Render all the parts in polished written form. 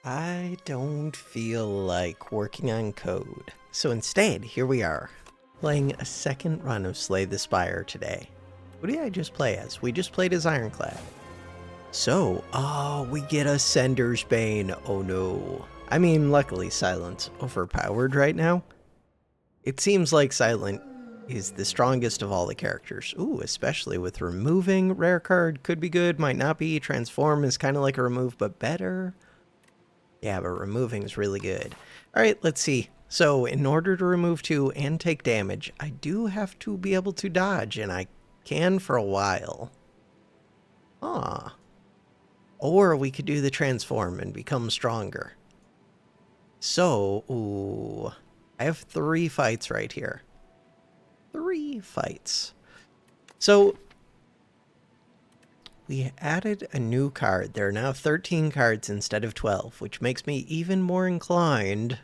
I don't feel like working on code. So instead, here we are, playing a second run of Slay the Spire today. What did I just play as? We just played as Ironclad. So, we get a Sender's Bane. Oh no. I mean, luckily Silent's overpowered right now. It seems like Silent is the strongest of all the characters. Ooh, especially with removing. Rare card could be good, might not be. Transform is kind of like a remove, but better. Yeah, but removing is really good. All right, let's see. So in order to remove 2 and take damage, I do have to be able to dodge, and I can for a while. Or we could do the transform and become stronger. So, I have 3 fights right here. 3 fights. So, we added a new card. There are now 13 cards instead of 12, which makes me even more inclined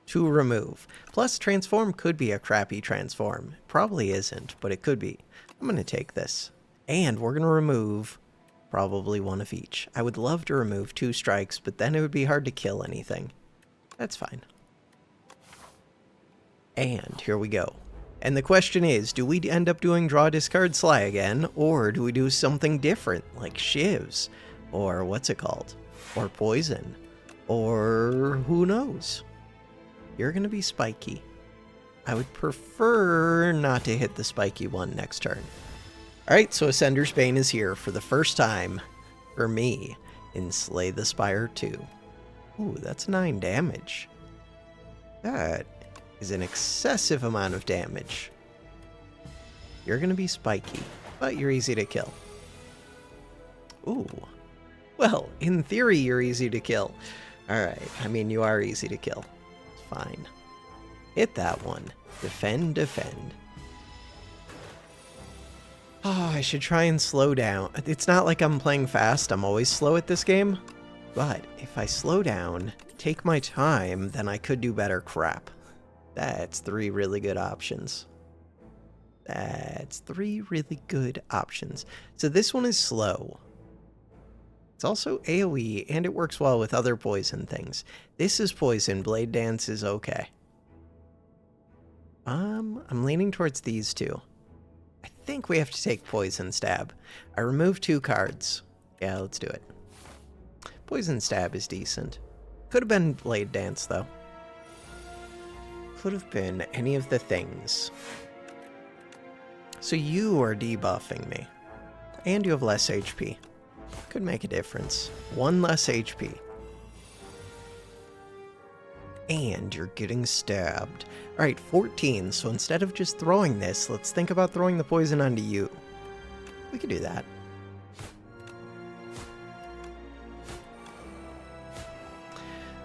to remove. Plus, transform could be a crappy transform. Probably isn't, but it could be. I'm going to take this. And we're going to remove probably 1 of each. I would love to remove 2 strikes, but then it would be hard to kill anything. That's fine. And here we go. And the question is, do we end up doing draw, discard, sly again, or do we do something different, like shivs, or what's it called, or poison, or who knows? You're going to be spiky. I would prefer not to hit the spiky one next turn. Alright, so Ascender's Bane is here for the first time for me in Slay the Spire 2. Ooh, that's 9 damage. That is an excessive amount of damage. You're going to be spiky, but you're easy to kill. Ooh. Well, in theory, you're easy to kill. Alright, I mean, you are easy to kill. It's fine. Hit that one. Defend, defend. Oh, I should try and slow down. It's not like I'm playing fast. I'm always slow at this game. But if I slow down, take my time, then I could do better crap. That's 3 really good options. That's 3 really good options. So this one is slow. It's also AoE, and it works well with other poison things. This is poison. Blade Dance is okay. I'm leaning towards these 2. I think we have to take Poison Stab. I removed 2 cards. Yeah, let's do it. Poison Stab is decent. Could have been Blade Dance, though. Could have been any of the things. So you are debuffing me. And you have less HP. Could make a difference. 1 less HP. And you're getting stabbed. Alright, 14. So instead of just throwing this, let's think about throwing the poison onto you. We could do that.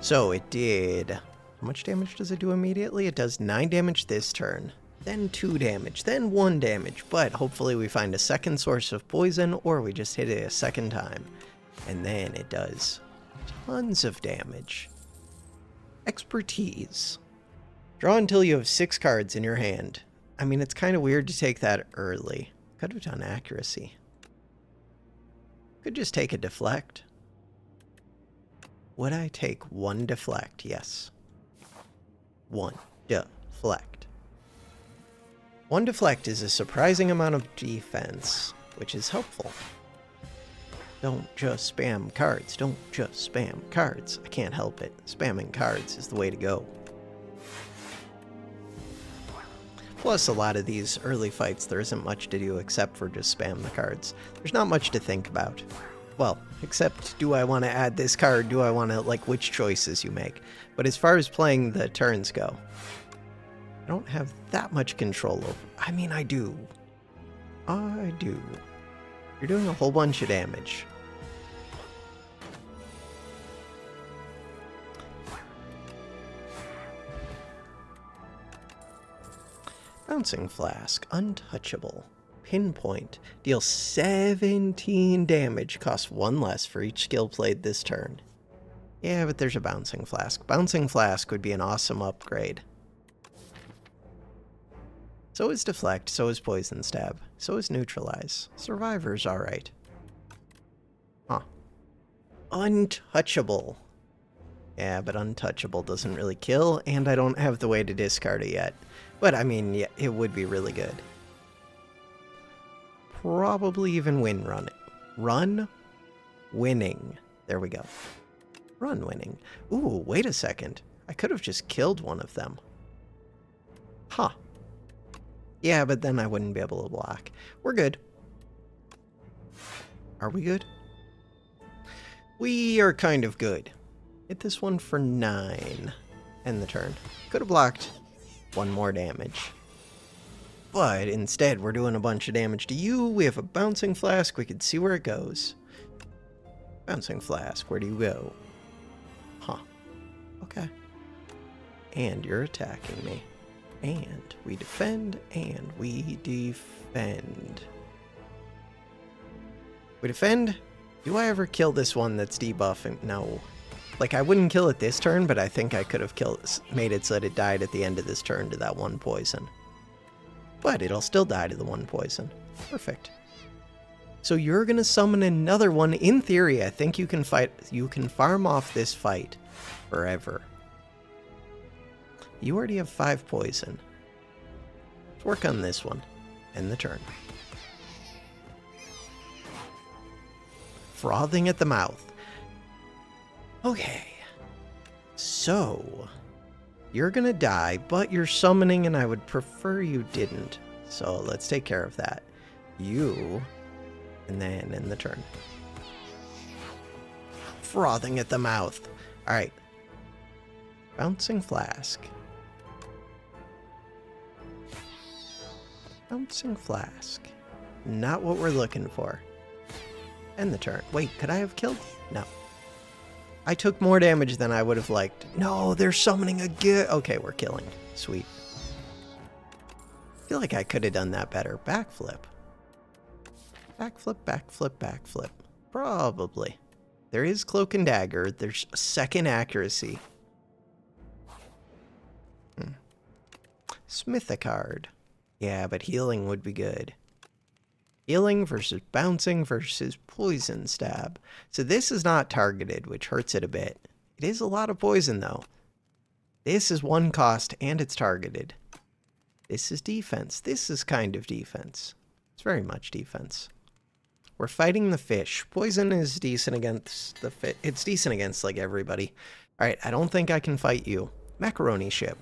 So it did... How much damage does it do immediately? It does 9 damage this turn. Then 2 damage. Then 1 damage. But hopefully we find a second source of poison, or we just hit it a second time. And then it does tons of damage. Expertise. Draw until you have 6 cards in your hand. I mean, it's kind of weird to take that early. Could have done accuracy. Could just take a deflect. Would I take 1 deflect? Yes. 1 deflect. 1 deflect is a surprising amount of defense, which is helpful. Don't just spam cards. Don't just spam cards. I can't help it. Spamming cards is the way to go. Plus, a lot of these early fights, there isn't much to do except for just spam the cards. There's not much to think about. Well, except, do I want to add this card? Do I want to, like, which choices you make? But as far as playing the turns go, I don't have that much control over. I mean, I do. I do. You're doing a whole bunch of damage. Bouncing Flask, untouchable. Pinpoint, deal 17 damage, costs 1 less for each skill played this turn. Yeah, but there's a Bouncing Flask. Bouncing Flask would be an awesome upgrade. So is Deflect, so is Poison Stab, so is Neutralize. Survivor's alright. Huh. Untouchable. Yeah, but untouchable doesn't really kill, and I don't have the way to discard it yet. But I mean, yeah, it would be really good. Probably even win run it. Run winning. There we go. Run winning. Ooh, wait a second. I could have just killed one of them. Huh. Yeah, but then I wouldn't be able to block. We're good. Are we good? We are kind of good. Hit this one for 9. End the turn. Could have blocked 1 more damage. But instead, we're doing a bunch of damage to you. We have a bouncing flask. We can see where it goes. Bouncing flask, where do you go? Huh. Okay. And you're attacking me. And we defend, and we defend. We defend? Do I ever kill this one that's debuffing? No. Like, I wouldn't kill it this turn, but I think I could have made it so that it died at the end of this turn to that 1 poison. But it'll still die to the 1 poison. Perfect. So you're going to summon another one. In theory, I think you can farm off this fight forever. You already have 5 poison. Let's work on this one. End the turn. Frothing at the mouth. Okay. So, you're going to die, but you're summoning, and I would prefer you didn't. So let's take care of that. You, and then end the turn. Frothing at the mouth. All right. Bouncing flask. Bouncing flask. Not what we're looking for. End the turn. Wait, could I have killed? No. I took more damage than I would have liked. No, they're summoning again. Okay, we're killing. Sweet. I feel like I could have done that better. Backflip. Backflip, backflip, backflip. Probably. There is Cloak and Dagger. There's second accuracy. Smith a card. Yeah, but healing would be good. Healing versus bouncing versus poison stab. So this is not targeted, which hurts it a bit. It is a lot of poison, though. This is 1 cost, and it's targeted. This is defense. This is kind of defense. It's very much defense. We're fighting the fish. Poison is decent against the fish. It's decent against, like, everybody. All right, I don't think I can fight you. Macaroni ship.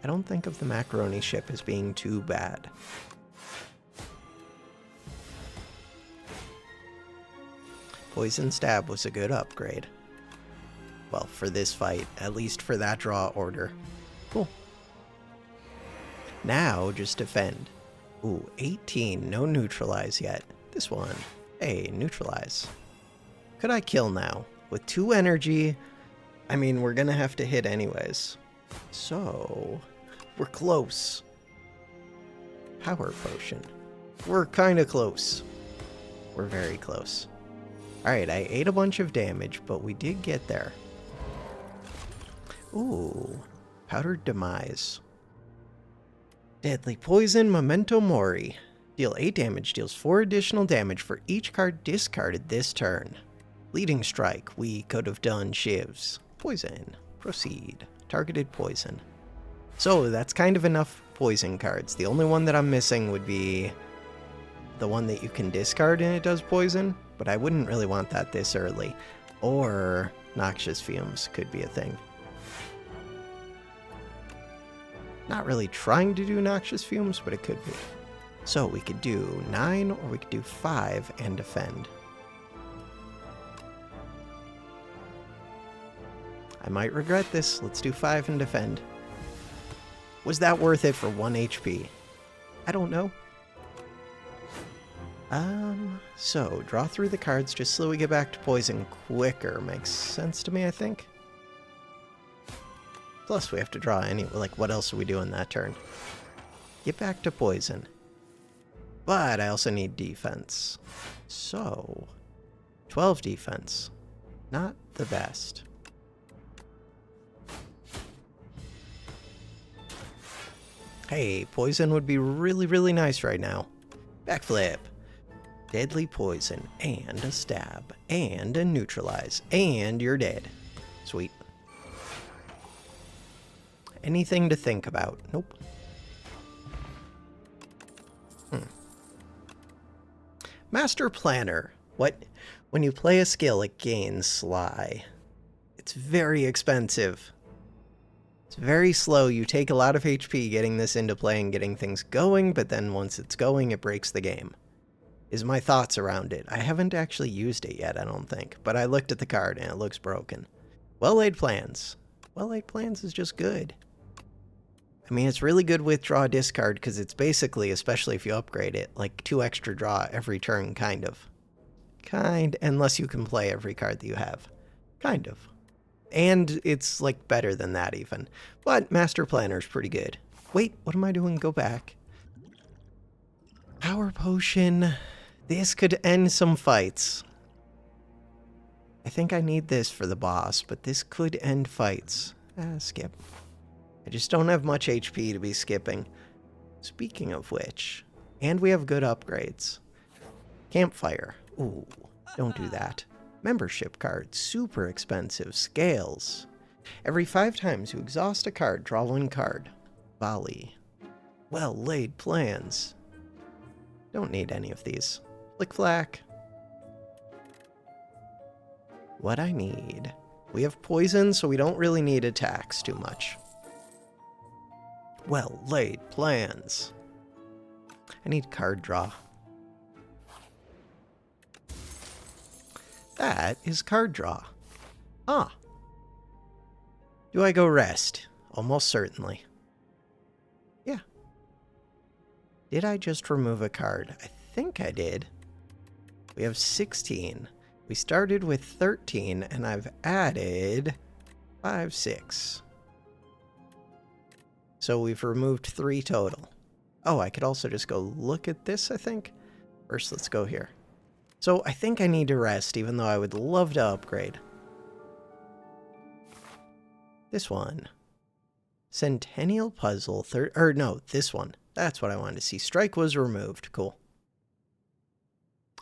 I don't think of the macaroni ship as being too bad. Poison stab was a good upgrade. Well, for this fight, at least for that draw order. Cool. Now, just defend. Ooh, 18, no neutralize yet. This one, hey, neutralize. Could I kill now? With 2 energy, I mean, we're gonna have to hit anyways. So, we're close. Power potion. We're kinda close. We're very close. Alright, I ate a bunch of damage, but we did get there. Ooh, Powdered Demise. Deadly Poison, Memento Mori. Deal 8 damage, deals 4 additional damage for each card discarded this turn. Leading Strike, we could have done Shivs. Poison, proceed. Targeted poison. So that's kind of enough poison cards. The only one that I'm missing would be the one that you can discard and it does poison, but I wouldn't really want that this early. Or Noxious Fumes could be a thing. Not really trying to do Noxious Fumes, but it could be. So we could do 9 or we could do 5 and defend. I might regret this. Let's do 5 and defend. Was that worth it for 1 HP? I don't know. So draw through the cards just so we get back to poison quicker. Makes sense to me, I think. Plus we have to draw any, like, what else are we doing that turn? Get back to poison. But I also need defense. So, 12 defense. Not the best. Hey, poison would be really, really nice right now. Backflip. Deadly poison, and a stab, and a neutralize, and you're dead. Sweet. Anything to think about? Nope. Master Planner. What? When you play a skill, it gains Sly. It's very expensive. It's very slow. You take a lot of HP getting this into play and getting things going, but then once it's going, it breaks the game. Is my thoughts around it. I haven't actually used it yet, I don't think, but I looked at the card and it looks broken. Well-laid plans. Well-laid plans is just good. I mean, it's really good with draw discard because it's basically, especially if you upgrade it, like 2 extra draw every turn, kind of. Unless you can play every card that you have. Kind of. And it's, like, better than that, even. But Master Planner's pretty good. Wait, what am I doing? Go back. Power Potion. This could end some fights. I think I need this for the boss, but this could end fights. Skip. I just don't have much HP to be skipping. Speaking of which, and we have good upgrades. Campfire. Ooh, don't do that. Membership card. Super expensive. Scales. Every 5 times you exhaust a card, draw 1 card. Volley. Well-laid plans. Don't need any of these. Flick Flack. What I need. We have poison, so we don't really need attacks too much. Well-laid plans. I need card draw. That is card draw. Ah. Do I go rest? Almost certainly. Yeah. Did I just remove a card? I think I did. We have 16. We started with 13, and I've added 5, 6. So we've removed 3 total. Oh, I could also just go look at this, I think. First, let's go here. So I think I need to rest, even though I would love to upgrade. This one. Centennial Puzzle. No, this one. That's what I wanted to see. Strike was removed. Cool.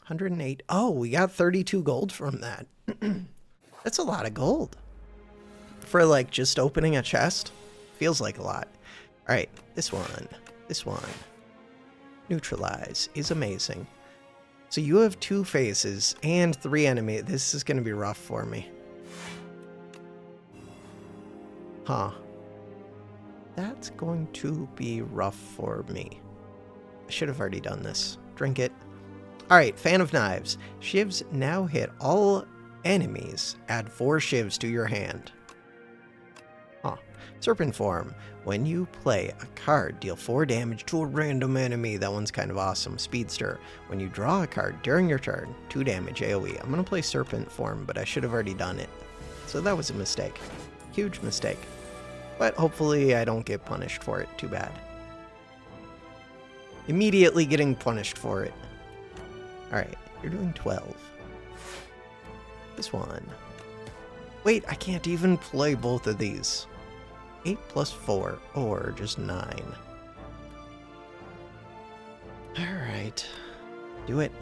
108. Oh, we got 32 gold from that. That's a lot of gold. For, like, just opening a chest? Feels like a lot. Alright, this one. This one. Neutralize is amazing. So you have 2 phases and 3 enemies. This is going to be rough for me. Huh. That's going to be rough for me. I should have already done this. Drink it. Alright, Fan of Knives. Shivs now hit all enemies. Add 4 shivs to your hand. Huh. Serpent Form. When you play a card, deal 4 damage to a random enemy. That one's kind of awesome. Speedster. When you draw a card during your turn, 2 damage AoE. I'm going to play Serpent Form, but I should have already done it. So that was a mistake. Huge mistake. But hopefully I don't get punished for it. Too bad. Immediately getting punished for it. Alright, you're doing 12. This one. Wait, I can't even play both of these. 8 plus 4, or just 9. Alright. Do it.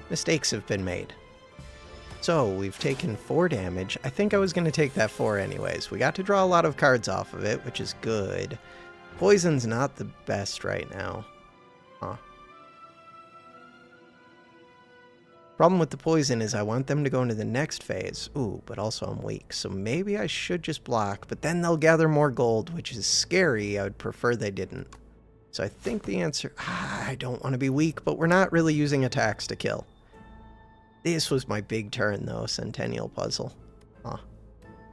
Mistakes have been made. So, we've taken 4 damage. I think I was going to take that 4 anyways. We got to draw a lot of cards off of it, which is good. Poison's not the best right now. Huh. Problem with the poison is I want them to go into the next phase. Ooh, but also I'm weak, so maybe I should just block, but then they'll gather more gold, which is scary. I would prefer they didn't. So I think the answer... I don't want to be weak, but we're not really using attacks to kill. This was my big turn, though, Centennial Puzzle. Huh.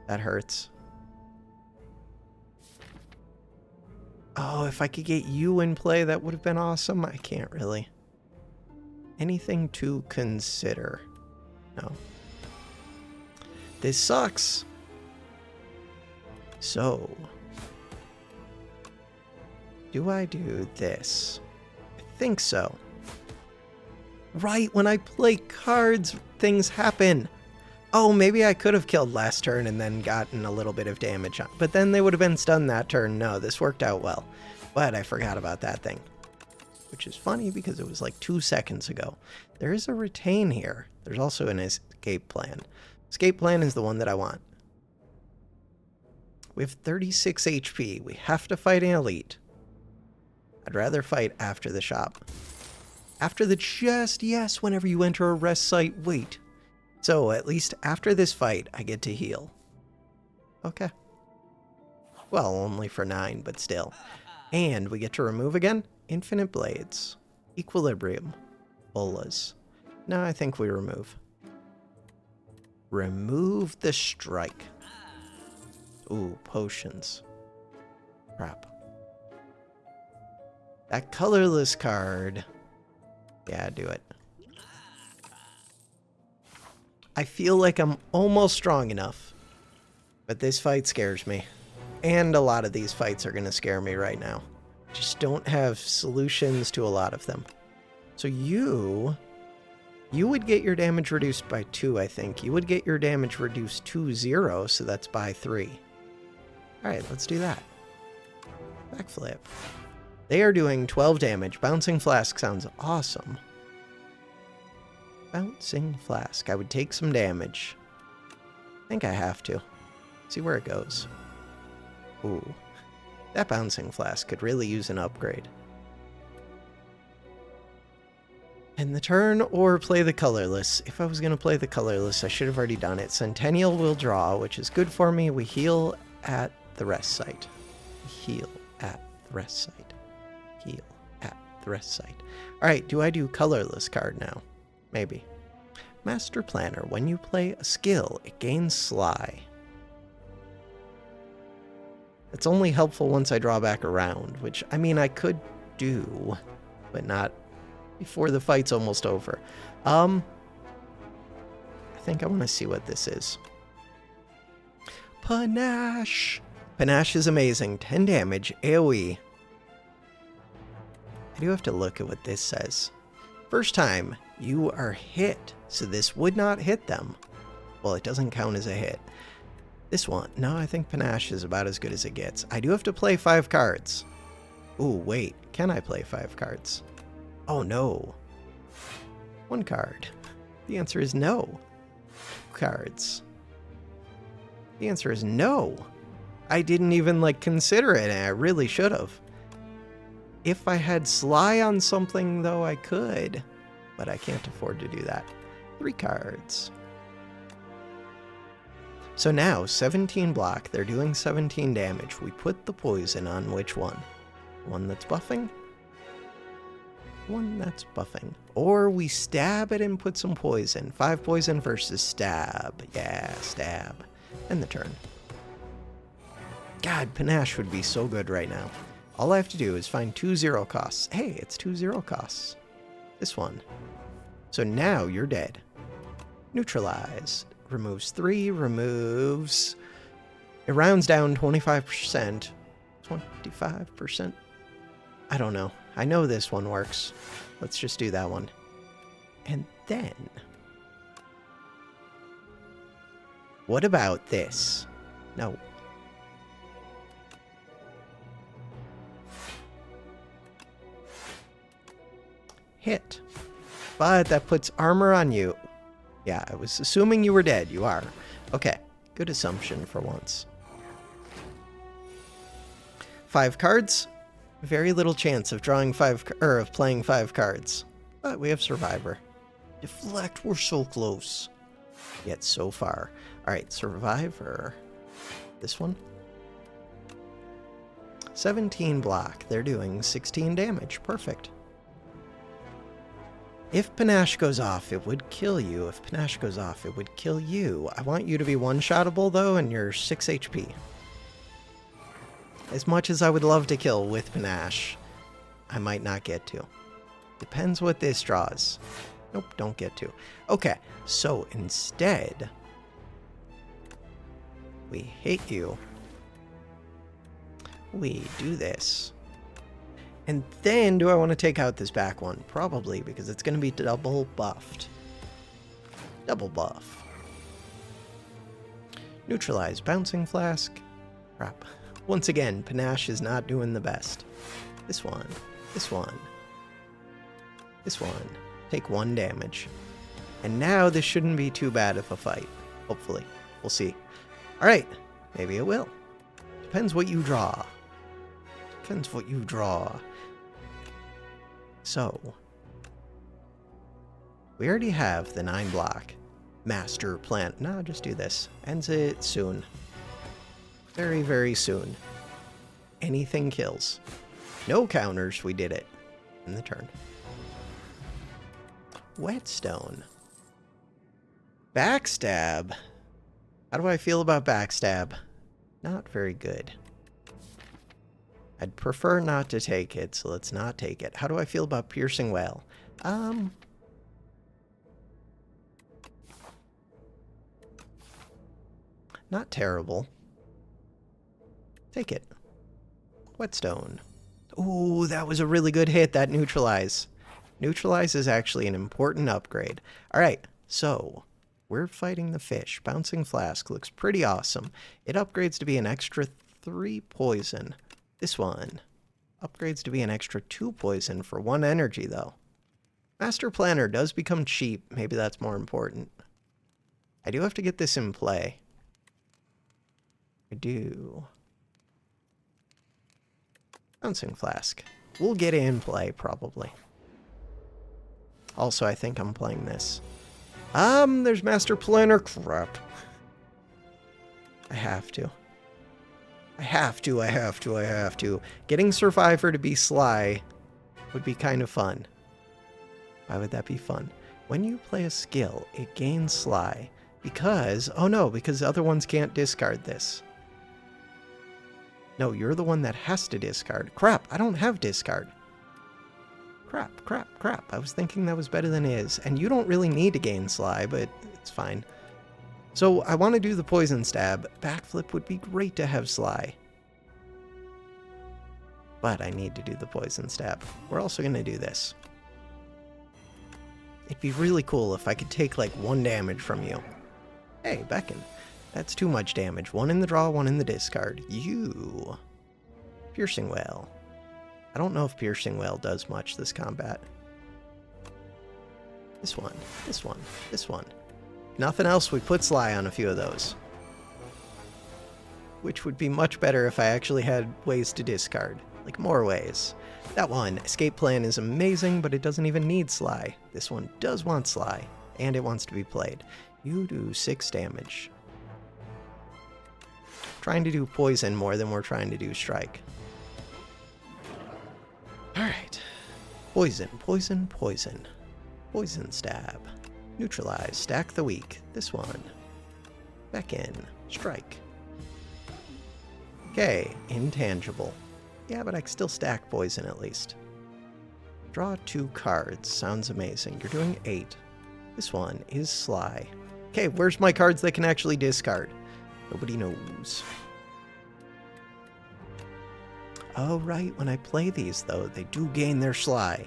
That hurts. Oh, if I could get you in play, that would have been awesome. I can't really. Anything to consider? No. This sucks. So, do I do this? I think so. Right, when I play cards, things happen. Oh, maybe I could have killed last turn and then gotten a little bit of damage on. But then they would have been stunned that turn. No, this worked out well. But I forgot about that thing. Which is funny because it was like 2 seconds ago. There is a retain here. There's also an escape plan. Escape plan is the one that I want. We have 36 HP. We have to fight an elite. I'd rather fight after the shop. After the chest, yes, whenever you enter a rest site, wait. So, at least after this fight, I get to heal. Okay. Well, only for 9, but still. And we get to remove again? Infinite Blades. Equilibrium. Bolas. No, I think we remove. Remove the strike. Ooh, potions. Crap. That colorless card. Yeah, do it. I feel like I'm almost strong enough. But this fight scares me. And a lot of these fights are going to scare me right now. Just don't have solutions to a lot of them. So you would get your damage reduced by 2, I think. You would get your damage reduced to 0, so that's by 3. Alright, let's do that. Backflip. They are doing 12 damage. Bouncing Flask sounds awesome. Bouncing Flask. I would take some damage. I think I have to. See where it goes. Ooh. That Bouncing Flask could really use an upgrade. End the turn or play the colorless. If I was going to play the colorless, I should have already done it. Centennial will draw, which is good for me. We heal at the rest site. Heal at the rest site. Heal at the rest site. Alright, do I do colorless card now? Maybe. Master Planner. When you play a skill, it gains Sly. It's only helpful once I draw back around, which, I mean, I could do, but not before the fight's almost over. I think I want to see what this is. Panache! Panache is amazing. 10 damage, AoE. I do have to look at what this says. First time, you are hit, so this would not hit them. Well, it doesn't count as a hit. This one, no, I think Panache is about as good as it gets. I do have to play 5 cards. Ooh, wait, can I play 5 cards? Oh, no. 1 card. The answer is no. 2 cards. The answer is no. I didn't even, consider it, and I really should have. If I had Sly on something, though, I could. But I can't afford to do that. 3 cards. So now, 17 block, they're doing 17 damage. We put the poison on which one? One that's buffing? One that's buffing. Or we stab it and put some poison. 5 poison versus stab. Yeah, stab. End the turn. God, Panache would be so good right now. All I have to do is find 2 0 costs. Hey, it's 2 0 costs. This one. So now you're dead. Neutralize. Removes 3, removes... It rounds down 25%. 25%? I don't know. I know this one works. Let's just do that one. And then... What about this? No. Hit. But that puts armor on you. Yeah, I was assuming you were dead. You are. Okay. Good assumption for once. 5 cards. Very little chance of drawing 5 or of playing 5 cards. But we have Survivor. Deflect. We're so close. Yet so far. All right, Survivor. This one. 17 block. They're doing 16 damage. Perfect. If Panache goes off, it would kill you. If Panache goes off, it would kill you. I want you to be one-shottable, though, and you're 6 HP. As much as I would love to kill with Panache, I might not get to. Depends what this draws. Nope, don't get to. Okay, so instead, we hit you. We do this. And then, do I want to take out this back one? Probably, because it's going to be double buffed. Double buff. Neutralize. Bouncing Flask. Crap. Once again, Panache is not doing the best. This one. This one. This one. Take 1 damage. And now this shouldn't be too bad of a fight. Hopefully. We'll see. Alright. Maybe it will. Depends what you draw. Depends what you draw. So, we already have the 9 block master plan. No, just do this. Ends it soon. Very, very soon. Anything kills. No counters, we did it. In the turn. Whetstone. Backstab. How do I feel about backstab? Not very good. I'd prefer not to take it, so let's not take it. How do I feel about piercing wail? Not terrible. Take it. Whetstone. Ooh, that was a really good hit, that neutralize. Neutralize is actually an important upgrade. Alright, so we're fighting the fish. Bouncing Flask looks pretty awesome. It upgrades to be an extra 3 poison. This one upgrades to be an extra 2 poison for 1 energy, though. Master Planner does become cheap. Maybe that's more important. I do have to get this in play. I do. Bouncing Flask. We'll get it in play, probably. Also, I think I'm playing this. There's Master Planner. Crap. I have to. I have to. Getting Survivor to be Sly would be kind of fun. Why would that be fun? When you play a skill, it gains Sly. Because... oh no, because other ones can't discard this. No, you're the one that has to discard. Crap, I don't have discard. Crap. I was thinking that was better than it is. And you don't really need to gain Sly, but it's fine. So, I want to do the Poison Stab. Backflip would be great to have Sly. But I need to do the Poison Stab. We're also going to do this. It'd be really cool if I could take, like, 1 damage from you. Hey, Beckon. That's too much damage. 1 in the draw, 1 in the discard. You. Piercing Wail. I don't know if Piercing Wail does much this combat. This one. Nothing else, we put Sly on a few of those. Which would be much better if I actually had ways to discard. Like, more ways. That one, Escape Plan, is amazing, but it doesn't even need Sly. This one does want Sly, and it wants to be played. You do 6 damage. Trying to do poison more than we're trying to do strike. Alright. Poison. Poison Stab. Neutralize. Stack the weak. This one. Back in. Strike. Okay. Intangible. Yeah, but I can still stack poison at least. Draw 2 cards. Sounds amazing. You're doing 8. This one is Sly. Okay, where's my cards that can actually discard? Nobody knows. Oh, right. When I play these, though, they do gain their Sly.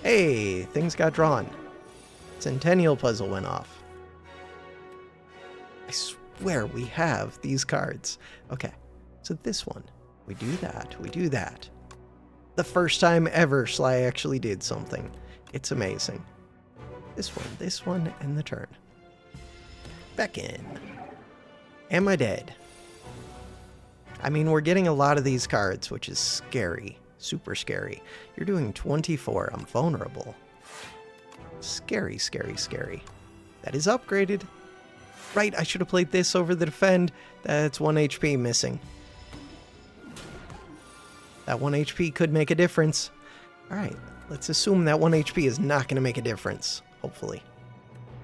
Hey, things got drawn. Centennial Puzzle went off. I swear we have these cards. Okay, so this one. We do that. The first time ever Sly actually did something. It's amazing. This one, and the turn. Back in. Am I dead? I mean, we're getting a lot of these cards, which is scary. Super scary. You're doing 24. I'm vulnerable. Scary. That is upgraded. Right, I should have played this over the defend. That's 1 HP missing. That 1 HP could make a difference. Alright, let's assume that 1 HP is not going to make a difference. Hopefully.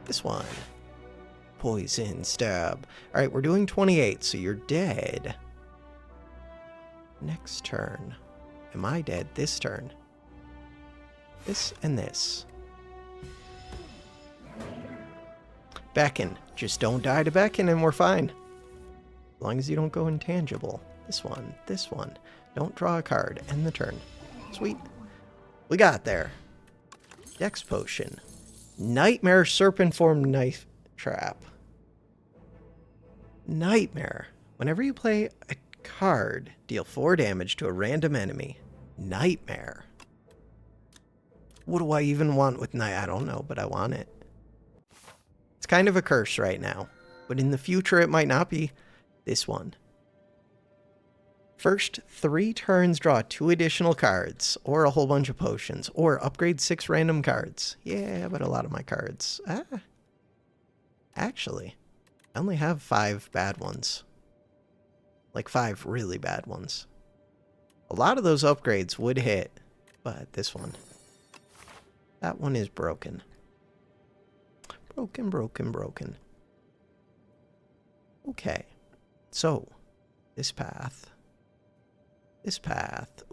This one. Poison Stab. Alright, we're doing 28, so you're dead. Next turn. Am I dead this turn? This and this. Beckon. Just don't die to Beckon and we're fine. As long as you don't go intangible. This one. Don't draw a card. End the turn. Sweet. We got there. Dex Potion. Nightmare Serpent Form Knife Trap. Nightmare. Whenever you play a card, deal 4 damage to a random enemy. Nightmare. What do I even want with I don't know, but I want it. It's kind of a curse right now, but in the future it might not be. This one. First 3 turns, draw 2 additional cards, or a whole bunch of potions, or upgrade 6 random cards. Yeah, but a lot of my cards. Actually, I only have 5 bad ones. Like 5 really bad ones. A lot of those upgrades would hit, but this one. That one is broken. Broken. Okay, so this path.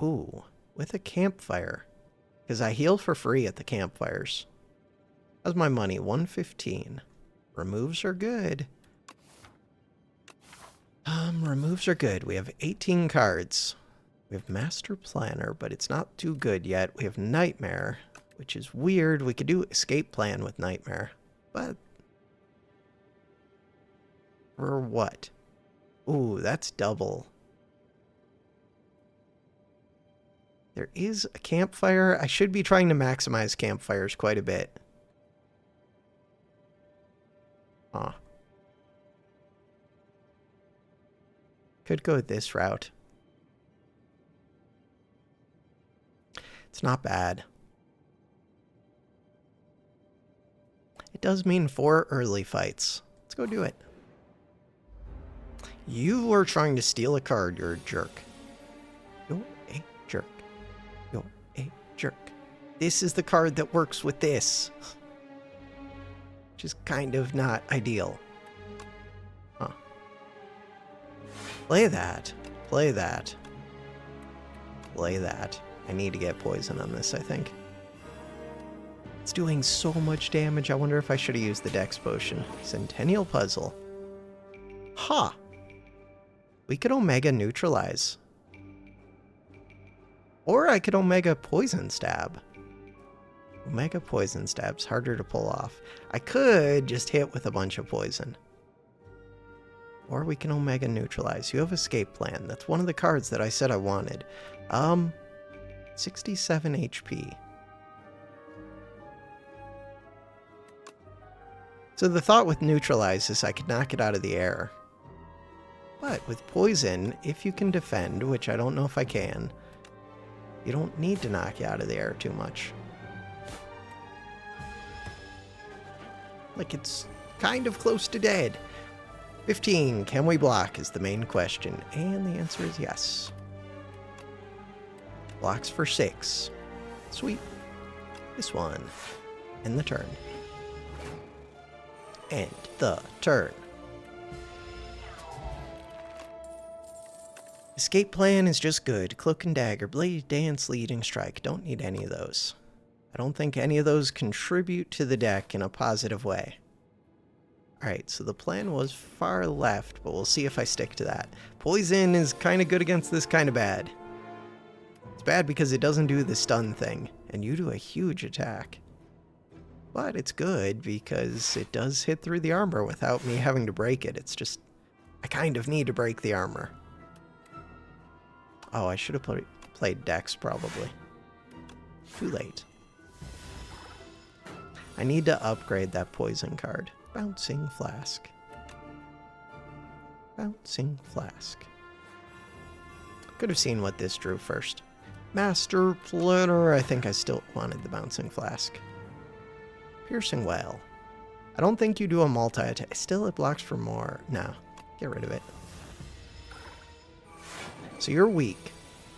Ooh, with a campfire. Because I heal for free at the campfires. How's my money? 115. Removes are good. Removes are good. We have 18 cards. We have Master Planner, but it's not too good yet. We have Nightmare, which is weird. We could do Escape Plan with Nightmare. But for what? Ooh, that's double. There is a campfire. I should be trying to maximize campfires quite a bit. Huh. Could go this route. It's not bad. It does mean 4 early fights. Let's go do it. You are trying to steal a card. You're a jerk. You're a jerk. You're a jerk. This is the card that works with this. Which is kind of not ideal. Huh. Play that. Play that. Play that. I need to get poison on this, I think. It's doing so much damage. I wonder if I should have used the Dex Potion. Centennial Puzzle. Ha! Huh. We could Omega Neutralize. Or I could Omega Poison Stab. Omega Poison Stab's harder to pull off. I could just hit with a bunch of poison. Or we can Omega Neutralize. You have Escape Plan. That's one of the cards that I said I wanted. 67 HP. So the thought with Neutralize is I could knock it out of the air. But with Poison, if you can defend, which I don't know if I can, you don't need to knock you out of the air too much. Like, it's kind of close to dead. 15, can we block is the main question. And the answer is yes. Blocks for 6. Sweet. This one. End the turn. End the turn. Escape Plan is just good. Cloak and Dagger, Blade Dance, Leading Strike. Don't need any of those. I don't think any of those contribute to the deck in a positive way. Alright, so the plan was far left, but we'll see if I stick to that. Poison is kind of good against this, kind of bad. It's bad because it doesn't do the stun thing, and you do a huge attack. But it's good because it does hit through the armor without me having to break it. It's just, I kind of need to break the armor. Oh, I should have played Dex, probably. Too late. I need to upgrade that poison card. Bouncing Flask. Bouncing Flask. Could have seen what this drew first. Master Planner. I think I still wanted the Bouncing Flask. Piercing Well. I don't think you do a multi-attack. Still, it blocks for more. No, get rid of it. So you're weak,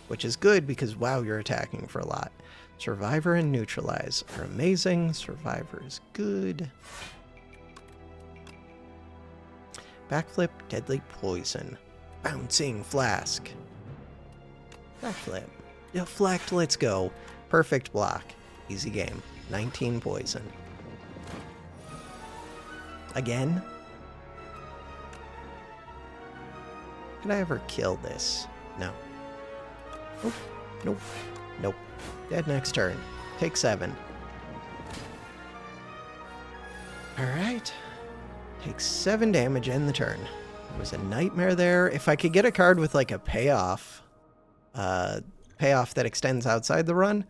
which is good because, wow, you're attacking for a lot. Survivor and Neutralize are amazing. Survivor is good. Backflip, Deadly Poison. Bouncing Flask. Backflip. Deflect, let's go. Perfect block. Easy game. 19 poison. Again? Could I ever kill this? No. Nope. Nope. Nope. Dead next turn. Take 7. Alright. Takes 7 damage, end the turn. There was a Nightmare there. If I could get a card with like a payoff that extends outside the run,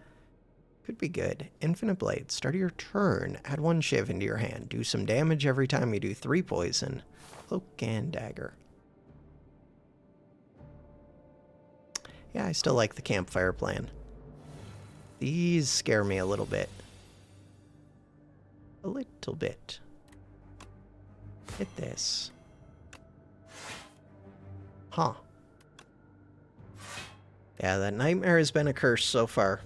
could be good. Infinite Blade. Start of your turn. Add 1 Shiv into your hand. Do some damage every time you do 3 poison. Cloak and Dagger. Yeah, I still like the campfire plan. These scare me a little bit. A little bit. Hit this. Huh. Yeah, that nightmare has been a curse so far.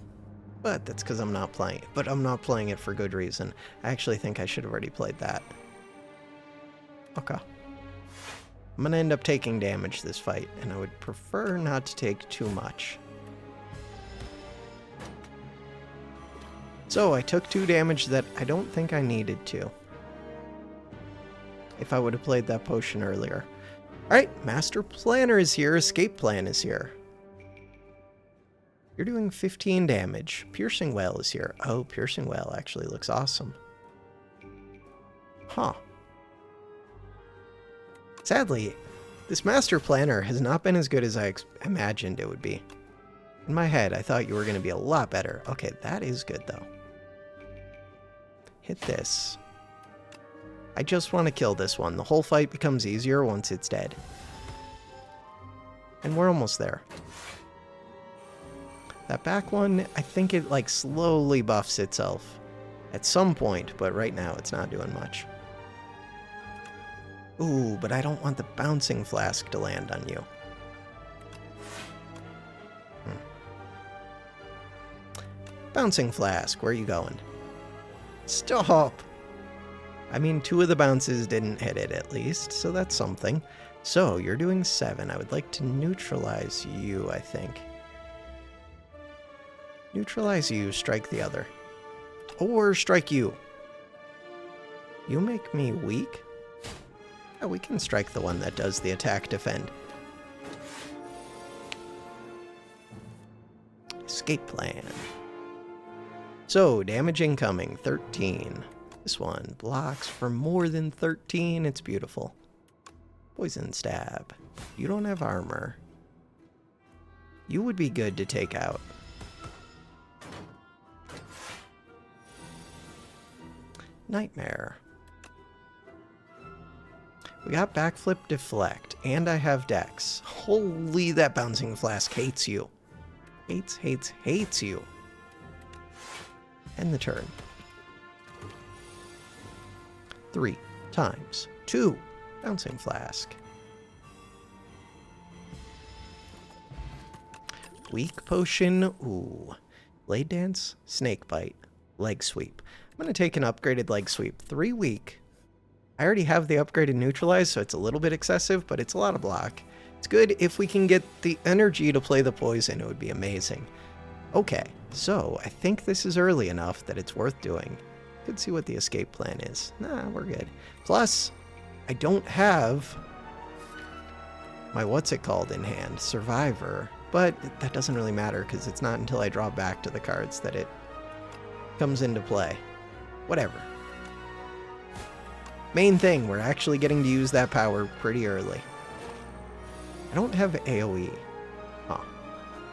But that's because I'm not playing it. But I'm not playing it for good reason. I actually think I should have already played that. Okay. I'm gonna end up taking damage this fight, and I would prefer not to take too much. So I took 2 damage that I don't think I needed to. If I would have played that potion earlier. Alright, Master Planner is here, Escape Plan is here. You're doing 15 damage. Piercing Wail is here. Oh, Piercing Wail actually looks awesome. Huh. Sadly, this Master Planner has not been as good as I imagined it would be. In my head, I thought you were going to be a lot better. Okay, that is good, though. Hit this. I just want to kill this one. The whole fight becomes easier once it's dead. And we're almost there. That back one, I think it like slowly buffs itself at some point, but right now it's not doing much. Ooh, but I don't want the bouncing flask to land on you. Bouncing flask, where are you going? Stop! I mean, 2 of the bounces didn't hit it at least, so that's something. So, you're doing 7. I would like to neutralize you, I think. Neutralize you, strike the other. Or strike you. You make me weak? Oh, we can strike the one that does the attack defend. Escape plan. So, damage incoming, 13. This one blocks for more than 13. It's beautiful. Poison stab. You don't have armor. You would be good to take out. Nightmare. We got backflip deflect, and I have dex. Holy, that bouncing flask hates you. Hates, hates, hates you. End the turn. 3 times 2. Bouncing flask. Weak potion. Ooh. Blade dance, snake bite, leg sweep. I'm going to take an upgraded leg sweep. 3 weak. I already have the upgraded neutralize, so it's a little bit excessive, but it's a lot of block. It's good if we can get the energy to play the poison. It would be amazing. Okay, so I think this is early enough that it's worth doing. Could see what the escape plan is. Nah, we're good. Plus, I don't have my what's-it-called in hand, Survivor, but that doesn't really matter because it's not until I draw back to the cards that it comes into play. Whatever. Main thing, we're actually getting to use that power pretty early. I don't have AoE. Huh.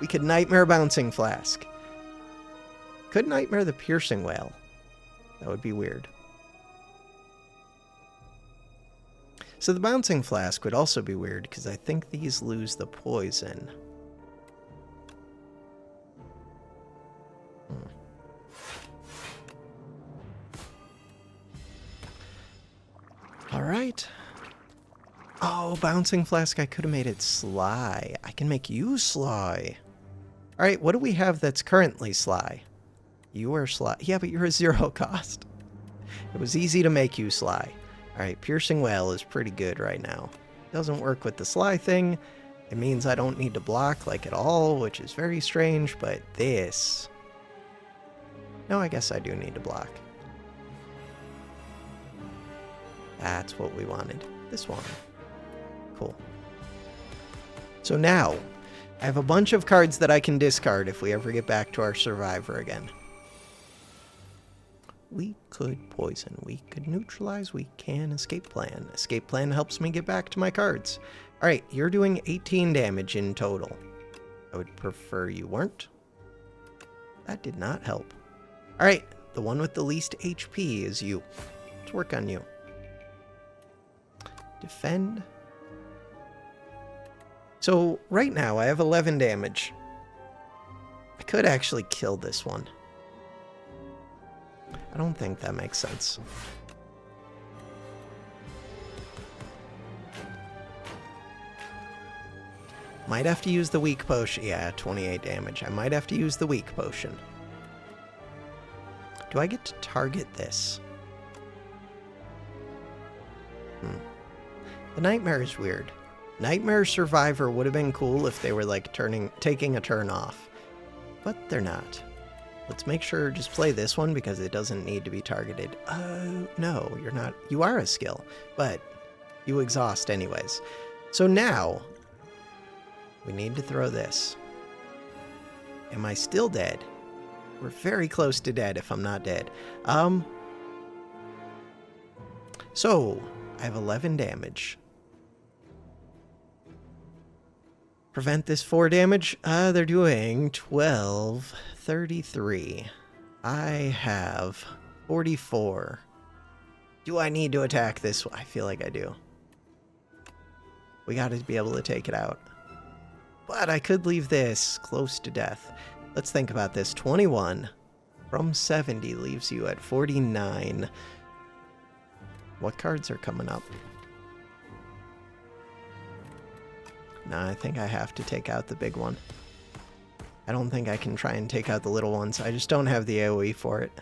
We could Nightmare Bouncing Flask. Could Nightmare the Piercing Wail. That would be weird. So the Bouncing Flask would also be weird because I think these lose the poison. Alright. Oh, Bouncing Flask, I could have made it Sly. I can make you Sly. Alright, what do we have that's currently Sly? You are Sly. Yeah, but you're a 0 cost. It was easy to make you Sly. Alright, Piercing Wail is pretty good right now. Doesn't work with the Sly thing. It means I don't need to block like at all, which is very strange, but this... No, I guess I do need to block. That's what we wanted. This one. Cool. So now, I have a bunch of cards that I can discard if we ever get back to our Survivor again. We could poison, we could neutralize, we can escape plan. Escape plan helps me get back to my cards. Alright, you're doing 18 damage in total. I would prefer you weren't. That did not help. Alright, the one with the least HP is you. Let's work on you. Defend. So right now I have 11 damage. I could actually kill this one. I don't think that makes sense. Might have to use the weak potion. Yeah, 28 damage. I might have to use the weak potion. Do I get to target this? The Nightmare is weird. Nightmare Survivor would have been cool if they were like taking a turn off. But they're not. Let's make sure just play this one because it doesn't need to be targeted. Oh, no, you're not. You are a skill, but you exhaust anyways. So now, we need to throw this. Am I still dead? We're very close to dead if I'm not dead. So, I have 11 damage. Prevent this 4 damage. They're doing 12, 33. I have 44. Do I need to attack this? I feel like I do. We got to be able to take it out. But I could leave this close to death. Let's think about this. 21 from 70 leaves you at 49. What cards are coming up? No, I think I have to take out the big one. I don't think I can try and take out the little ones. I just don't have the AoE for it.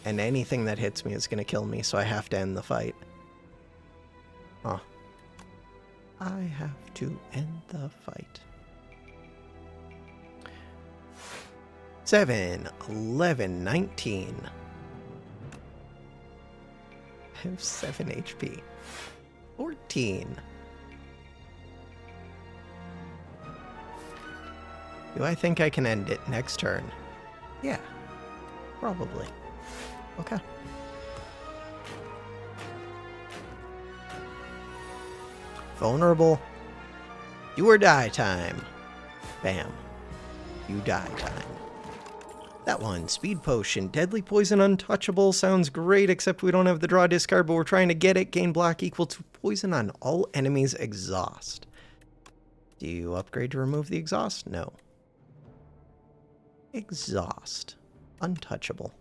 And anything that hits me is going to kill me, so I have to end the fight. Huh. I have to end the fight. 7, 11, 19. I have 7 HP. 14. Do I think I can end it next turn? Yeah, probably. Okay. Vulnerable. Do or die time. Bam. You die time. That one, Speed Potion. Deadly Poison Untouchable. Sounds great, except we don't have the draw discard, but we're trying to get it. Gain block equal to poison on all enemies' exhaust. Do you upgrade to remove the exhaust? No. Exhaust. Untouchable.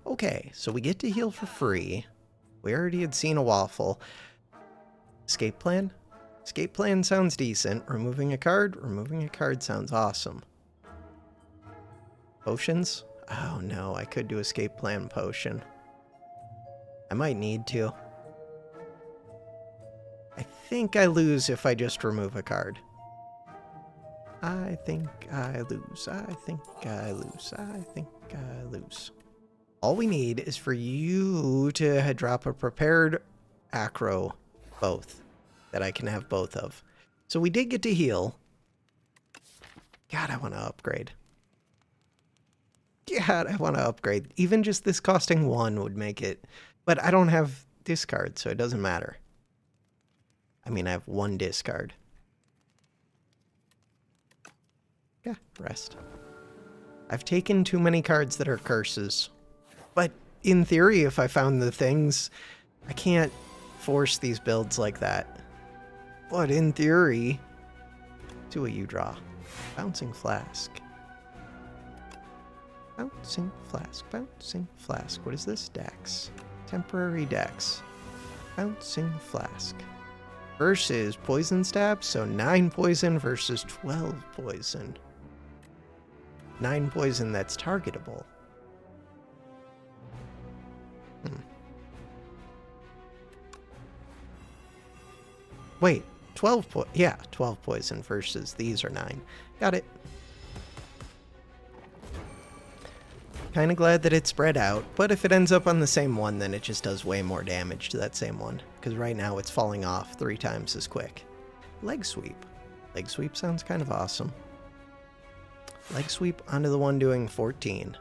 Okay, so we get to heal for free. We already had seen a waffle. Escape plan? Escape plan sounds decent. Removing a card? Removing a card sounds awesome. Potions? Oh no, I could do escape plan potion. I might need to. I think I lose if I just remove a card. I think I lose. I think I lose. I think I lose. All we need is for you to drop a prepared acro, both, that I can have both of. So we did get to heal. God, I want to upgrade. God, I want to upgrade. Even just this costing 1 would make it. But I don't have discard, so it doesn't matter. I mean, I have 1 discard. Yeah, rest. I've taken too many cards that are curses. But in theory, if I found the things, I can't force these builds like that. But in theory, do what you draw. Bouncing Flask. Bouncing Flask. Bouncing Flask. What is this? Dex. Temporary Dex. Bouncing Flask. Versus Poison Stab, so 9 poison versus 12 poison. 9 poison that's targetable. Wait, 12 yeah, 12 poison versus these are 9. Got it. Kinda glad that it's spread out, but if it ends up on the same one, then it just does way more damage to that same one. Because right now it's falling off 3 times as quick. Leg Sweep. Leg Sweep sounds kind of awesome. Leg Sweep onto the one doing 14.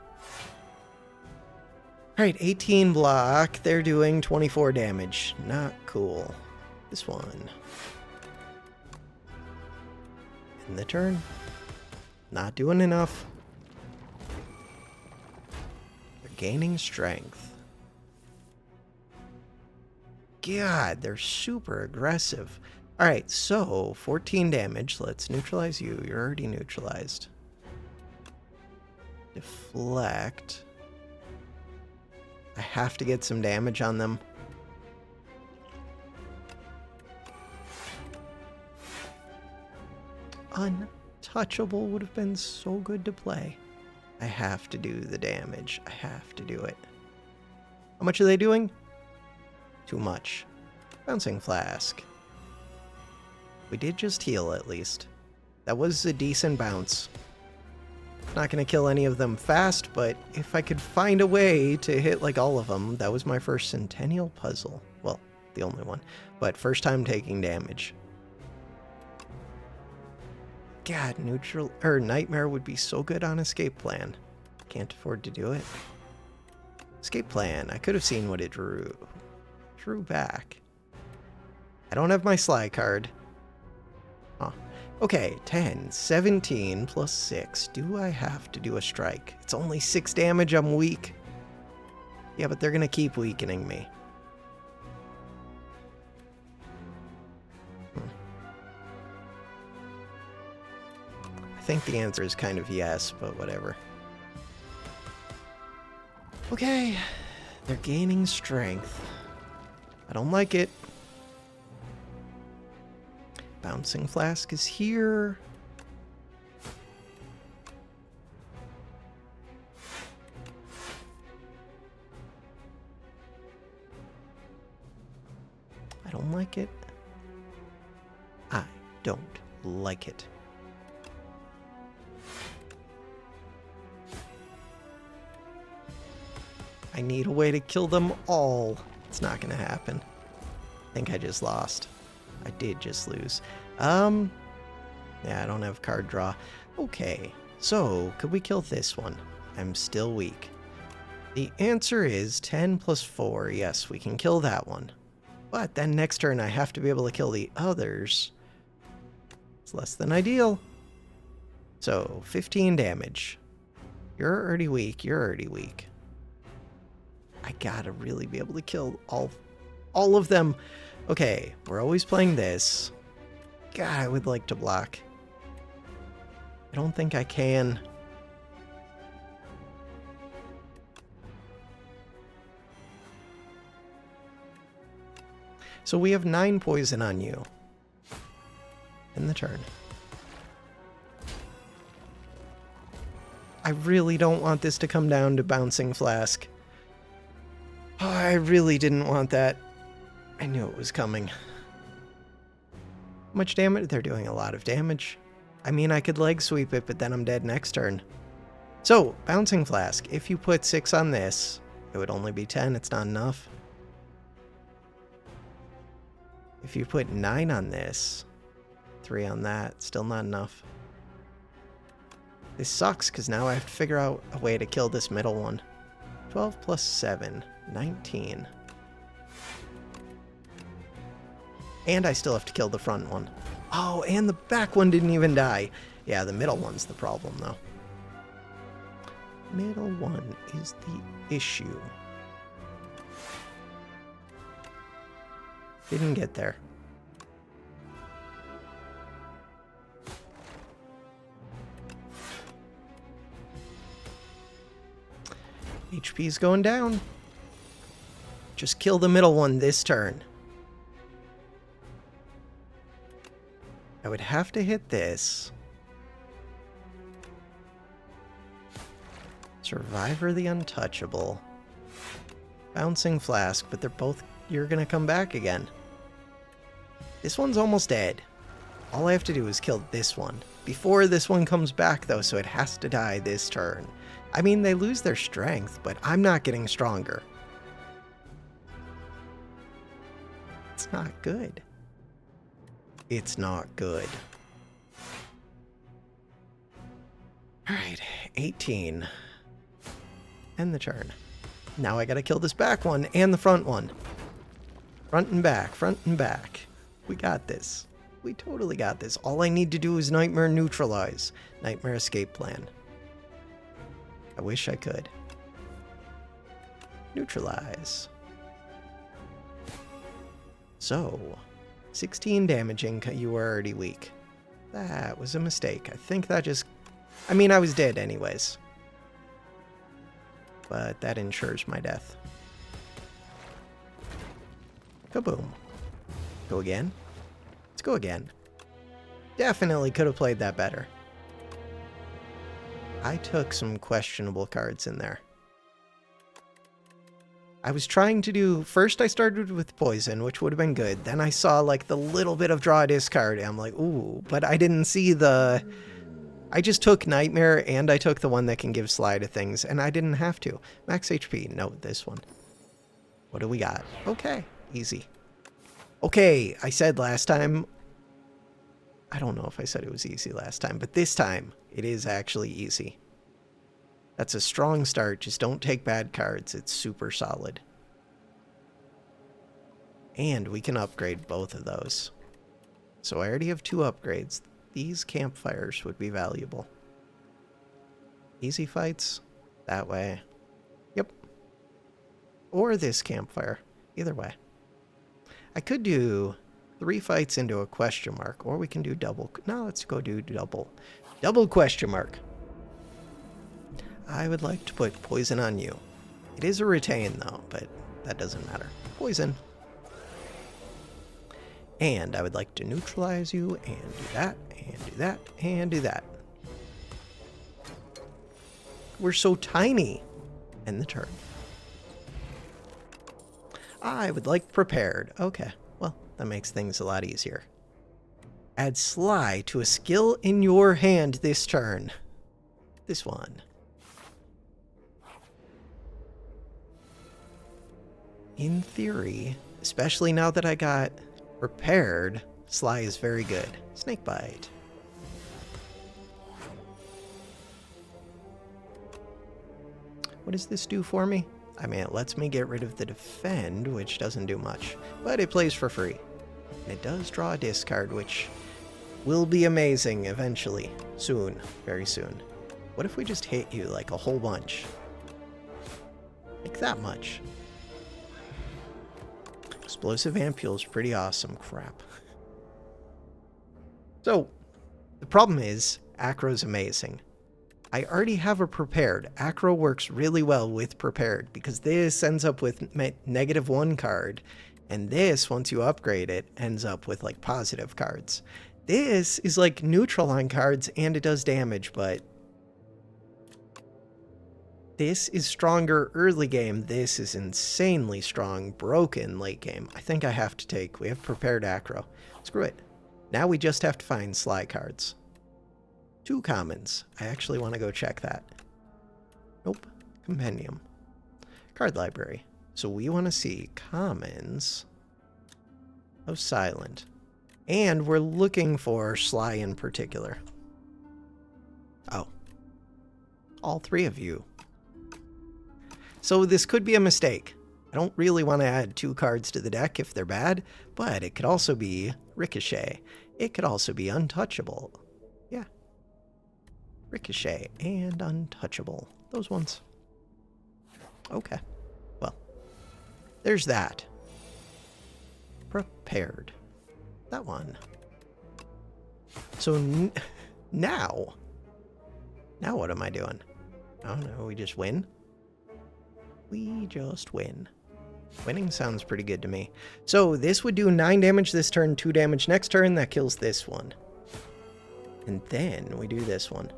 Alright, 18 block. They're doing 24 damage. Not cool. This one. In the turn. Not doing enough. They're gaining strength. God, they're super aggressive. Alright, so 14 damage. Let's neutralize you. You're already neutralized. Deflect. I have to get some damage on them. Untouchable would have been so good to play. I have to do the damage. I have to do it. How much are they doing? Too much. Bouncing Flask. We did just heal, at least. That was a decent bounce. Not going to kill any of them fast, but if I could find a way to hit like all of them, that was my first Centennial puzzle. Well, the only one. But first time taking damage. God, Nightmare would be so good on Escape Plan. Can't afford to do it. Escape Plan. I could have seen what it drew. Drew back. I don't have my Sly card. Huh. Okay, 10, 17 plus 6. Do I have to do a strike? It's only 6 damage, I'm weak. Yeah, but they're gonna keep weakening me. I think the answer is kind of yes, but whatever. Okay, they're gaining strength. I don't like it. Bouncing Flask is here. I don't like it. I don't like it. I need a way to kill them all. It's not gonna happen. I think I just lost. I did just lose. Yeah, I don't have card draw. Okay, so could we kill this one? I'm still weak. The answer is 10 plus 4. Yes, we can kill that one. But then next turn I have to be able to kill the others. It's less than ideal. So 15 damage. You're already weak. You're already weak. I gotta really be able to kill all of them. Okay, we're always playing this. God, I would like to block. I don't think I can. So we have 9 poison on you. In the turn. I really don't want this to come down to Bouncing Flask. Oh, I really didn't want that. I knew it was coming. How much damage? They're doing a lot of damage. I mean, I could leg sweep it, but then I'm dead next turn. So, Bouncing Flask. If you put 6 on this, it would only be 10. It's not enough. If you put 9 on this, 3 on that, still not enough. This sucks, because now I have to figure out a way to kill this middle one. 12 plus 7, 19. And I still have to kill the front one. Oh, and the back one didn't even die. Yeah, the middle one's the problem, though. Middle one is the issue. Didn't get there. HP's going down. Just kill the middle one this turn. I would have to hit this. Survivor the Untouchable. Bouncing Flask, but they're both... You're gonna come back again. This one's almost dead. All I have to do is kill this one. Before this one comes back, though, so it has to die this turn. I mean, they lose their strength, but I'm not getting stronger. It's not good. It's not good. Alright, 18. End the turn. Now I gotta kill this back one and the front one. Front and back, front and back. We got this. We totally got this. All I need to do is Nightmare Neutralize. Nightmare Escape Plan. I wish I could. Neutralize. So, 16 damaging, you were already weak. That was a mistake. I think that just... I mean, I was dead anyways. But that ensures my death. Kaboom. Go again? Let's go again. Definitely could have played that better. I took some questionable cards in there. I was trying to do... First I started with poison, which would have been good. Then I saw like the little bit of draw discard. And I'm like, ooh. But I didn't see the... I just took Nightmare and I took the one that can give Sly to things. And I didn't have to. Max HP. No, this one. What do we got? Okay. Easy. Okay. I said last time... I don't know if I said it was easy last time. But this time, it is actually easy. That's a strong start. Just don't take bad cards. It's super solid. And we can upgrade both of those. So I already have 2 upgrades. These campfires would be valuable. Easy fights. That way. Yep. Or this campfire. Either way. I could do 3 fights into a question mark. Or we can do double. No, let's go do double. Double question mark. I would like to put poison on you. It is a retain, though, but that doesn't matter. Poison. And I would like to neutralize you, and do that, and do that, and do that. We're so tiny. End the turn. I would like prepared. Okay, well, that makes things a lot easier. Add Sly to a skill in your hand this turn. This one. In theory, especially now that I got prepared, Sly is very good. Snakebite. What does this do for me? I mean, it lets me get rid of the defend, which doesn't do much, but it plays for free. And it does draw a discard, which will be amazing eventually. Soon. Very soon. What if we just hit you like a whole bunch? Like that much. Explosive Ampule is pretty awesome. Crap. So, the problem is, Acro's amazing. I already have a prepared. Acro works really well with prepared, because this ends up with -1 card, and this, once you upgrade it, ends up with, like, positive cards. This is, like, neutral on cards, and it does damage, but... This is stronger early game. This is insanely strong, broken late game. I think I have to take... We have prepared Acro. Screw it. Now we just have to find Sly cards. 2 commons. I actually want to go check that. Nope. Compendium. Card library. So we want to see commons of Silent. And we're looking for Sly in particular. Oh. All 3 of you. So this could be a mistake. I don't really want to add 2 cards to the deck if they're bad, but it could also be Ricochet. It could also be Untouchable. Yeah. Ricochet and Untouchable. Those ones. Okay. Well, there's that. Prepared. That one. So now what am I doing? I don't know. We just win? We just win. Winning sounds pretty good to me. So this would do 9 damage this turn, 2 damage next turn. That kills this one. And then we do this one.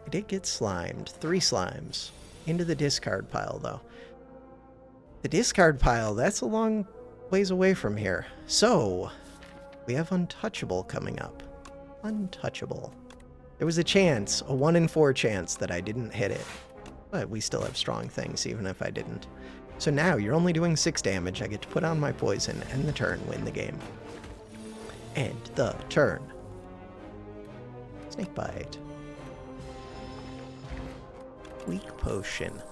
I did get slimed. 3 slimes. Into the discard pile, though. The discard pile, that's a long ways away from here. So, we have Untouchable coming up. Untouchable. There was a chance, a 1 in 4 chance that I didn't hit it. But we still have strong things, even if I didn't. So now, you're only doing 6 damage. I get to put on my poison, end the turn, win the game. End the turn. Snakebite. Weak potion.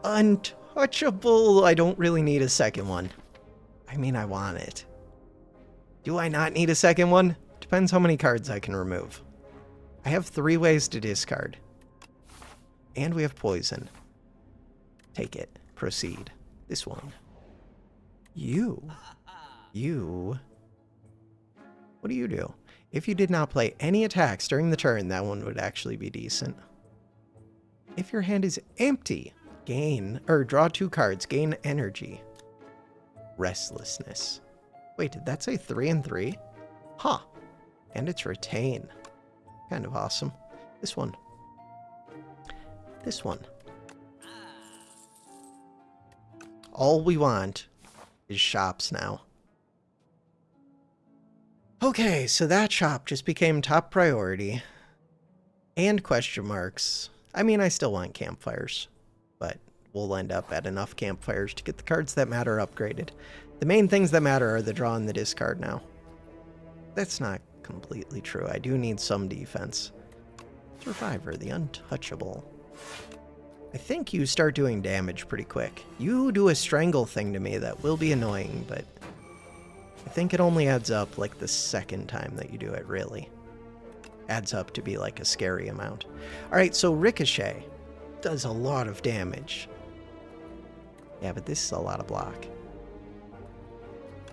Untouchable! I don't really need a second one. I mean, I want it. Do I not need a second one? Depends how many cards I can remove. I have 3 ways to discard. And we have poison. Take it. Proceed. This one. You. What do you do? If you did not play any attacks during the turn, that one would actually be decent. If your hand is empty, draw 2 cards, gain energy. Restlessness. Wait, did that say 3 and 3? Huh. And it's retain. Kind of awesome. This one. All we want is shops now. Okay, so that shop just became top priority. And question marks. I mean, I still want campfires, but we'll end up at enough campfires to get the cards that matter upgraded. The main things that matter are the draw and the discard now. That's not completely true. I do need some defense. Survivor, the untouchable. I think you start doing damage pretty quick. You do a strangle thing to me that will be annoying, but I think it only adds up like the second time that you do it, really. Adds up to be like a scary amount. Alright, so Ricochet does a lot of damage. Yeah, but this is a lot of block.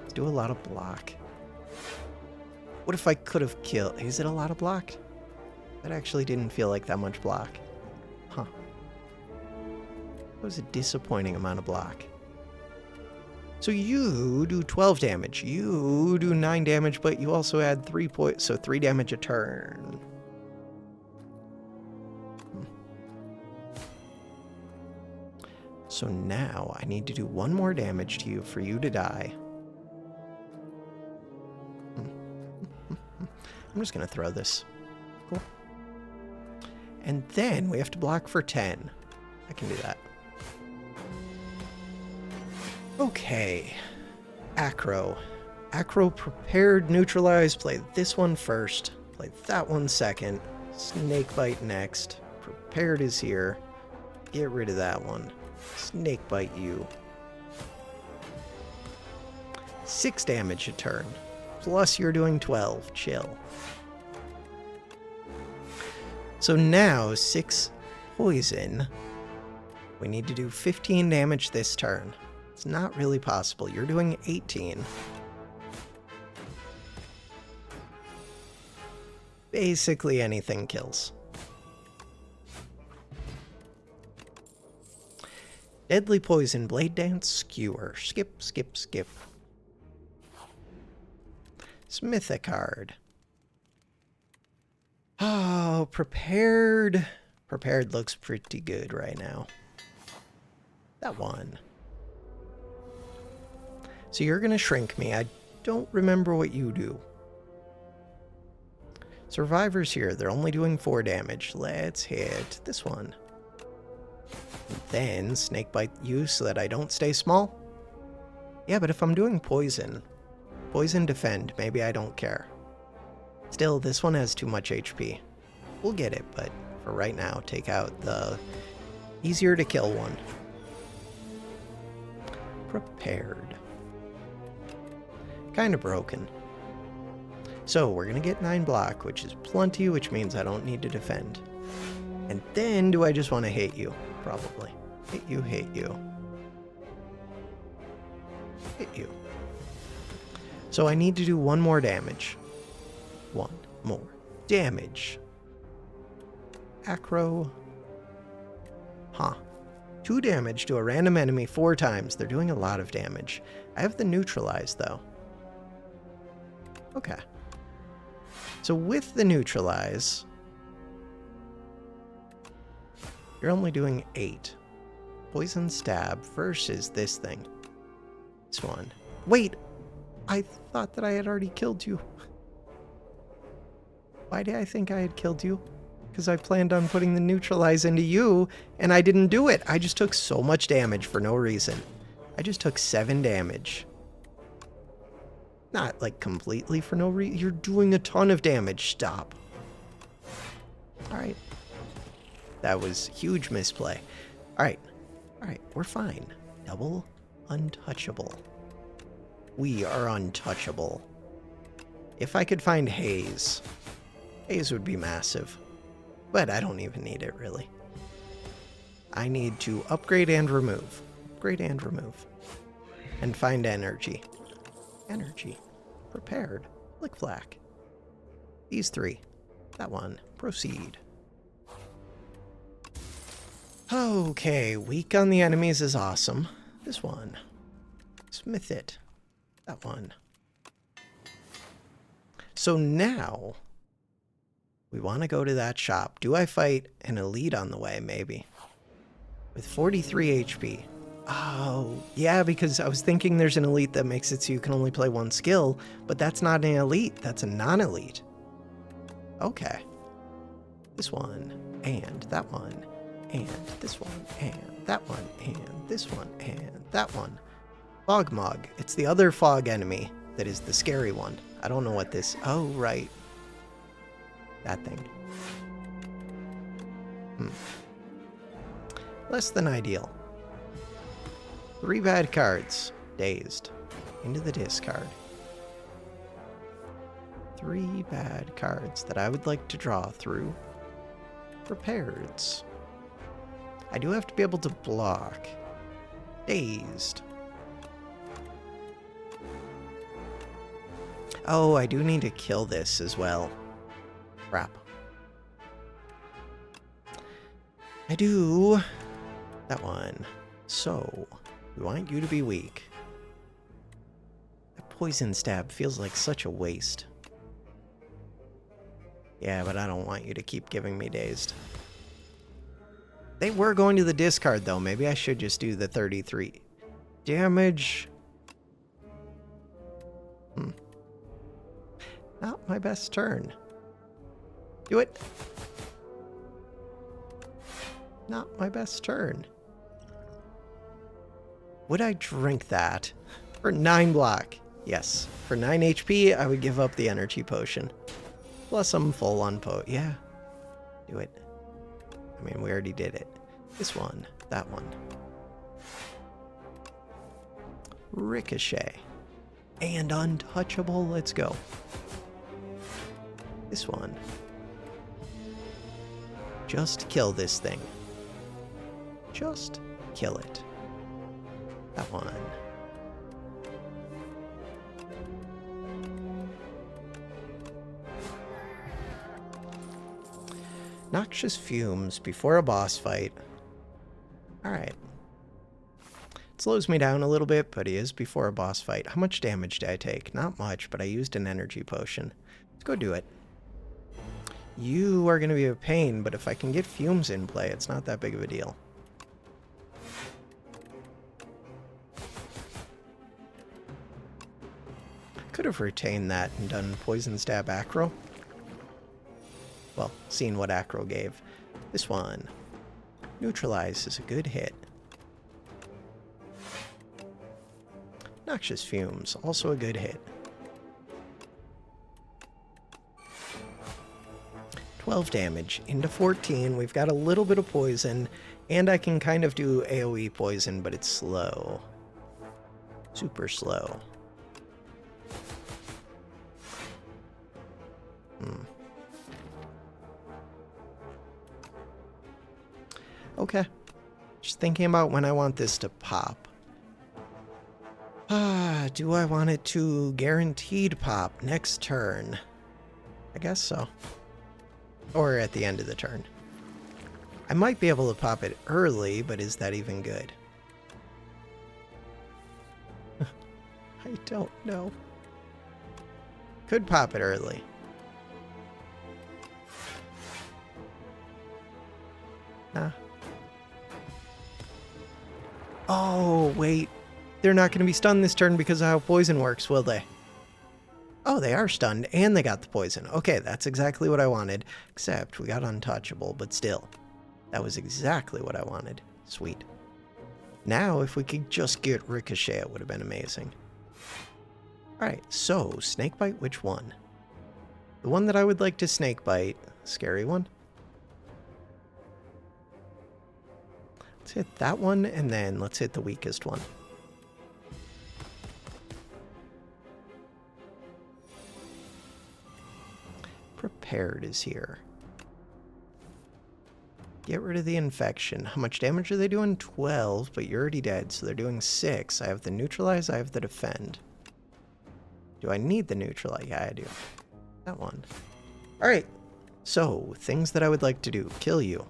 Let's do a lot of block. What if I could have killed... Is it a lot of block? That actually didn't feel like that much block. Huh. That was a disappointing amount of block. So you do 12 damage. You do 9 damage, but you also add 3 points, so 3 damage a turn. So now I need to do 1 more damage to you for you to die. I'm just going to throw this. Cool. And then we have to block for 10. I can do that. Okay. Acro. Acro prepared, neutralize. Play this one first. Play that one second. Snakebite next. Prepared is here. Get rid of that one. Snakebite you. 6 damage a turn. Plus you're doing 12. Chill. So now 6 poison. We need to do 15 damage this turn. It's not really possible. You're doing 18. Basically anything kills. Deadly Poison, Blade Dance, Skewer. Skip, skip, skip. Smith a card. Oh, Prepared. Prepared looks pretty good right now. That one. So you're going to shrink me. I don't remember what you do. Survivor's here. They're only doing 4 damage. Let's hit this one. And then Snakebite you so that I don't stay small. Yeah, but if I'm doing poison defend, maybe I don't care. Still, this one has too much HP. We'll get it, but for right now, take out the easier to kill one. Prepared. Kind of broken. So we're going to get 9 block, which is plenty, which means I don't need to defend. And then do I just want to hit you? Probably. Hit you, hit you. Hit you. So I need to do 1 more damage. 1 more damage. Acro. Huh. 2 damage to a random enemy 4 times. They're doing a lot of damage. I have the neutralize, though. Okay. So with the neutralize, you're only doing 8. Poison stab versus this thing. This one. Wait! I thought that I had already killed you. Why did I think I had killed you? Because I planned on putting the neutralize into you, and I didn't do it. I just took so much damage for no reason. I just took 7 damage. Not, like, completely for no reason. You're doing a ton of damage. Stop. Alright. That was huge misplay. Alright. Alright, we're fine. Double untouchable. We are untouchable. If I could find haze. Haze would be massive. But I don't even need it, really. I need to upgrade and remove. Upgrade and remove. And find energy. Energy. Prepared. Flick flack. These three. That one. Proceed. Okay, weak on the enemies is awesome. This one. Smith it. That one. So now, we want to go to that shop. Do I fight an elite on the way, maybe? With 43 HP. Oh, yeah, because I was thinking there's an elite that makes it so you can only play one skill, but that's not an elite, that's a non-elite. Okay. This one, and that one, and this one, and that one, and this one, and that one. Fogmog. It's the other fog enemy that is the scary one. I don't know what this... Oh, right. That thing. Less than ideal. 3 bad cards. Dazed. Into the discard. 3 bad cards that I would like to draw through. Prepareds. I do have to be able to block. Dazed. Oh, I do need to kill this as well. Crap. I do. That one. So, we want you to be weak. That poison stab feels like such a waste. Yeah, but I don't want you to keep giving me dazed. They were going to the discard, though. Maybe I should just do the 33 damage. Not my best turn. Do it. Not my best turn. Would I drink that? For 9 block. Yes. For 9 HP, I would give up the energy potion. Plus I'm full on Yeah. Do it. I mean, we already did it. This one. That one. Ricochet. And untouchable. Let's go. This one. Just kill this thing. Just kill it. That one. Noxious fumes before a boss fight. Alright. It slows me down a little bit, but it is before a boss fight. How much damage did I take? Not much, but I used an energy potion. Let's go do it. You are going to be a pain, but if I can get fumes in play, it's not that big of a deal. Could have retained that and done poison stab acro. Well, seen what acro gave. This one. Neutralize is a good hit. Noxious fumes, also a good hit. 12 damage into 14. We've got a little bit of poison, and I can kind of do AoE poison, but it's slow. Super slow. Okay. Just thinking about when I want this to pop. Do I want it to guaranteed pop next turn? I guess so. Or at the end of the turn. I might be able to pop it early, but is that even good? I don't know. Could pop it early. Nah. Oh, wait. They're not going to be stunned this turn because of how poison works, will they? Oh, they are stunned, and they got the poison. Okay, that's exactly what I wanted. Except we got untouchable, but still. That was exactly what I wanted. Sweet. Now, if we could just get Ricochet, it would have been amazing. Alright, so, Snakebite, which one? The one that I would like to Snakebite. Scary one? Let's hit that one, and then let's hit the weakest one. Prepared is here. Get rid of the infection. How much damage are they doing? 12, but you're already dead, so they're doing 6. I have the neutralize, I have the defend. Do I need the neutralize? Yeah, I do. That one. Alright. So, things that I would like to do. Kill you.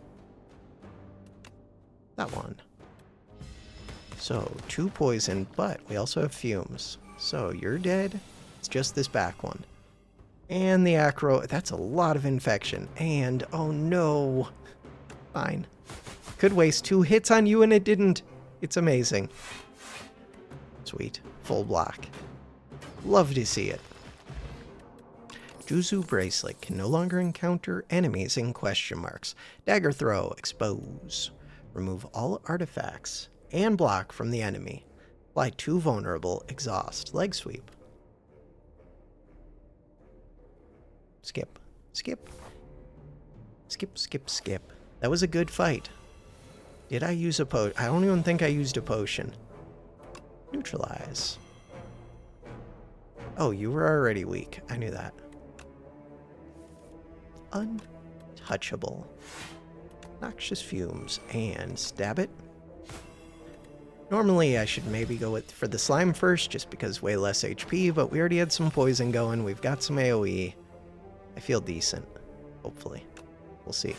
That one. So, 2 poison, but we also have fumes. So, you're dead. It's just this back one. And the acro. That's a lot of infection. And, oh no. Fine. Could waste 2 hits on you and it didn't. It's amazing. Sweet. Full block. Love to see it. Juzu Bracelet can no longer encounter enemies in question marks. Dagger Throw. Expose. Remove all artifacts and block from the enemy. Apply 2 vulnerable. Exhaust. Leg Sweep. Skip. Skip. Skip, skip, skip. That was a good fight. Did I use a potion? I don't even think I used a potion. Neutralize. Oh, you were already weak. I knew that. Untouchable. Noxious Fumes. And stab it. Normally, I should maybe go for the slime first, just because way less HP, but we already had some poison going. We've got some AoE. I feel decent. Hopefully. We'll see.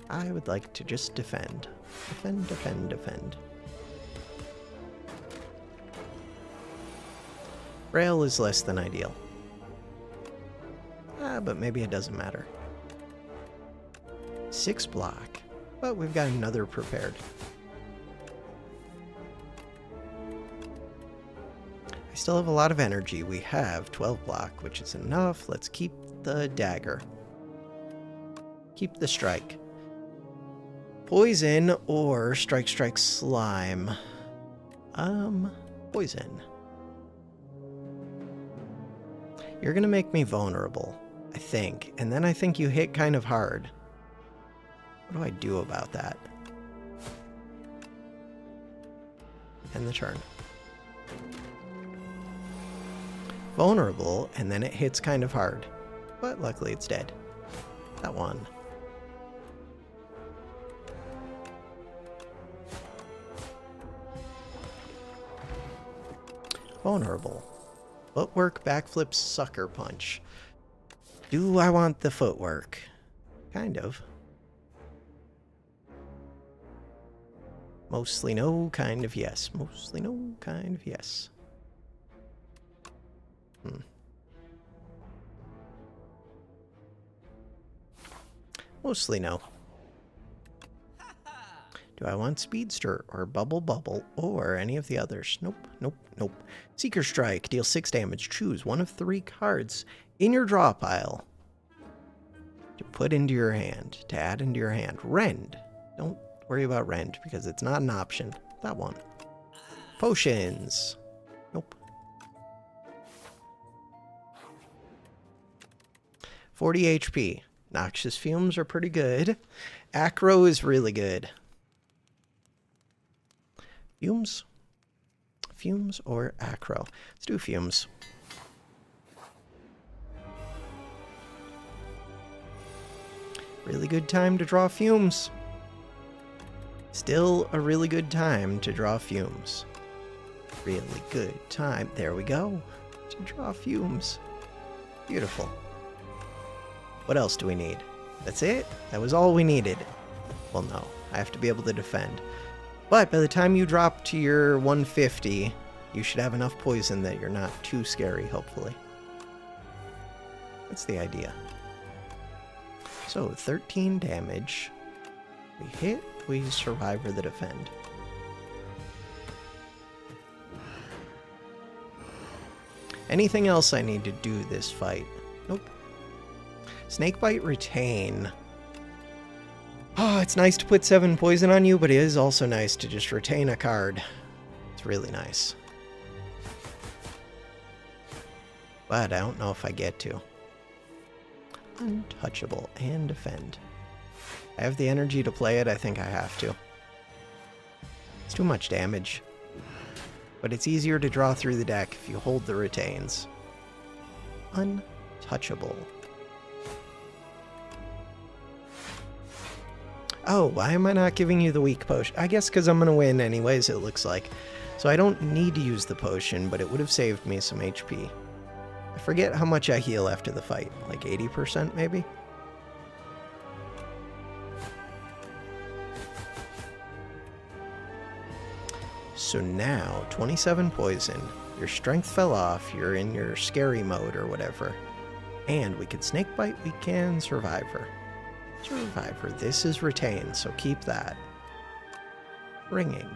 I would like to just defend. Defend, defend, defend. Frail is less than ideal. But maybe it doesn't matter. 6 block. But we've got another prepared. I still have a lot of energy. We have 12 block, which is enough. Let's keep the dagger. Keep the strike. Poison or strike, strike, slime. Poison. You're gonna make me vulnerable, I think. And then I think you hit kind of hard. What do I do about that? End the turn. Vulnerable, and then it hits kind of hard. But luckily it's dead. That one. Vulnerable. Footwork, backflip, sucker punch. Do I want the footwork? Kind of. Mostly no, kind of yes. Mostly no, kind of yes. Mostly no. Do I want Speedster or Bubble Bubble or any of the others? Nope, nope, nope. Seeker Strike. Deal 6 damage. Choose one of 3 cards in your draw pile to put into your hand, to add into your hand. Rend. Don't worry about Rend because it's not an option. That one. Potions. Nope. 40 HP. Noxious Fumes are pretty good. Acro is really good. Fumes? Fumes or acro? Let's do fumes. Really good time to draw fumes. Still a really good time to draw fumes. Really good time. There we go. To draw fumes. Beautiful. What else do we need? That's it? That was all we needed. Well, no. I have to be able to defend. But by the time you drop to your 150, you should have enough poison that you're not too scary, hopefully. That's the idea. So, 13 damage. We hit, we survive or the defend. Anything else I need to do this fight? Nope. Snakebite retain. Oh, it's nice to put 7 poison on you, but it is also nice to just retain a card. It's really nice. But I don't know if I get to. Untouchable and defend. I have the energy to play it. I think I have to. It's too much damage. But it's easier to draw through the deck if you hold the retains. Untouchable. Oh, why am I not giving you the weak potion? I guess because I'm going to win anyways, it looks like. So I don't need to use the potion, but it would have saved me some HP. I forget how much I heal after the fight. Like 80% maybe? So now, 27 poison. Your strength fell off. You're in your scary mode or whatever. And we could snakebite, we can survivor. Survivor. This is retained, so keep that. Ringing.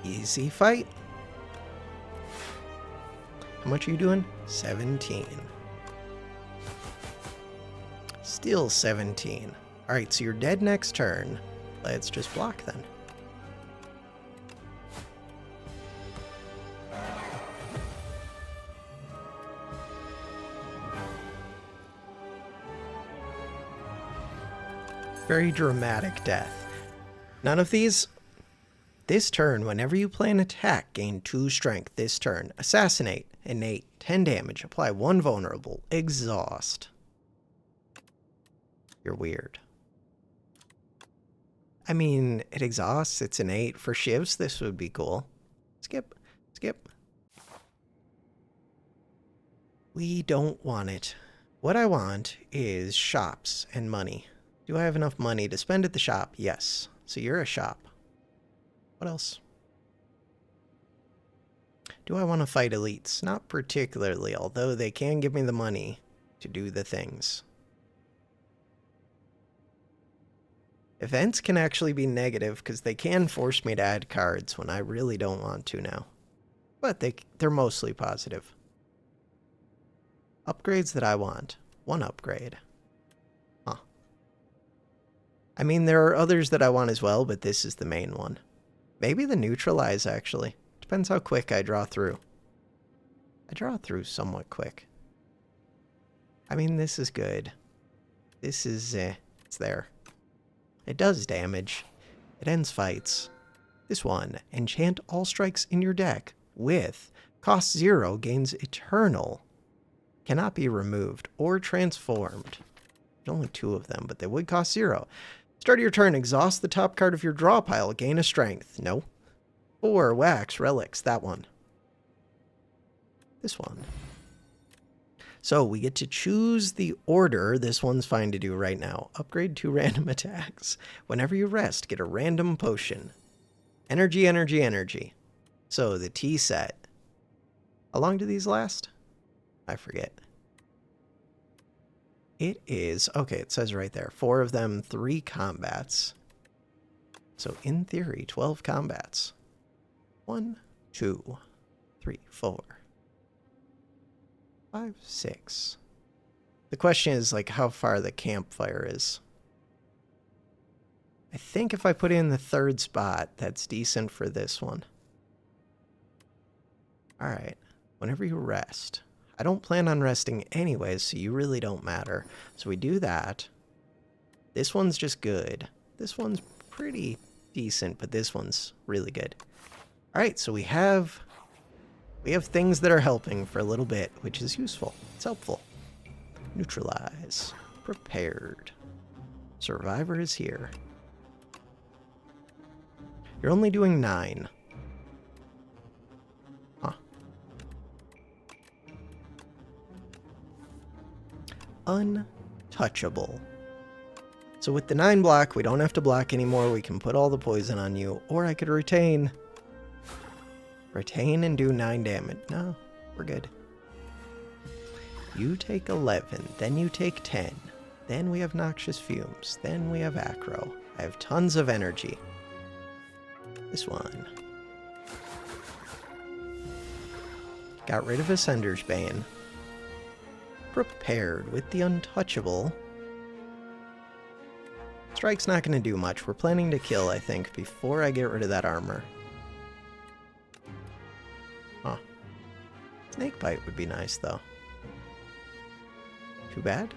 Easy fight. How much are you doing? 17. Still 17. Alright, so you're dead next turn. Let's just block then. Very dramatic death. None of these. This turn, whenever you play an attack, gain 2 strength. This turn, assassinate, innate, 10 damage, apply 1 vulnerable, exhaust. You're weird. I mean, it exhausts, it's innate. For shivs, this would be cool. Skip, skip. We don't want it. What I want is shops and money. Do I have enough money to spend at the shop? Yes. So you're a shop. What else? Do I want to fight elites? Not particularly, although they can give me the money to do the things. Events can actually be negative because they can force me to add cards when I really don't want to now. But they're mostly positive. Upgrades that I want. 1 upgrade. Huh. I mean, there are others that I want as well, but this is the main one. Maybe the neutralize, actually. Depends how quick I draw through. I draw through somewhat quick. I mean, this is good. This is, it's there. It does damage. It ends fights. This one, enchant all strikes in your deck with cost 0, gains eternal. Cannot be removed or transformed. There's only 2 of them, but they would cost 0. Start of your turn, exhaust the top card of your draw pile, gain a strength. No. 4, wax, relics, that one. This one. So we get to choose the order. This one's fine to do right now. Upgrade 2 random attacks. Whenever you rest, get a random potion. Energy, energy, energy. So the T set. How long do these last? I forget. It is, okay, it says right there, 4 of them, 3 combats. So in theory, 12 combats. 1, 2, 3, 4, 5, 6. The question is, like, how far the campfire is. I think if I put in the 3rd spot, that's decent for this one. Alright, whenever you rest. I don't plan on resting anyways, so you really don't matter. So we do that. This one's just good. This one's pretty decent, but this one's really good. Alright, so we have things that are helping for a little bit, which is useful. It's helpful. Neutralize. Prepared. Survivor is here. You're only doing 9. Huh. Untouchable. So with the 9 block, we don't have to block anymore. We can put all the poison on you. Or I could retain. Retain and do 9 damage. No, we're good. You take 11. Then you take 10. Then we have noxious fumes. Then we have acro. I have tons of energy. This one. Got rid of Ascender's Bane. Prepared with the untouchable. Strike's not going to do much. We're planning to kill, I think, before I get rid of that armor. Huh. Snakebite would be nice, though. Too bad?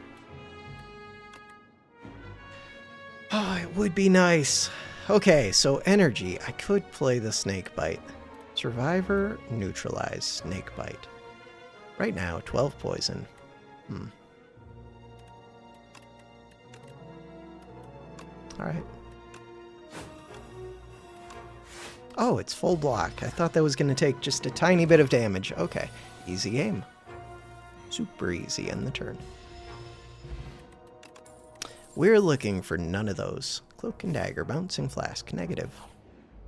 Oh, it would be nice. Okay, so energy. I could play the Snakebite. Survivor, neutralize, Snakebite. Right now, 12 poison. Alright. Oh, it's full block. I thought that was going to take just a tiny bit of damage. Okay. Easy game. Super easy end the turn. We're looking for none of those. Cloak and Dagger, Bouncing Flask, negative.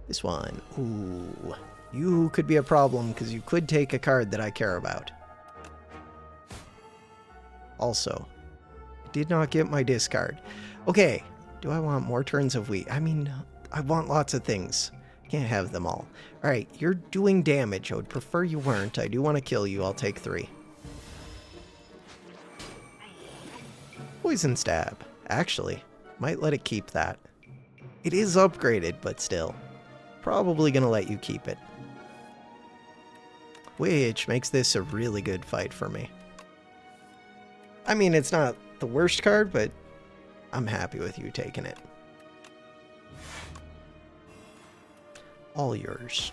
This one. Ooh. You could be a problem because you could take a card that I care about. Also, I did not get my discard. Okay. Do I want more turns of wheat? I mean, I want lots of things. Can't have them all. Alright, you're doing damage. I would prefer you weren't. I do want to kill you. I'll take 3. Poison Stab. Actually, might let it keep that. It is upgraded, but still. Probably gonna let you keep it. Which makes this a really good fight for me. I mean, it's not the worst card, but I'm happy with you taking it. All yours.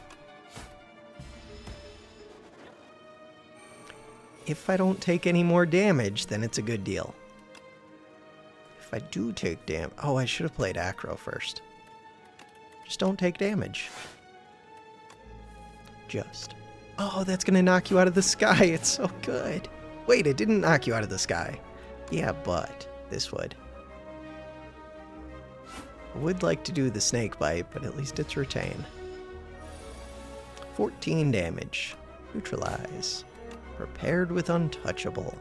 If I don't take any more damage, then it's a good deal. If I do take damage... Oh, I should have played Acro first. Just don't take damage. Just. Oh, that's going to knock you out of the sky. It's so good. Wait, it didn't knock you out of the sky. Yeah, but this would. I would like to do the snake bite, but at least it's retain. 14 damage. Neutralize. Prepared with Untouchable.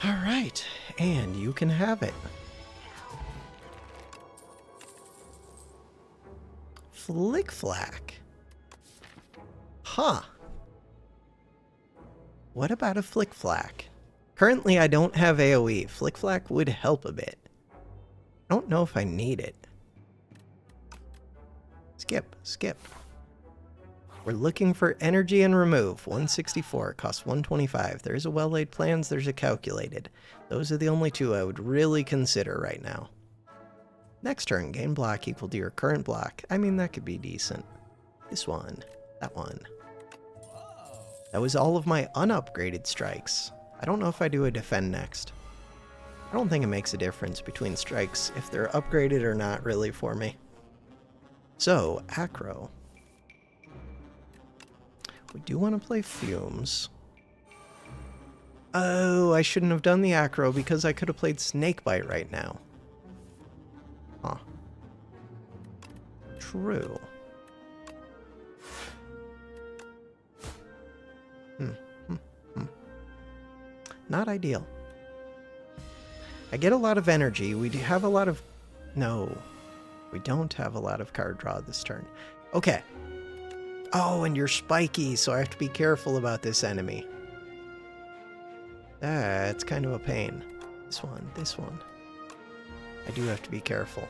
Alright, and you can have it. Flick Flack. Huh. What about a Flick Flack? Currently, I don't have AoE. Flick Flack would help a bit. I don't know if I need it. Skip, skip. We're looking for energy and remove. 164, it costs 125. There's a well-laid plans, there's a calculated. Those are the only two I would really consider right now. Next turn, gain block equal to your current block. I mean, that could be decent. This one, that one. That was all of my unupgraded strikes. I don't know if I do a defend next. I don't think it makes a difference between strikes if they're upgraded or not really for me. So, Acro. We do want to play Fumes. Oh, I shouldn't have done the Acro because I could have played Snakebite right now. Huh. True. Not ideal. I get a lot of energy. We do have a lot of... No. We don't have a lot of card draw this turn. Okay. Oh, and you're spiky, so I have to be careful about this enemy. That's kind of a pain. This one. I do have to be careful.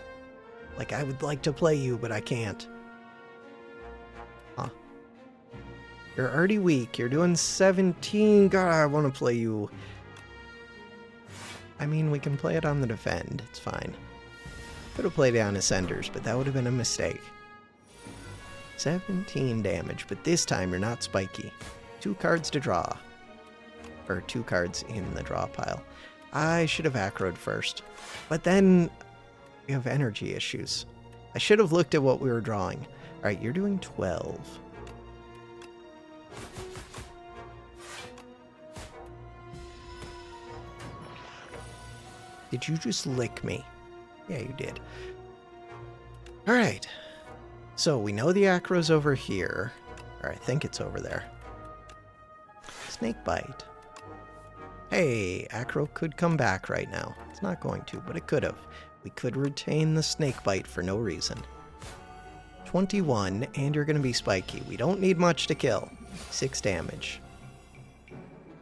Like, I would like to play you, but I can't. Huh. You're already weak. You're doing 17. God, I want to play you. I mean, we can play it on the defend. It's fine. Could have played it on Ascenders, but that would have been a mistake. 17 damage, but this time you're not spiky. 2 cards to draw. Or 2 cards in the draw pile. I should have acroed first. But then we have energy issues. I should have looked at what we were drawing. Alright, you're doing 12. Did you just lick me? Yeah, you did. Alright. So, we know the Acro's over here. Or I think it's over there. Snakebite. Hey, Acro could come back right now. It's not going to, but it could have. We could retain the Snakebite for no reason. 21, and you're going to be spiky. We don't need much to kill. 6 damage.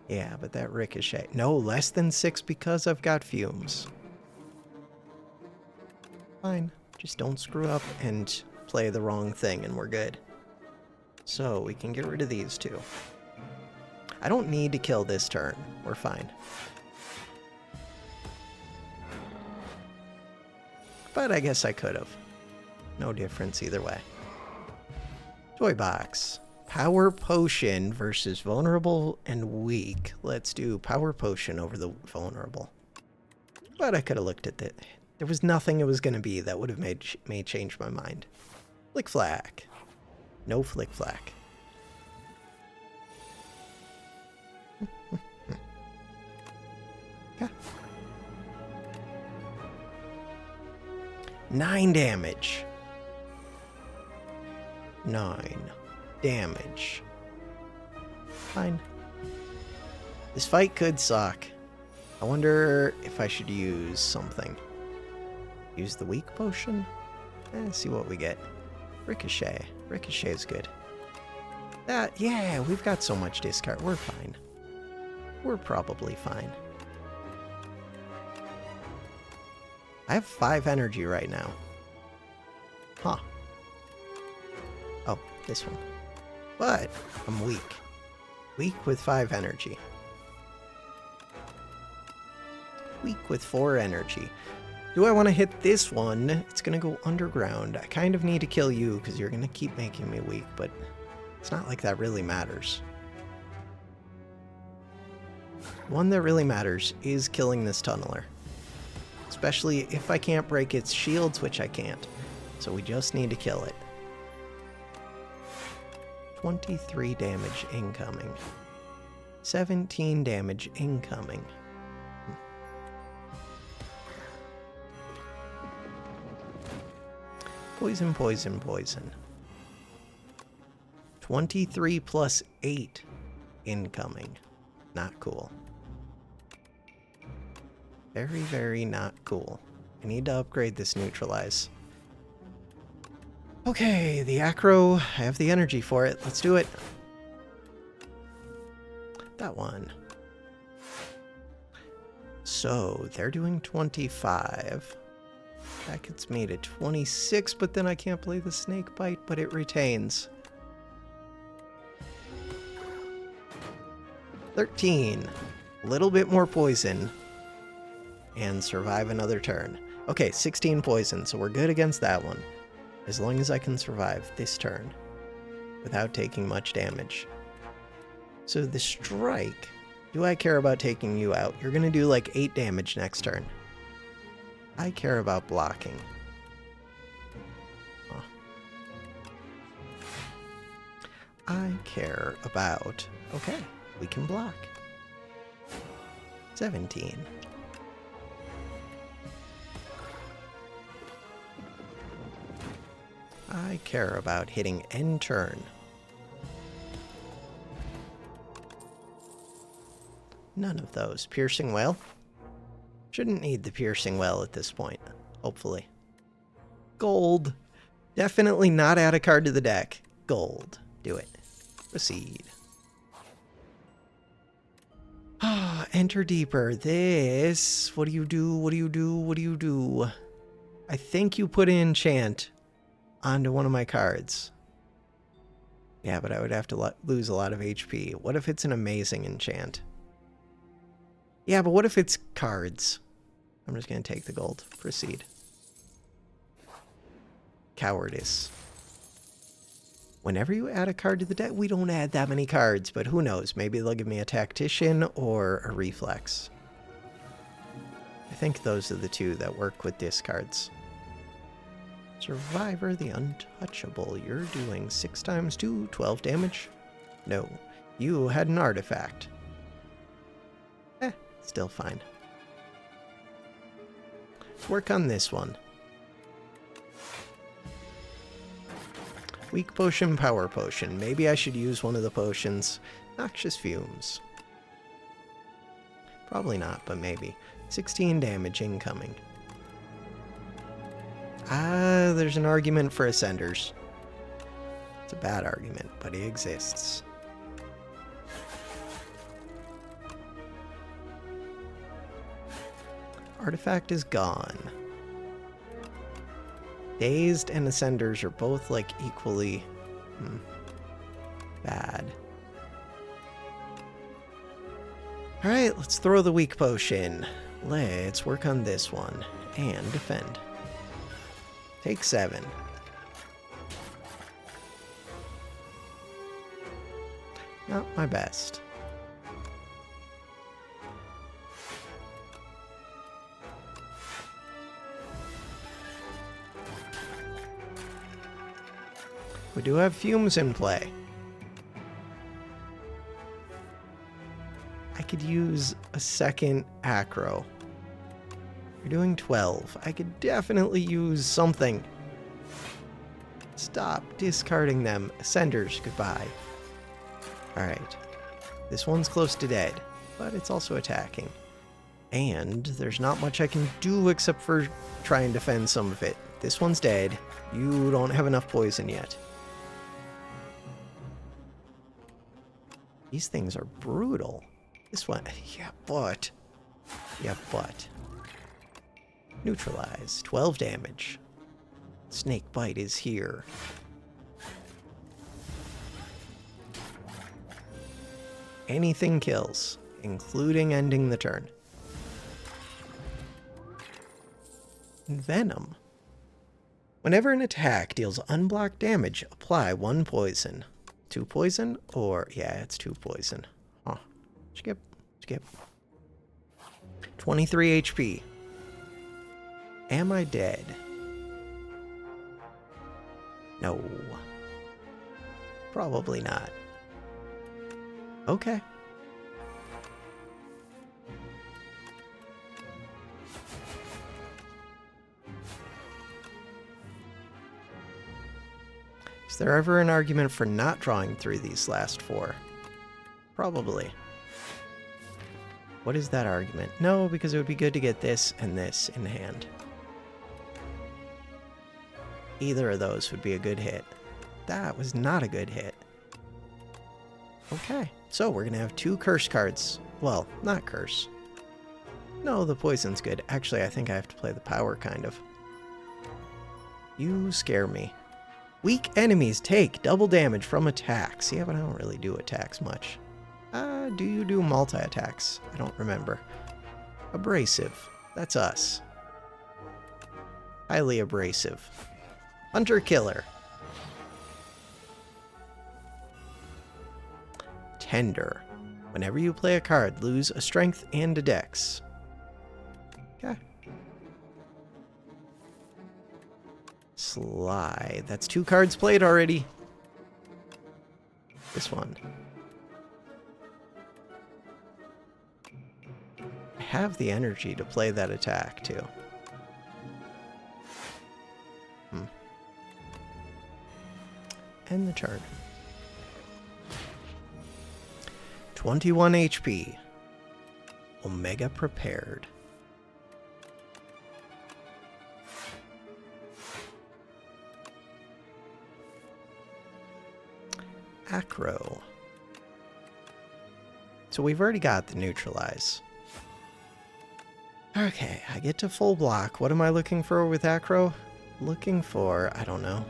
Yeah, but that ricochet. No, less than 6 because I've got fumes. Fine. Just don't screw up and play the wrong thing and we're good. So, we can get rid of these two. I don't need to kill this turn. We're fine. but I guess I could have. No difference either way. Toy box. Power potion versus vulnerable and weak. Let's do power potion over the vulnerable. But I could have looked at it. There was nothing it was going to be that would have made me change my mind. Flick Flack. No Flick Flack. Yeah. 9 damage. 9 damage. Fine. This fight could suck. I wonder if I should use something. Use the weak potion? See what we get. Ricochet. Ricochet is good. Yeah, we've got so much discard. We're fine. We're probably fine. I have 5 energy right now. Huh. Oh, this one. But I'm weak. Weak with 5 energy. Weak with 4 energy. Do I want to hit this one? It's going to go underground. I kind of need to kill you because you're going to keep making me weak, but it's not like that really matters. One that really matters is killing this tunneler. Especially if I can't break its shields, which I can't. So we just need to kill it. 23 damage incoming. 17 damage incoming. Poison, poison, poison. 23 plus 8 incoming. Not cool. Very, very not cool. I need to upgrade this neutralize. Okay, the acro. I have the energy for it. Let's do it. That one. So, they're doing 25. That gets me to 26, but then I can't play the snake bite, but it retains. 13. A little bit more poison. And survive another turn. Okay, 16 poison, so we're good against that one. As long as I can survive this turn. Without taking much damage. So the strike. Do I care about taking you out? You're going to do like 8 damage next turn. I care about blocking. Huh. I care about... Okay, we can block. 17. I care about hitting end turn. None of those. Piercing Well? Shouldn't need the Piercing Well at this point, hopefully. Gold. Definitely not add a card to the deck. Gold. Do it. Proceed. Ah, enter deeper. This. What do you do? What do you do? What do you do? I think you put in enchant onto one of my cards. Yeah, but I would have to lose a lot of HP. What if it's an amazing enchant? Yeah, but what if it's cards? I'm just going to take the gold. Proceed. Cowardice. Whenever you add a card to the deck, we don't add that many cards, but who knows? Maybe they'll give me a tactician or a reflex. I think those are the two that work with discards. Survivor the Untouchable. You're doing 6 times 2, 12 damage? No. You had an artifact. Still fine. Let's work on this one. Weak potion, power potion. Maybe I should use one of the potions. Noxious fumes. Probably not, but maybe. 16 damage incoming. Ah, there's an argument for Ascenders. It's a bad argument, but it exists. Artifact is gone. Dazed and Ascenders are both like equally bad. Alright, let's throw the weak potion. Let's work on this one. And defend. Take 7. Not my best. We do have fumes in play. I could use a second acro. You're doing 12. I could definitely use something. Stop discarding them. Ascenders, goodbye. Alright. This one's close to dead, but it's also attacking. And there's not much I can do except for try and defend some of it. This one's dead. You don't have enough poison yet. These things are brutal. This one, yeah, but. Neutralize, 12 damage. Snake bite is here. Anything kills, including ending the turn. Venom. Whenever an attack deals unblocked damage, apply 1 poison. 2 poison? Or, yeah, it's 2 poison. Huh. Skip. 23 HP. Am I dead? No. Probably not. Okay. Is there ever an argument for not drawing through these last 4? Probably. What is that argument? No, because it would be good to get this and this in hand. Either of those would be a good hit. That was not a good hit. Okay, so we're going to have 2 curse cards. Well, not curse. No, the poison's good. Actually, I think I have to play the power, kind of. You scare me. Weak enemies take double damage from attacks. Yeah, but I don't really do attacks much. Do you do multi-attacks? I don't remember. Abrasive. That's us. Highly abrasive. Hunter-killer. Tender. Whenever you play a card, lose a strength and a dex. Okay. Sly. That's 2 cards played already. This one. I have the energy to play that attack, too. End the turn. 21 HP. Omega prepared. Acro. So we've already got the neutralize. Okay, I get to full block. What am I looking for with Acro? Looking for, I don't know.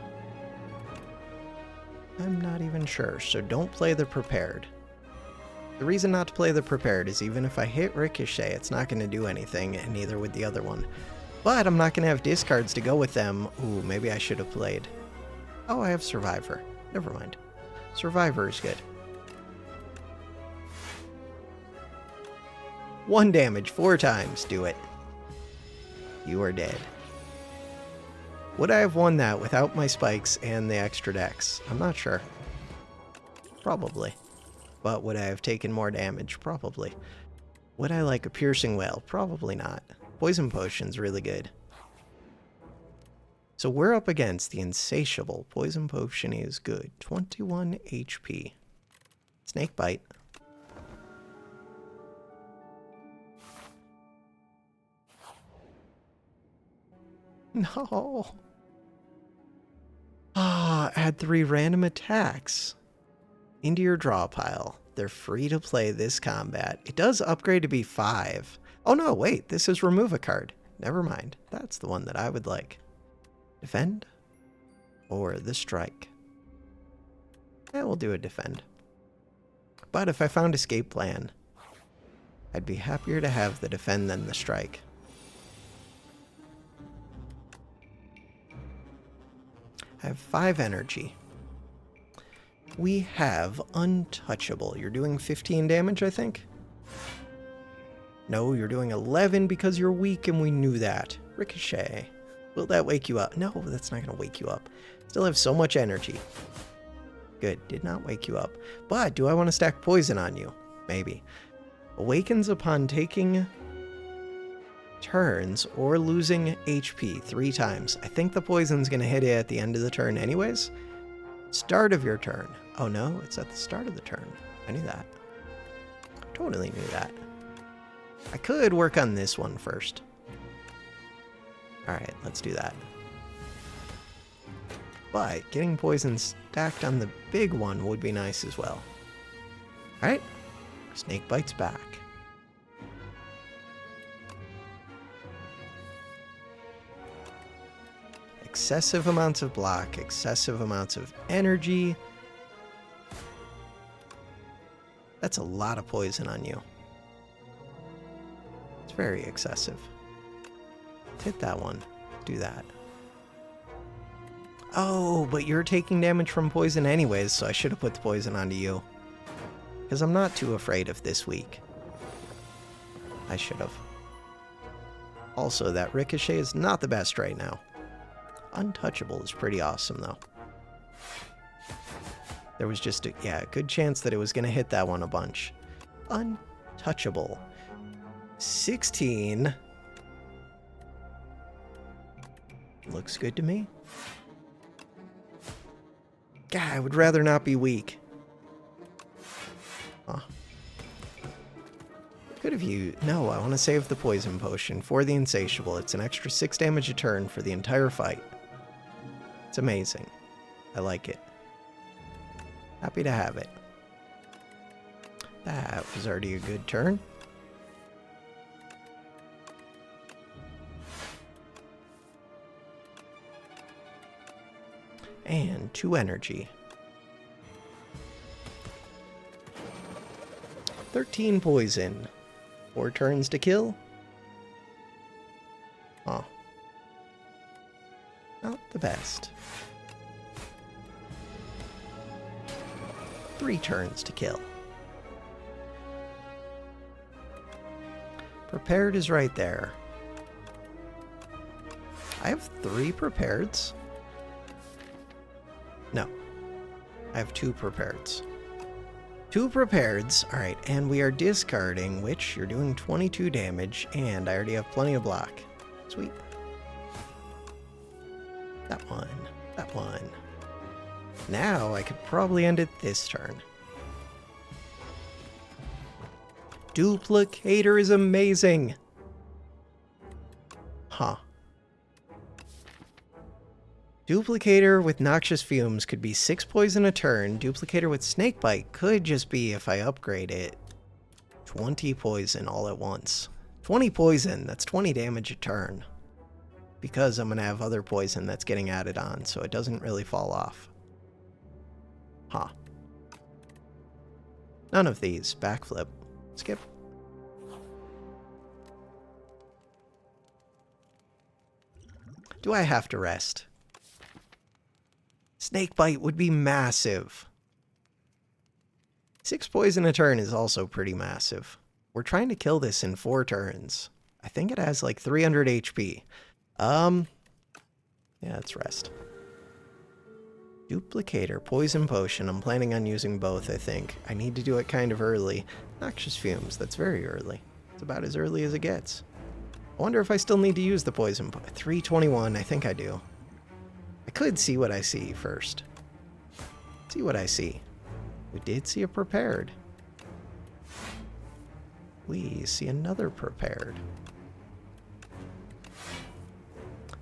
I'm not even sure, so don't play the prepared. The reason not to play the prepared is even if I hit Ricochet, it's not going to do anything, and neither would the other one. But I'm not going to have discards to go with them. Ooh, maybe I should have played. Oh, I have Survivor. Never mind. Survivor is good. 1 damage 4 times. Do it. You are dead. Would I have won that without my spikes and the extra dex? I'm not sure. Probably. But would I have taken more damage? Probably. Would I like a piercing wail? Probably not. Poison potion's really good. So we're up against the insatiable. Poison potion is good. 21 HP. Snake bite. No. Add 3 random attacks into your draw pile. They're free to play this combat. It does upgrade to be 5. Oh no, wait, this is remove a card. Never mind. That's the one that I would like. Defend or the strike? Yeah, we'll do a defend. But if I found escape plan, I'd be happier to have the defend than the strike. I have 5 energy. We have Untouchable. You're doing 15 damage, I think? No, you're doing 11 because you're weak, and we knew that. Ricochet. Will that wake you up? No, that's not going to wake you up. Still have so much energy. Good, did not wake you up. But do I want to stack poison on you? Maybe. Awakens upon taking turns or losing HP 3 times. I think the poison's going to hit it at the end of the turn anyways. Start of your turn. Oh no, it's at the start of the turn. I knew that. Totally knew that. I could work on this one first. Alright, let's do that. But getting poison stacked on the big one would be nice as well. Alright, Snake Bite's back. Excessive amounts of block, excessive amounts of energy. That's a lot of poison on you. It's very excessive. Let's hit that one. Do that. Oh, but you're taking damage from poison anyways, so I should have put the poison onto you. Because I'm not too afraid of this week. I should have. Also, that Ricochet is not the best right now. Untouchable is pretty awesome, though. There was just a good chance that it was going to hit that one a bunch. Untouchable. 16. Looks good to me. God, I would rather not be weak. Huh. Could have you... No, I want to save the poison potion for the Insatiable. It's an extra 6 damage a turn for the entire fight. It's amazing. I like it. Happy to have it. That was already a good turn. And 2 energy. 13 poison. 4 turns to kill. Huh. Not the best. 3 turns to kill. Prepared is right there. I have 3 prepareds. No. I have 2 prepareds. 2 prepareds. Alright, and we are discarding, which you're doing 22 damage, and I already have plenty of block. Sweet. That one. That one. Now I could probably end it this turn. Duplicator is amazing. Huh. Duplicator with Noxious Fumes could be 6 poison a turn. Duplicator with Snakebite could just be, if I upgrade it, 20 poison all at once. 20 poison, that's 20 damage a turn. Because I'm going to have other poison that's getting added on, so it doesn't really fall off. Huh. None of these. Backflip. Skip. Do I have to rest? Snakebite would be massive. 6 poison a turn is also pretty massive. We're trying to kill this in 4 turns. I think it has like 300 HP. Yeah, let's rest. Duplicator, Poison Potion. I'm planning on using both, I think. I need to do it kind of early. Noxious Fumes, that's very early. It's about as early as it gets. I wonder if I still need to use the Poison Potion. 321, I think I do. I could see what I see first. See what I see. We did see a prepared. We see another prepared.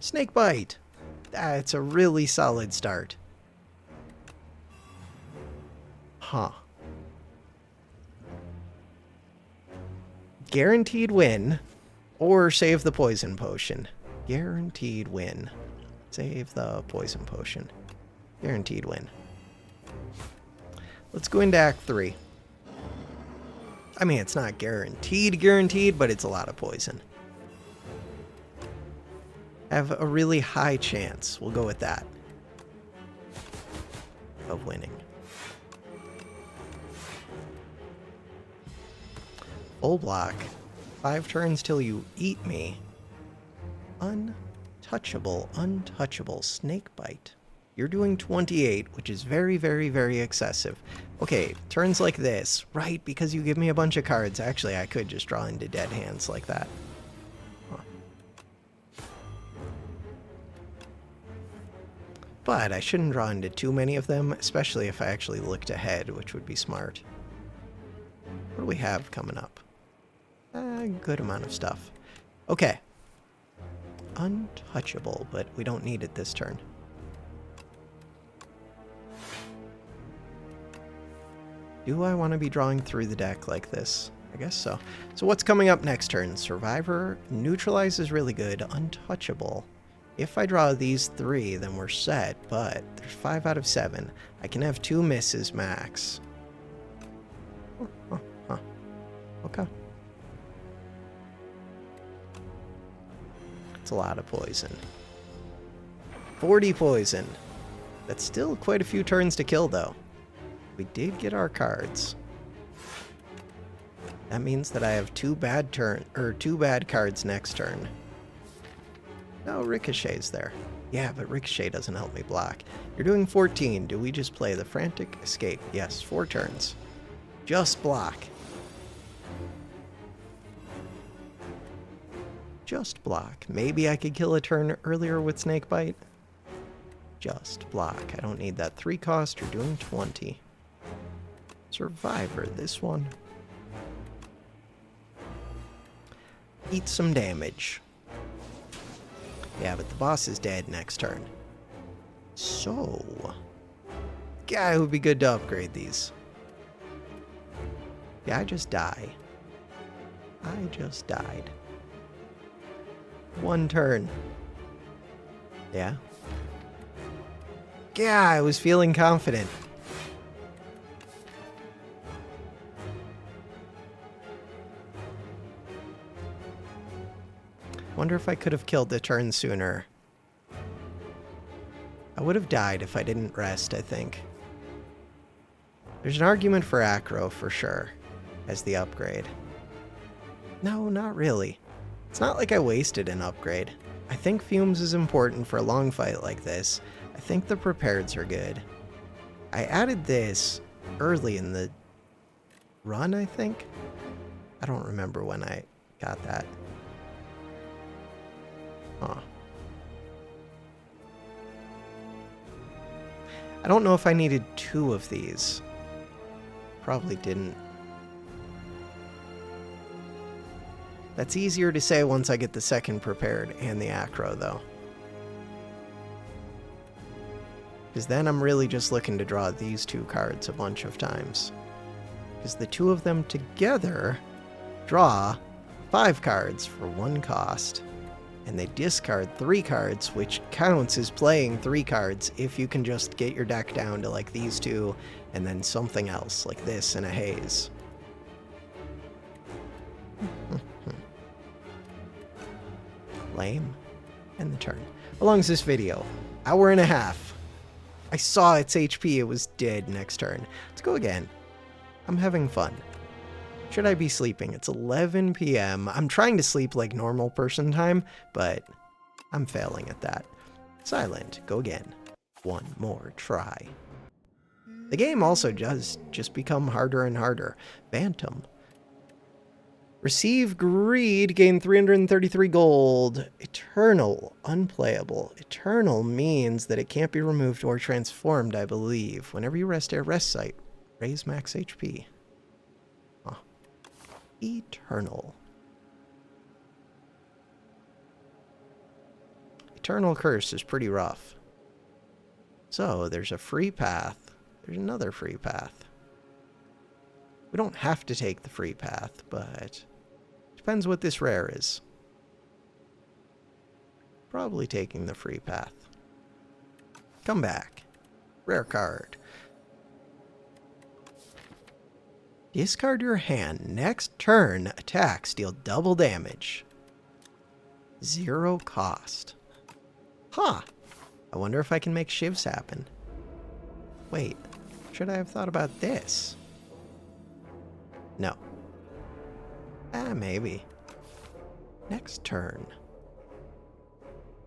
Snakebite! That's a really solid start. Huh. Guaranteed win, or save the poison potion. Guaranteed win. Save the poison potion. Guaranteed win. Let's go into Act 3. I mean, it's not guaranteed, but it's a lot of poison. Have a really high chance. We'll go with that. of winning. Full block. 5 turns till you eat me. Untouchable, untouchable. Snake bite. You're doing 28, which is very, very, very excessive. Okay, turns like this, right? Because you give me a bunch of cards. Actually, I could just draw into dead hands like that. Huh. But I shouldn't draw into too many of them, especially if I actually looked ahead, which would be smart. What do we have coming up? A good amount of stuff. Okay. Untouchable, but we don't need it this turn. Do I want to be drawing through the deck like this? I guess so. So what's coming up next turn? Survivor. Neutralize is really good. Untouchable. If I draw these 3, then we're set, but there's 5 out of 7. I can have 2 misses max. Okay. It's a lot of poison. 40 poison. That's still quite a few turns to kill, though. We did get our cards. That means that I have 2 bad cards next turn. No, Ricochet's there. Yeah, but Ricochet doesn't help me block. You're doing 14. Do we just play the Frantic Escape? Yes, 4 turns. Just block. Just block. Maybe I could kill a turn earlier with Snakebite. Just block. I don't need that 3 cost. You're doing 20. Survivor, this one. Eat some damage. Yeah, but the boss is dead next turn. So, yeah, it would be good to upgrade these. Yeah, I just die. I just died. 1 turn. Yeah. Yeah, I was feeling confident. Wonder if I could have killed the turn sooner. I would have died if I didn't rest, I think. There's an argument for Acro, for sure, as the upgrade. No, not really. It's not like I wasted an upgrade. I think Fumes is important for a long fight like this. I think the Prepareds are good. I added this early in the run, I think? I don't remember when I got that. Huh. I don't know if I needed 2 of these. Probably didn't. That's easier to say once I get the second prepared and the Acro, though. Because then I'm really just looking to draw these 2 cards a bunch of times. Because the 2 of them together draw 5 cards for 1 cost. And they discard 3 cards, which counts as playing 3 cards if you can just get your deck down to like these 2 and then something else like this and a haze. Lame. End the turn. How long is this video? 1.5 hours. I saw its HP. It was dead next turn. Let's go again. I'm having fun. Should I be sleeping? It's 11 p.m. I'm trying to sleep like normal person time, but I'm failing at that. Silent. Go again. 1 more try. The game also does just become harder and harder. Phantom. Receive Greed. Gain 333 gold. Eternal. Unplayable. Eternal means that it can't be removed or transformed, I believe. Whenever you rest at rest site, raise max HP. Eternal. Eternal Curse is pretty rough. So, there's a free path. There's another free path. We don't have to take the free path, but depends what this rare is. Probably taking the free path. Come back. Rare card. Discard your hand. Next turn, attacks deal double damage. 0 cost. Huh. I wonder if I can make shivs happen. Wait, should I have thought about this? No. Maybe. Next turn.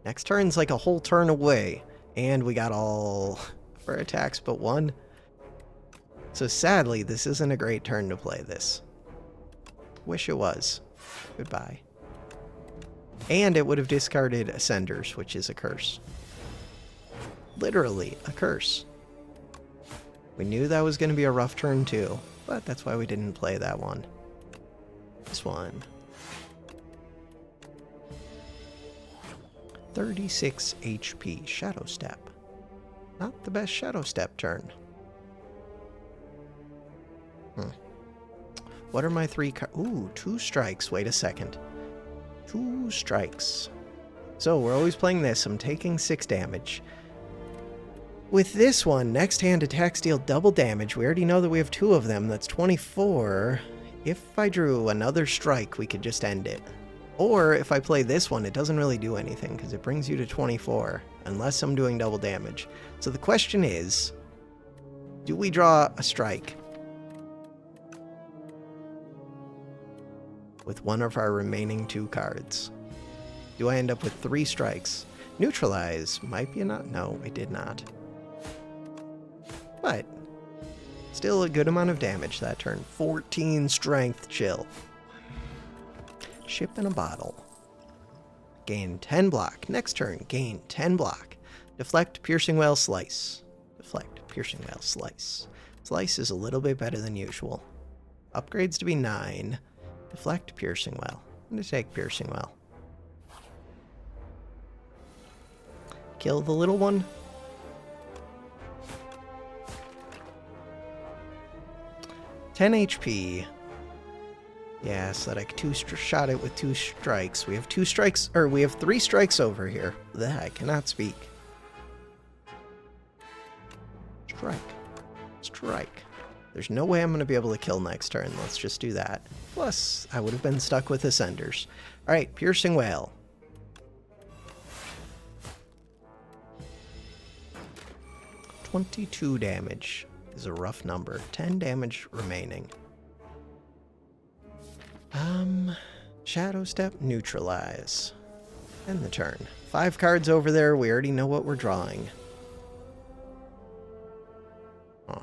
Next turn's like a whole turn away. And we got all of our attacks but one. So sadly, this isn't a great turn to play this. Wish it was. Goodbye. And it would have discarded Ascenders, which is a curse. Literally a curse. We knew that was going to be a rough turn too, but that's why we didn't play that one. This one. 36 HP. Shadow Step. Not the best Shadow Step turn. What are my three Ooh, 2 strikes. Wait a second. 2 strikes. So we're always playing this. I'm taking 6 damage. With this one, next hand attacks deal double damage. We already know that we have 2 of them. That's 24. If I drew another strike, we could just end it. Or if I play this one, it doesn't really do anything because it brings you to 24, unless I'm doing double damage. So the question is, do we draw a strike with one of our remaining 2 cards? Do I end up with 3 strikes? Neutralize might be enough. No, it did not. But still a good amount of damage that turn. 14 strength chill. Ship in a bottle. Gain 10 block. Next turn, gain 10 block. Deflect, piercing wail, slice. Deflect, piercing wail, slice. Slice is a little bit better than usual. Upgrades to be 9. Deflect, piercing wail. I'm going to take piercing wail. Kill the little one. $10 HP. Yeah, so that I shot it with 2 strikes. We have 2 strikes, or we have 3 strikes over here. I cannot speak. Strike. Strike. There's no way I'm going to be able to kill next turn. Let's just do that. Plus, I would have been stuck with Ascenders. Alright, piercing wail. $22 damage is a rough number. 10 damage remaining. Shadow Step, neutralize. End the turn. 5 cards over there. We already know what we're drawing. Oh.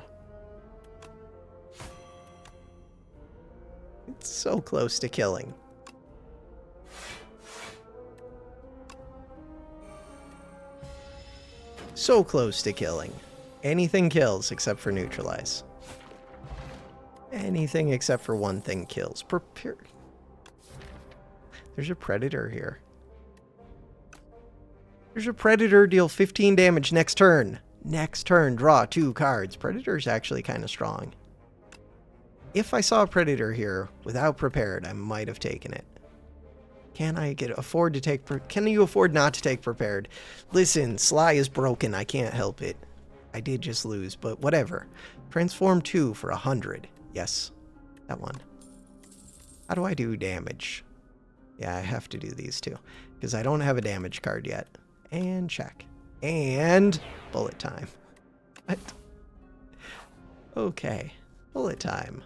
It's so close to killing. So close to killing. Anything kills except for neutralize. Anything except for one thing kills. Prepare. There's a predator here. There's a predator, deal 15 damage next turn. Next turn, draw 2 cards. Predator's actually kind of strong. If I saw a predator here without prepared, I might have taken it. Can I afford to take... Can you afford not to take prepared? Listen, Sly is broken. I can't help it. I did just lose, but whatever. Transform 2 for 100. Yes, that one. How do I do damage? Yeah, I have to do these 2, because I don't have a damage card yet. And check. And bullet time. What? Okay, bullet time.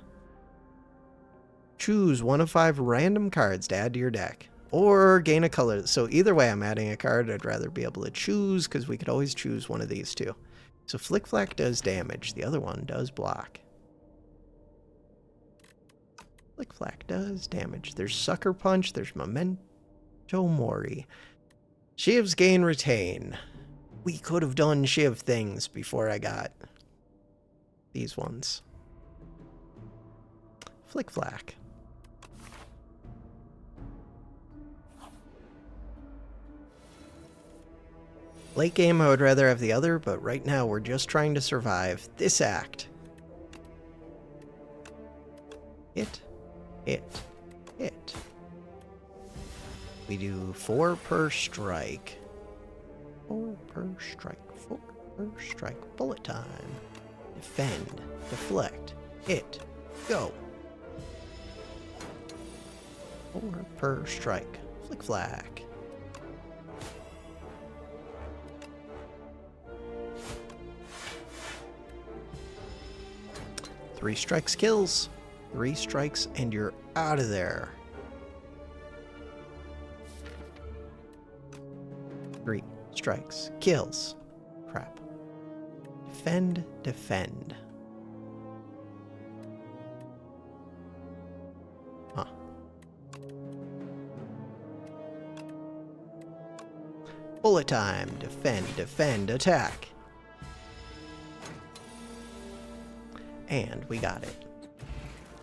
Choose 1 of 5 random cards to add to your deck. Or gain a color. So either way, I'm adding a card. I'd rather be able to choose, because we could always choose one of these 2. So Flick Flack does damage. The other one does block. Flick Flack does damage. There's Sucker Punch. There's Memento Mori. Shivs gain retain. We could have done Shiv things before I got these ones. Flick Flack. Late game, I would rather have the other, but right now we're just trying to survive this act. Hit. We do 4 per strike. 4 per strike. 4 per strike. Bullet time. Defend. Deflect. Hit. Go. 4 per strike. Flick Flack. 3 strikes kills. 3 strikes and you're out of there. 3 strikes kills. Crap. Defend, defend. Huh. Bullet time. Defend, defend, attack. And we got it.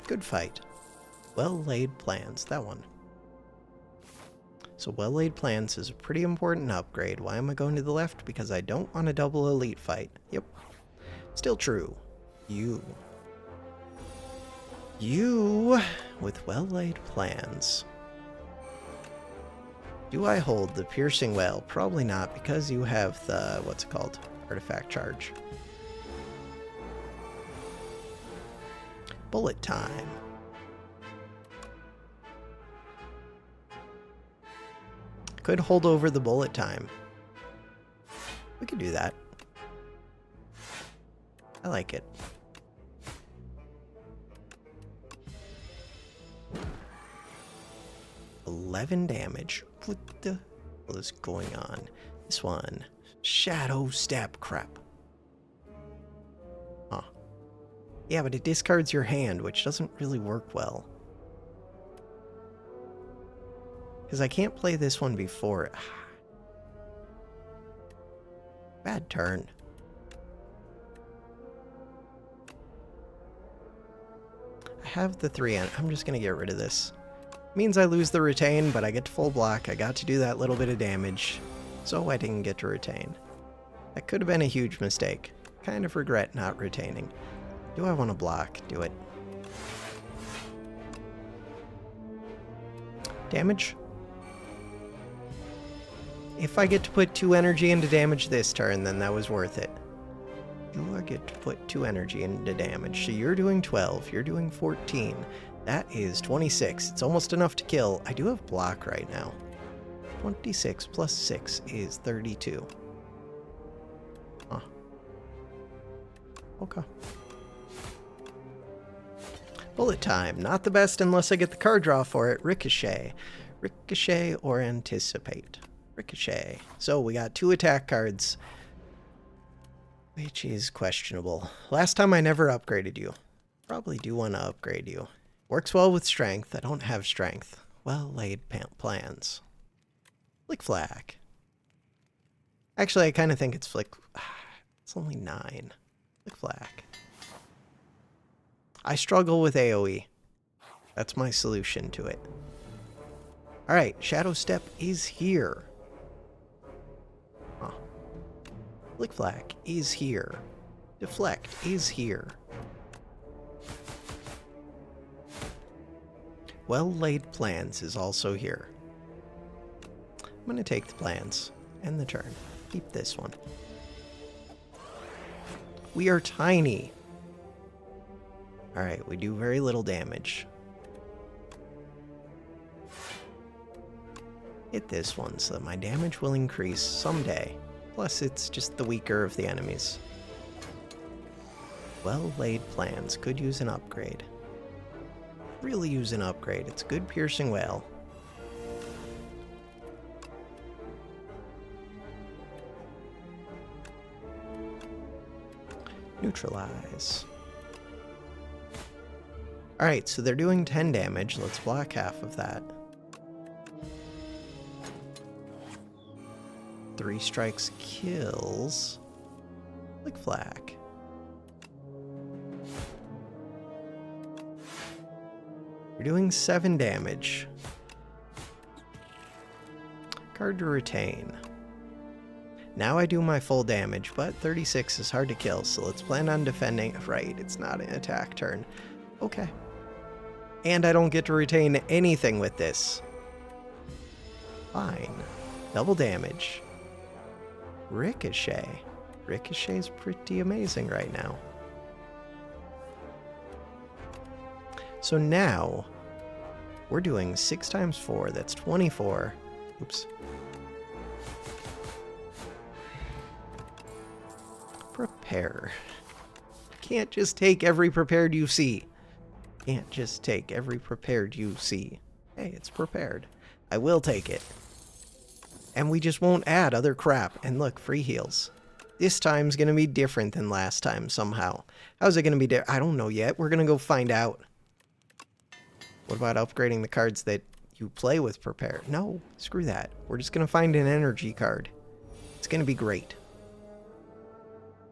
Good fight. Well-laid plans. That one. So well-laid plans is a pretty important upgrade. Why am I going to the left? Because I don't want a double elite fight. Yep. Still true. You, with well-laid plans. Do I hold the piercing well? Probably not, because you have the, what's it called? Artifact charge. Bullet time. Could hold over the bullet time. We could do that. I like it. $11 damage. What the hell is going on? This one. Shadow step crap. Huh. Yeah, but it discards your hand, which doesn't really work well. Because I can't play this one before. Bad turn. I have the 3 and I'm just going to get rid of this. Means I lose the retain, but I get to full block. I got to do that little bit of damage, so I didn't get to retain. That could have been a huge mistake. Kind of regret not retaining. Do I want to block? Do it. Damage? If I get to put 2 energy into damage this turn, then that was worth it. Do I get to put 2 energy into damage? So you're doing 12, you're doing 14. That is 26. It's almost enough to kill. I do have block right now. 26 plus 6 is 32. Huh. Okay. Bullet time. Not the best unless I get the card draw for it. Ricochet. Ricochet or anticipate. Ricochet. So we got 2 attack cards, which is questionable. Last time I never upgraded you. Probably do want to upgrade you. Works well with strength. I don't have strength. Well-laid plans. Flick Flack. Actually, I kind of think it's Flick... It's only 9. Flick Flack. I struggle with AoE. That's my solution to it. Alright, Shadow Step is here. Huh. Flick Flack is here. Deflect is here. Well-laid plans is also here. I'm going to take the plans and the turn. Keep this one. We are tiny. Alright, we do very little damage. Hit this one so that my damage will increase someday. Plus, it's just the weaker of the enemies. Well-laid plans. Could use an upgrade. Really use an upgrade. It's good piercing whale. Neutralize. Alright, so they're doing 10 damage. Let's block half of that. 3 strikes kills. Flick Flack. You're doing 7 damage. Card to retain. Now I do my full damage, but 36 is hard to kill, so let's plan on defending. Right, it's not an attack turn. Okay. And I don't get to retain anything with this. Fine. Double damage. Ricochet. Ricochet's pretty amazing right now. So now, we're doing 6 times 4, that's 24. Oops. Prepare. can't just take every prepared you see. Can't just take every prepared you see. Hey, it's prepared. I will take it. And we just won't add other crap. And look, free heals. This time's gonna be different than last time somehow. How's it gonna be different? I don't know yet. We're gonna go find out. What about upgrading the cards that you play with prepared? No, screw that. We're just gonna find an energy card. It's gonna be great.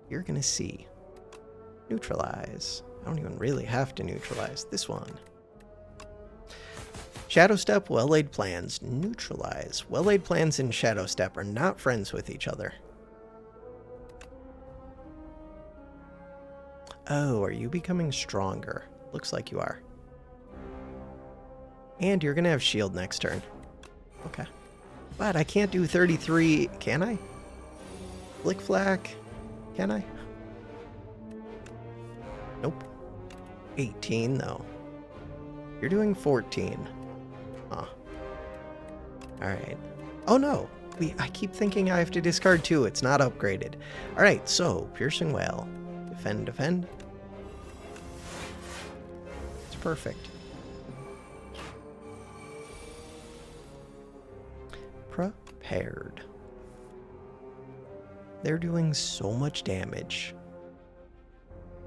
You're gonna see. Neutralize. I don't even really have to neutralize this one. Shadow Step, Well-Laid Plans. Neutralize. Well-Laid Plans and Shadow Step are not friends with each other. Oh, are you becoming stronger? Looks like you are. And you're gonna have shield next turn. Okay. But I can't do 33, can I? Flick Flack, can I? Nope. 18 though. You're doing 14. Huh. Alright. Oh no! I keep thinking I have to discard 2. It's not upgraded. Alright, so, Piercing Wail. Defend, defend. It's perfect. Prepared. They're doing so much damage.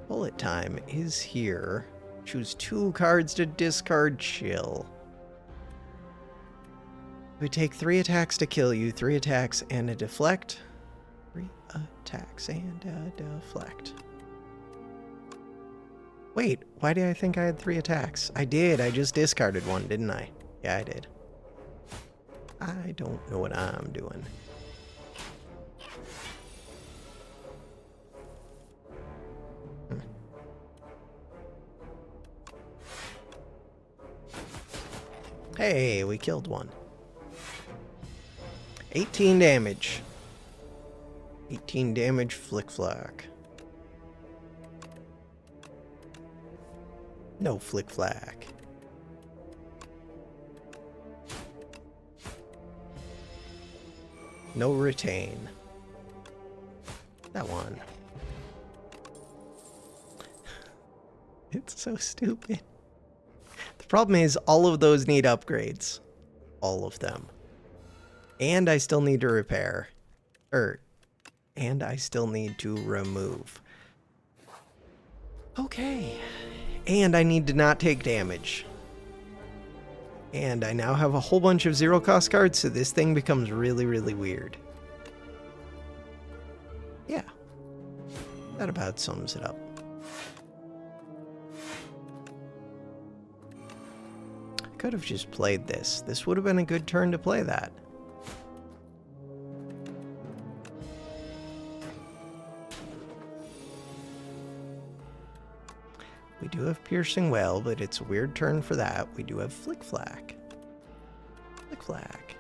Bullet time is here. Choose 2 cards to discard. Chill. It would take 3 attacks to kill you, 3 attacks and a deflect. 3 attacks and a deflect. Wait, why did I think I had 3 attacks? I did, I just discarded 1, didn't I? Yeah, I did. I don't know what I'm doing. Hey, we killed 1. 18 damage. 18 damage, Flick Flack. No Flick Flack. No retain. That one. It's so stupid. The problem is all of those need upgrades. All of them. And I still need to repair. And I still need to remove. Okay. And I need to not take damage. And I now have a whole bunch of 0-cost cards, so this thing becomes really, really weird. Yeah. That about sums it up. I could have just played this. This would have been a good turn to play that. We do have Piercing Wail, but it's a weird turn for that. We do have Flick Flack. Flick Flack.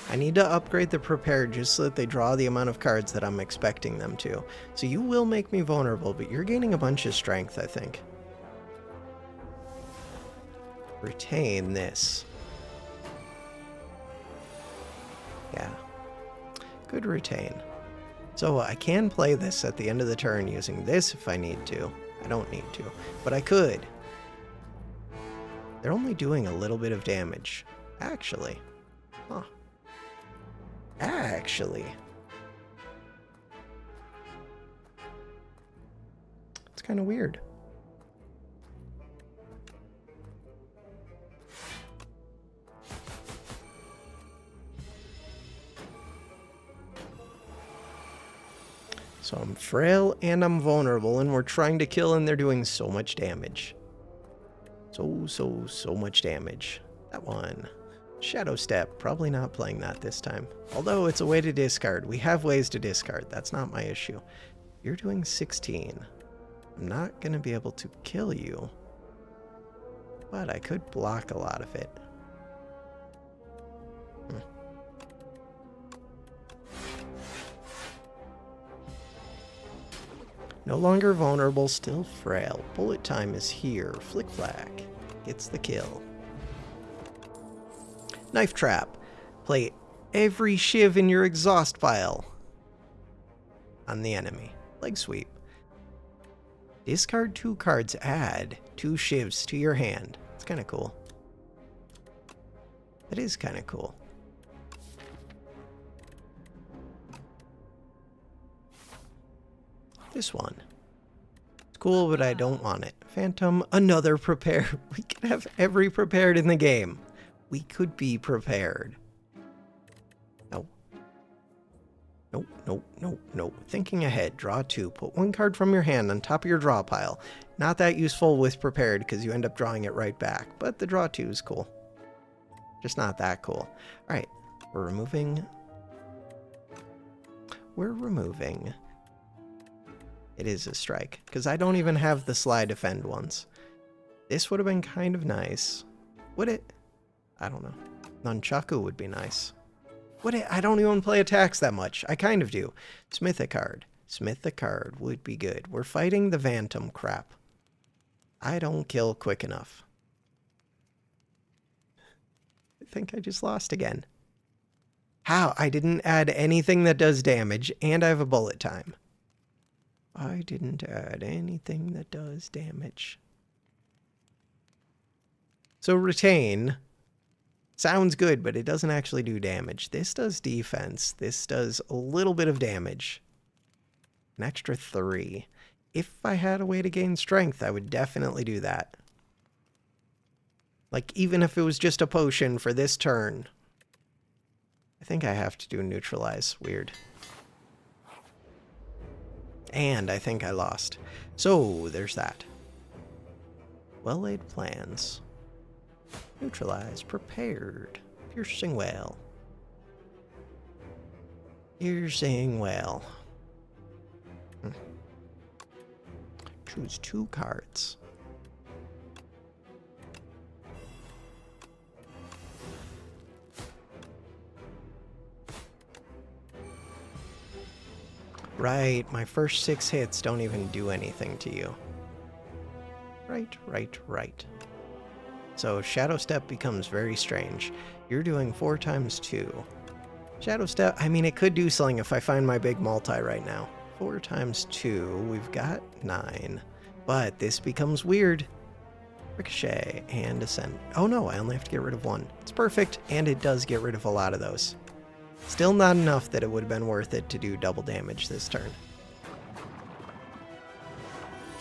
I need to upgrade the Prepared just so that they draw the amount of cards that I'm expecting them to. So you will make me vulnerable, but you're gaining a bunch of strength, I think. Retain this. Yeah. Good retain. So I can play this at the end of the turn using this if I need to. I don't need to, but I could. They're only doing a little bit of damage. Actually. Huh. Actually. It's kind of weird. So I'm frail and I'm vulnerable and we're trying to kill and they're doing so much damage. So much damage. That one. Shadow Step. Probably not playing that this time. Although it's a way to discard. We have ways to discard. That's not my issue. You're doing 16. I'm not going to be able to kill you. But I could block a lot of it. No longer vulnerable, still frail. Bullet time is here. Flick Flack gets the kill. Knife Trap. Play every shiv in your exhaust pile. on the enemy. Leg sweep. Discard 2 cards, add 2 shivs to your hand. It's kind of cool. That is kind of cool. This one. It's cool, but I don't want it. Phantom, another prepare. We could have every prepared in the game. We could be prepared. No. Nope, nope, nope, nope. Thinking ahead, draw 2. Put 1 card from your hand on top of your draw pile. Not that useful with prepared because you end up drawing it right back, but the draw 2 is cool. Just not that cool. Alright, we're removing... It is a strike, because I don't even have the Sly Defend ones. This would have been kind of nice. Would it? I don't know. Nunchaku would be nice. Would it? I don't even play attacks that much. I kind of do. Smith a card. Smith a card would be good. We're fighting the Phantom crap. I don't kill quick enough. I think I just lost again. How? I didn't add anything that does damage, and I have a bullet time. I didn't add anything that does damage. So retain sounds good, but it doesn't actually do damage. This does defense. This does a little bit of damage. An extra 3. If I had a way to gain strength, I would definitely do that. Like, even if it was just a potion for this turn. I think I have to do neutralize. Weird. And I think I lost. So, there's that. Well-laid plans. Neutralize. Prepared. Piercing Wail. Piercing Wail. Choose 2 cards. Right, my first 6 hits don't even do anything to you. Right. So Shadow Step becomes very strange. You're doing 4 times 2. Shadow Step, I mean, it could do something if I find my big multi right now. 4 times 2, we've got 9. But this becomes weird. Ricochet and Ascend. Oh no, I only have to get rid of 1. It's perfect, and it does get rid of a lot of those. Still not enough that it would have been worth it to do double damage this turn.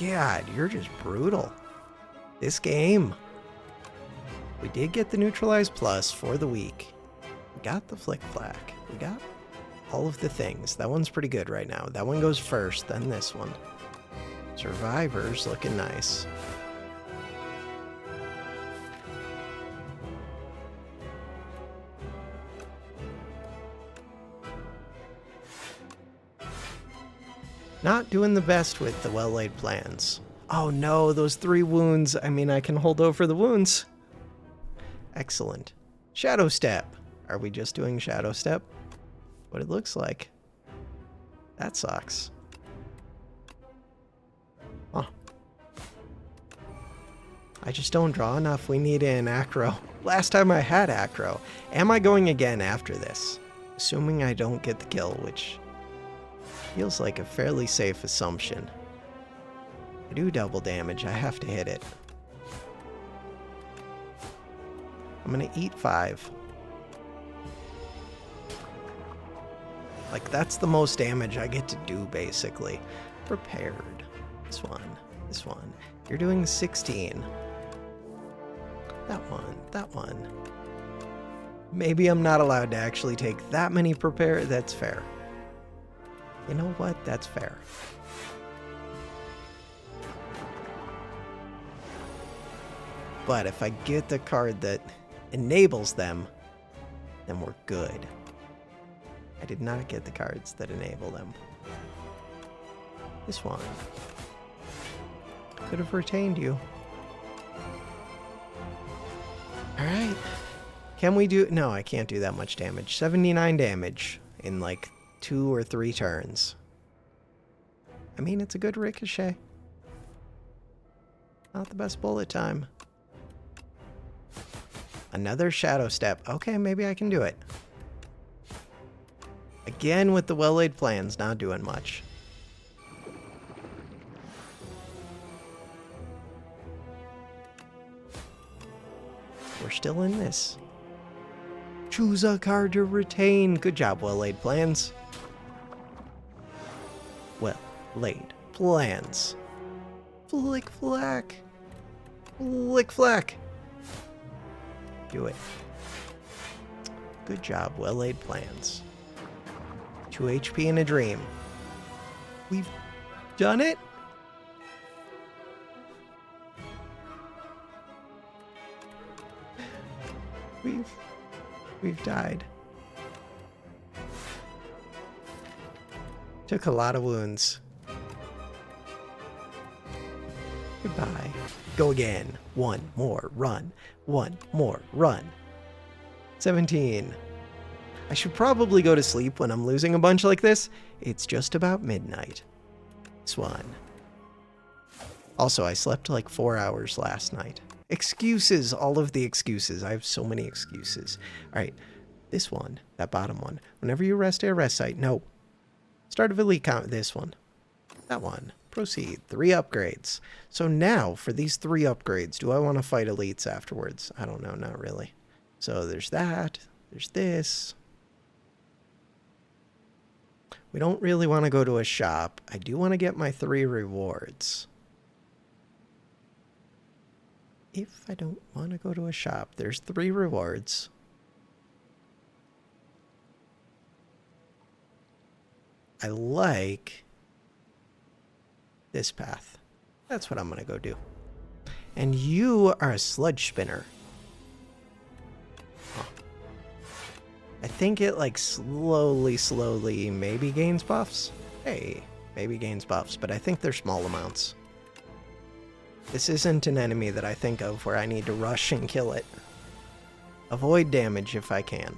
God, you're just brutal. This game. We did get the Neutralize Plus for the week. We got the Flick Flack. We got all of the things. That one's pretty good right now. That one goes first, then this one. Survivor's looking nice. Not doing the best with the well-laid plans. Oh no, those 3 wounds. I mean, I can hold over the wounds. Excellent. Shadow Step. Are we just doing Shadow Step? What it looks like. That sucks. Huh. I just don't draw enough. We need an acro. Last time I had acro. Am I going again after this? Assuming I don't get the kill, which feels like a fairly safe assumption. I do double damage. I have to hit it. I'm gonna eat 5. Like, that's the most damage I get to do, basically. Prepared. This one. This one. You're doing 16. That one. That one. Maybe I'm not allowed to actually take that many prepare. That's fair. You know what? That's fair. But if I get the card that enables them, then we're good. I did not get the cards that enable them. This one. Could have retained you. Alright. Can we do... No, I can't do that much damage. 79 damage in like 2 or 3 turns. I mean, it's a good ricochet. Not the best bullet time. Another Shadow Step. Okay, maybe I can do it. Again with the well-laid plans, not doing much. We're still in this. Choose a card to retain. Good job, well-laid plans. Well-laid plans. Flick flack. Flick flack. Do it. Good job, well-laid plans. 2 HP in a dream. We've done it? We've died. Took a lot of wounds. Goodbye. Go again. One more run. One more run. 17. I should probably go to sleep when I'm losing a bunch like this. It's just about midnight. Swan. Also, I slept like 4 hours last night. Excuses, all of the excuses. I have so many excuses. All right, this one, that bottom one. Whenever you rest at a rest site, no. Start of elite count, this one. That one. Proceed. 3 upgrades. So now, for these 3 upgrades, do I want to fight elites afterwards? I don't know, not really. So there's that. There's this. We don't really want to go to a shop. I do want to get my 3 rewards. If I don't want to go to a shop, there's 3 rewards. I like this path. That's what I'm going to go do. And you are a sludge spinner. Huh. I think it like slowly maybe gains buffs. Hey, maybe gains buffs, but I think they're small amounts. This isn't an enemy that I think of where I need to rush and kill it. Avoid damage if I can.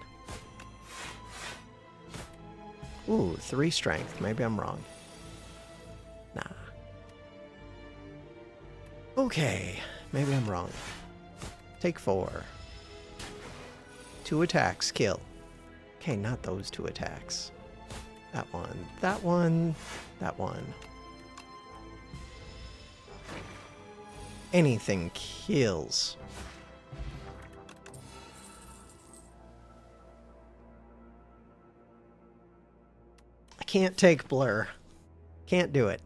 Ooh, 3 strength. Maybe I'm wrong. Nah. Okay, maybe I'm wrong. Take 4. 2 attacks, kill. Okay, not those 2 attacks. That one, that one, that one. Anything kills. I can't take blur. Can't do it.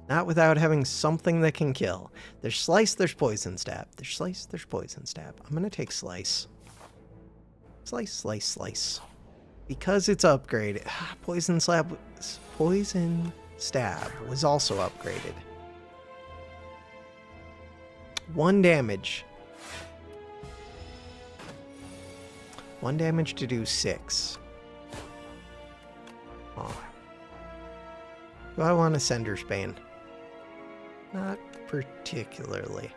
Not without having something that can kill. There's slice, there's poison stab. There's slice, there's poison stab. I'm gonna take slice. Slice, slice, slice. Because it's upgraded. Poison stab was also upgraded. 1 damage. 1 damage to do 6. Oh. Do I want a Sender's Bane? Not particularly.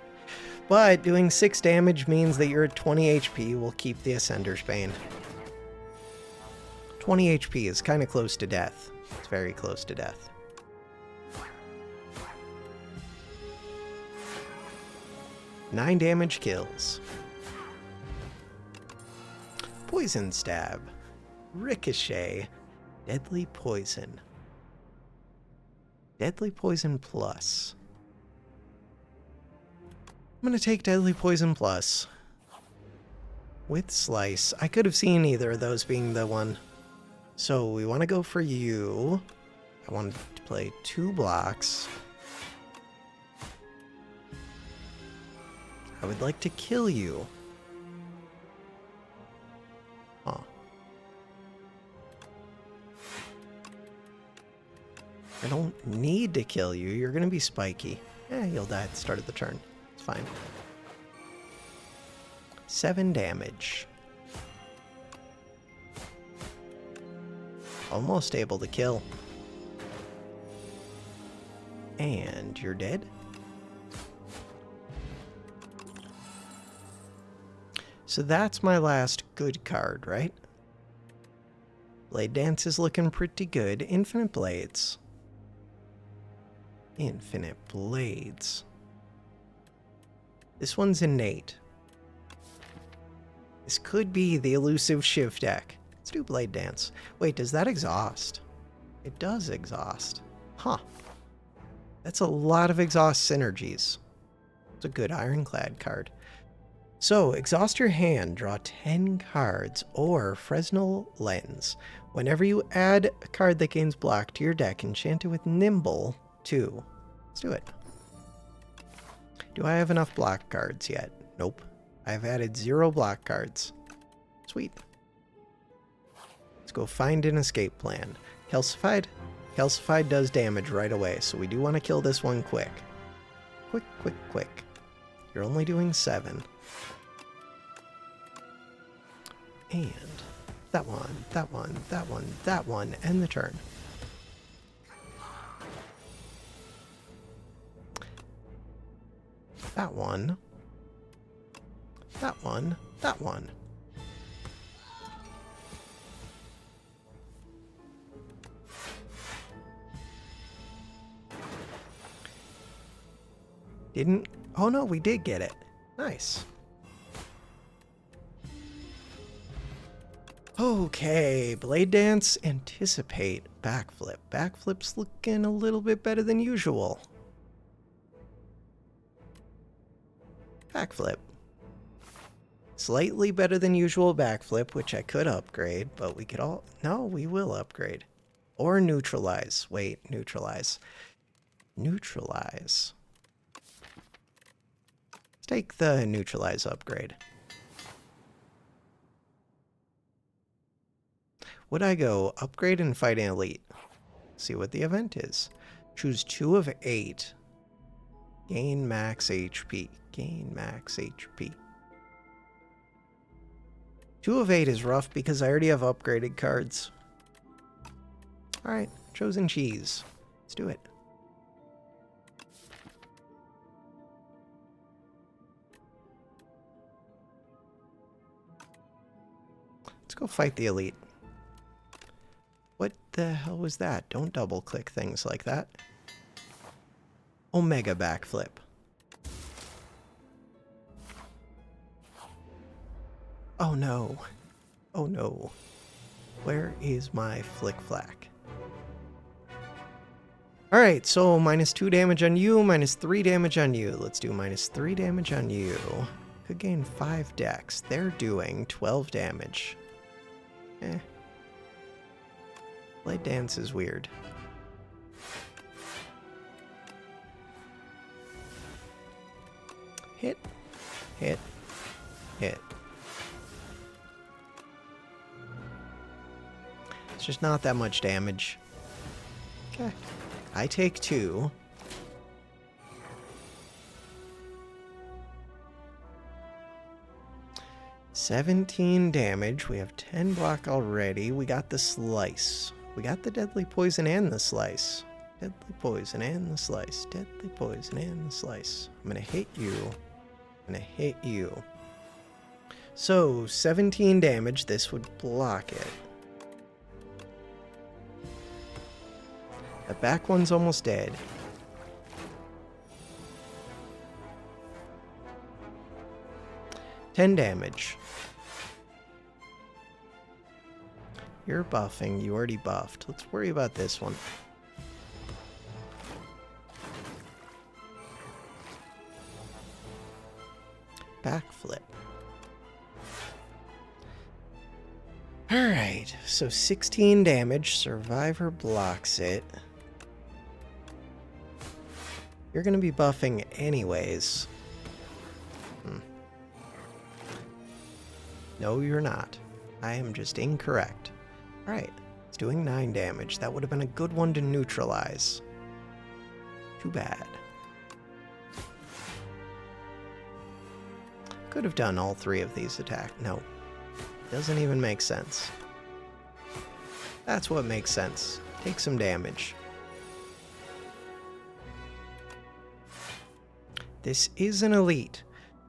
But doing 6 damage means that you're at 20 HP. We'll keep the Ascender's Bane. 20 HP is kind of close to death. It's very close to death. Nine damage kills. Poison stab. Ricochet. Deadly poison. Deadly poison plus. I'm gonna take deadly poison plus. With slice. I could have seen either of those being the one. So we want to go for you. I wanted to play 2 blocks. I would like to kill you. Huh. I don't need to kill you. You're going to be spiky. You'll die at the start of the turn. It's fine. 7 damage. Almost able to kill. And you're dead? So that's my last good card, right? Blade Dance is looking pretty good. Infinite Blades. Infinite Blades. This one's innate. This could be the elusive Shiv deck. Let's do Blade Dance. Wait, does that exhaust? It does exhaust. Huh. That's a lot of exhaust synergies. It's a good Ironclad card. So, exhaust your hand, draw 10 cards, or Fresnel Lens. Whenever you add a card that gains block to your deck, enchant it with Nimble 2. Let's do it. Do I have enough block cards yet? Nope. I've added 0 block cards. Sweet. Let's go find an escape plan. Calcified? Calcified does damage right away, so we do want to kill this one quick. Quick, quick, quick. You're only doing 7. And that one, that one, that one, that one, end the turn. That one, that one, that one. Didn't, oh no, we did get it. Nice. Okay, Blade Dance, Anticipate, Backflip. Backflip's looking a little bit better than usual. Backflip. Slightly better than usual backflip, which I could upgrade, but we could all... No, we will upgrade. Or neutralize. Wait, neutralize. Neutralize. Let's take the neutralize upgrade. Would I go upgrade and fight an elite? See what the event is. Choose 2 of 8. Gain max HP. Gain max HP. 2 of 8 is rough because I already have upgraded cards. Alright, chosen cheese. Let's do it. Let's go fight the elite. What the hell was that? Don't double click things like that. Omega backflip. Oh no. Oh no. Where is my flick flack? Alright, so -2 damage on you, -3 damage on you. Let's do -3 damage on you. Could gain 5 dex. They're doing 12 damage. Blade Dance is weird. Hit, hit, hit. It's just not that much damage. Okay. I take 2. $17 damage. We have 10 block already. We got the slice. We got the deadly poison and the slice. Deadly poison and the slice. Deadly poison and the slice. I'm gonna hit you. I'm gonna hit you. So, 17 damage. This would block it. The back one's almost dead. $10 damage. You're buffing. You already buffed. Let's worry about this one. Backflip. Alright, so 16 damage. Survivor blocks it. You're going to be buffing anyways. No, you're not. I am just incorrect. Alright, it's doing 9 damage. That would have been a good one to neutralize. Too bad. Could have done all 3 of these attacks. No. Doesn't even make sense. That's what makes sense. Take some damage. This is an elite.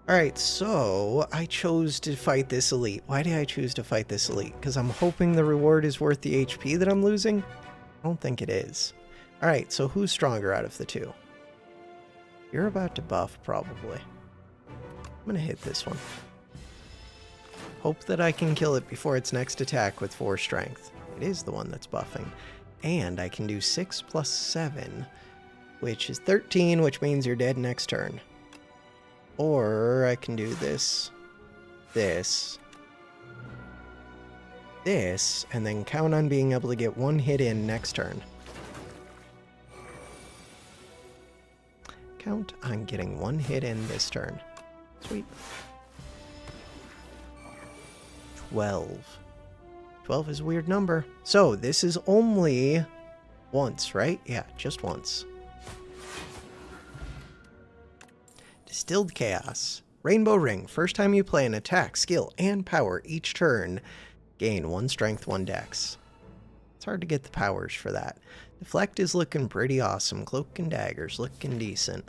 Alright, so I chose to fight this elite. Why did I choose to fight this elite? Because I'm hoping the reward is worth the HP that I'm losing? I don't think it is. Alright, so who's stronger out of the 2? You're about to buff, probably. I'm gonna hit this one. Hope that I can kill it before its next attack with 4 strength. It is the one that's buffing. And I can do 6 plus 7, which is 13, which means you're dead next turn. Or I can do this. this, this, and then count on being able to get one hit in next turn. Count on getting one hit in this turn. Sweet. 12. 12 is a weird number. So this is only once, right? Yeah, just once. Distilled Chaos. Rainbow Ring. First time you play an attack, skill, and power each turn, gain 1 strength, 1 dex. It's hard to get the powers for that. Deflect is looking pretty awesome. Cloak and Dagger's looking decent.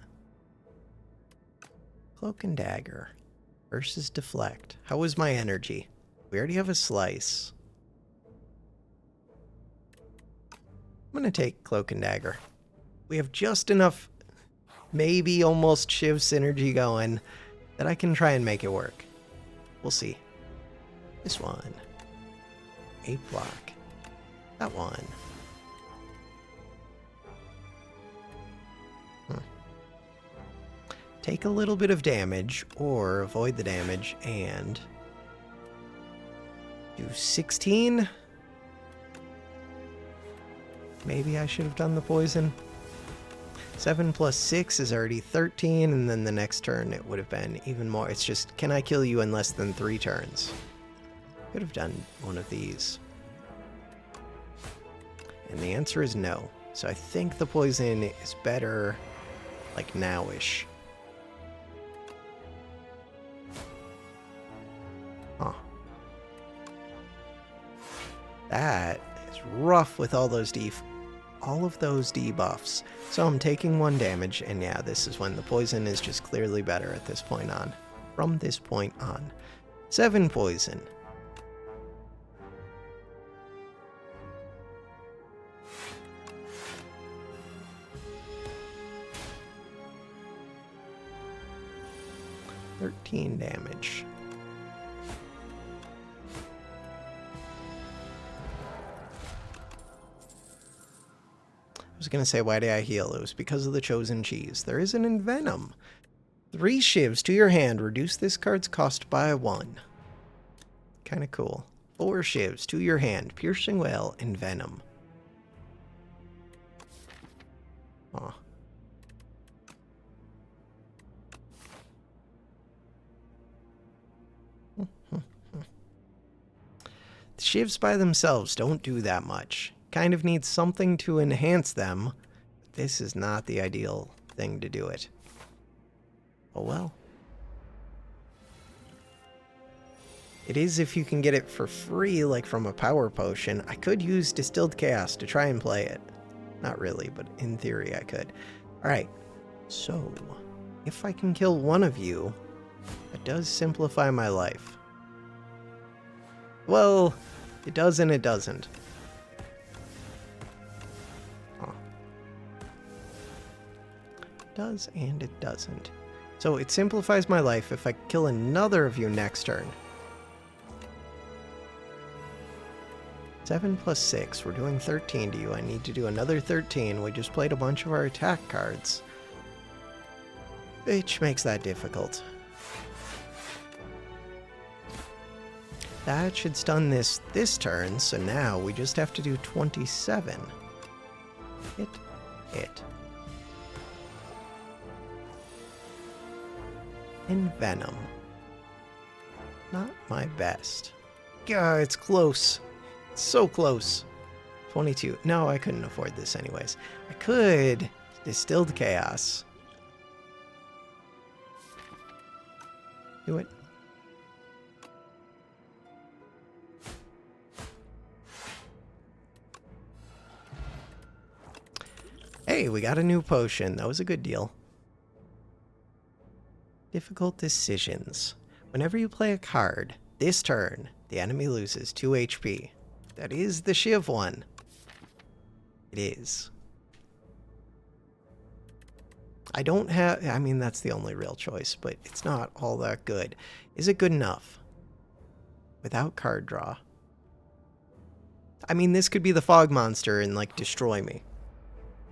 Cloak and Dagger versus Deflect. How was my energy? We already have a slice. I'm going to take Cloak and Dagger. We have just enough, maybe almost Shiv synergy going, that I can try and make it work. We'll see. This one. 8 block. That one. Take a little bit of damage, or avoid the damage, and do 16. Maybe I should have done the poison. 7 plus 6 is already 13, and then the next turn it would have been even more. It's just, can I kill you in less than 3 turns? Could have done one of these. And the answer is no. So I think the poison is better, like, now-ish. Huh. That is rough with all those debuffs. So I'm taking 1 damage, and yeah, this is when the poison is just clearly better at this point on. From this point on. 7 poison. $13 damage. I was going to say, why did I heal? It was because of the chosen cheese. There is an Envenom. 3 shivs to your hand. Reduce this card's cost by 1. Kind of cool. 4 shivs to your hand. Piercing Wail, Envenom. Aw. The shivs by themselves don't do that much. Kind of needs something to enhance them. This is not the ideal thing to do it. Oh well. It is if you can get it for free, like from a power potion. I could use Distilled Chaos to try and play it. Not really, but in theory I could. Alright, so if I can kill one of you, it does simplify my life. Well, it does and it doesn't. It does and it doesn't. So it simplifies my life if I kill another of you next turn. 7 plus 6. We're doing 13 to you. I need to do another 13. We just played a bunch of our attack cards, which makes that difficult. That should stun this turn, so now we just have to do 27. Hit. Envenom. Not my best. God, it's close. It's so close. 22. No, I couldn't afford this anyways. I could Distilled Chaos. Do it. Hey, we got a new potion. That was a good deal. Difficult decisions. Whenever you play a card, this turn, the enemy loses 2 HP. That is the Shiv one. It is. I don't have... I mean, that's the only real choice, but it's not all that good. Is it good enough? Without card draw. I mean, this could be the fog monster and, like, destroy me.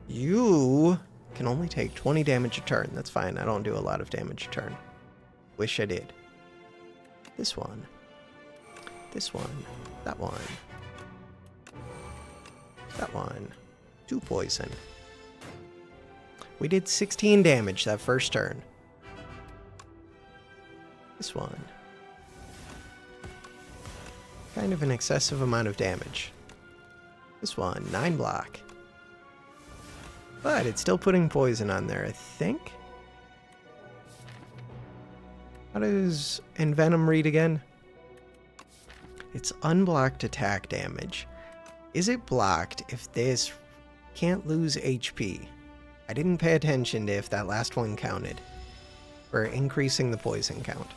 You can only take 20 damage a turn. That's fine. I don't do a lot of damage a turn. Wish I did. This one. This one. That one. That one. 2 poison. We did 16 damage that first turn. This one. Kind of an excessive amount of damage. This one, 9 block. But it's still putting poison on there, I think. How does Envenom read again? It's unblocked attack damage. Is it blocked if this can't lose HP? I didn't pay attention to if that last one counted. For increasing the poison count.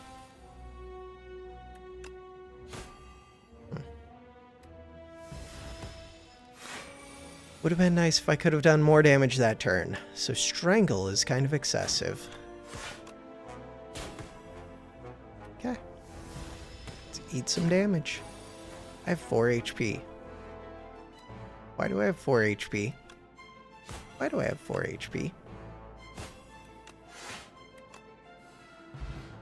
Would have been nice if I could have done more damage that turn. So Strangle is kind of excessive. Okay. Let's eat some damage. I have 4 HP. Why do I have 4 HP? Why do I have 4 HP?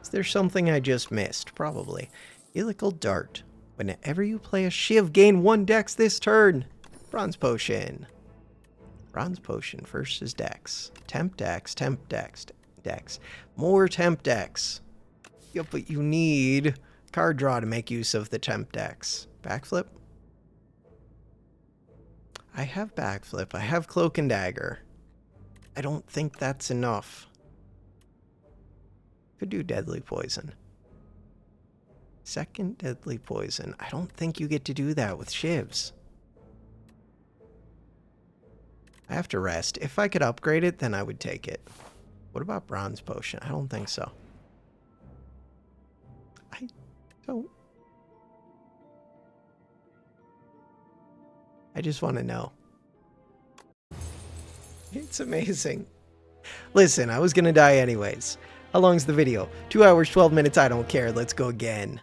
Is there something I just missed? Probably. Illical Dart. Whenever you play a Shiv, gain 1 dex this turn. Bronze Potion. Bronze Potion versus Dex. Temp Dex, Temp Dex, Dex. More Temp Dex. Yep, but you need card draw to make use of the Temp Dex. Backflip? I have Backflip. I have Cloak and Dagger. I don't think that's enough. Could do Deadly Poison. Second Deadly Poison. I don't think you get to do that with Shivs. I have to rest. If I could upgrade it, then I would take it. What about Bronze Potion? I don't think so. I don't. I just want to know. It's amazing. Listen, I was going to die anyways. How long's the video? 2 hours, 12 minutes. I don't care. Let's go again.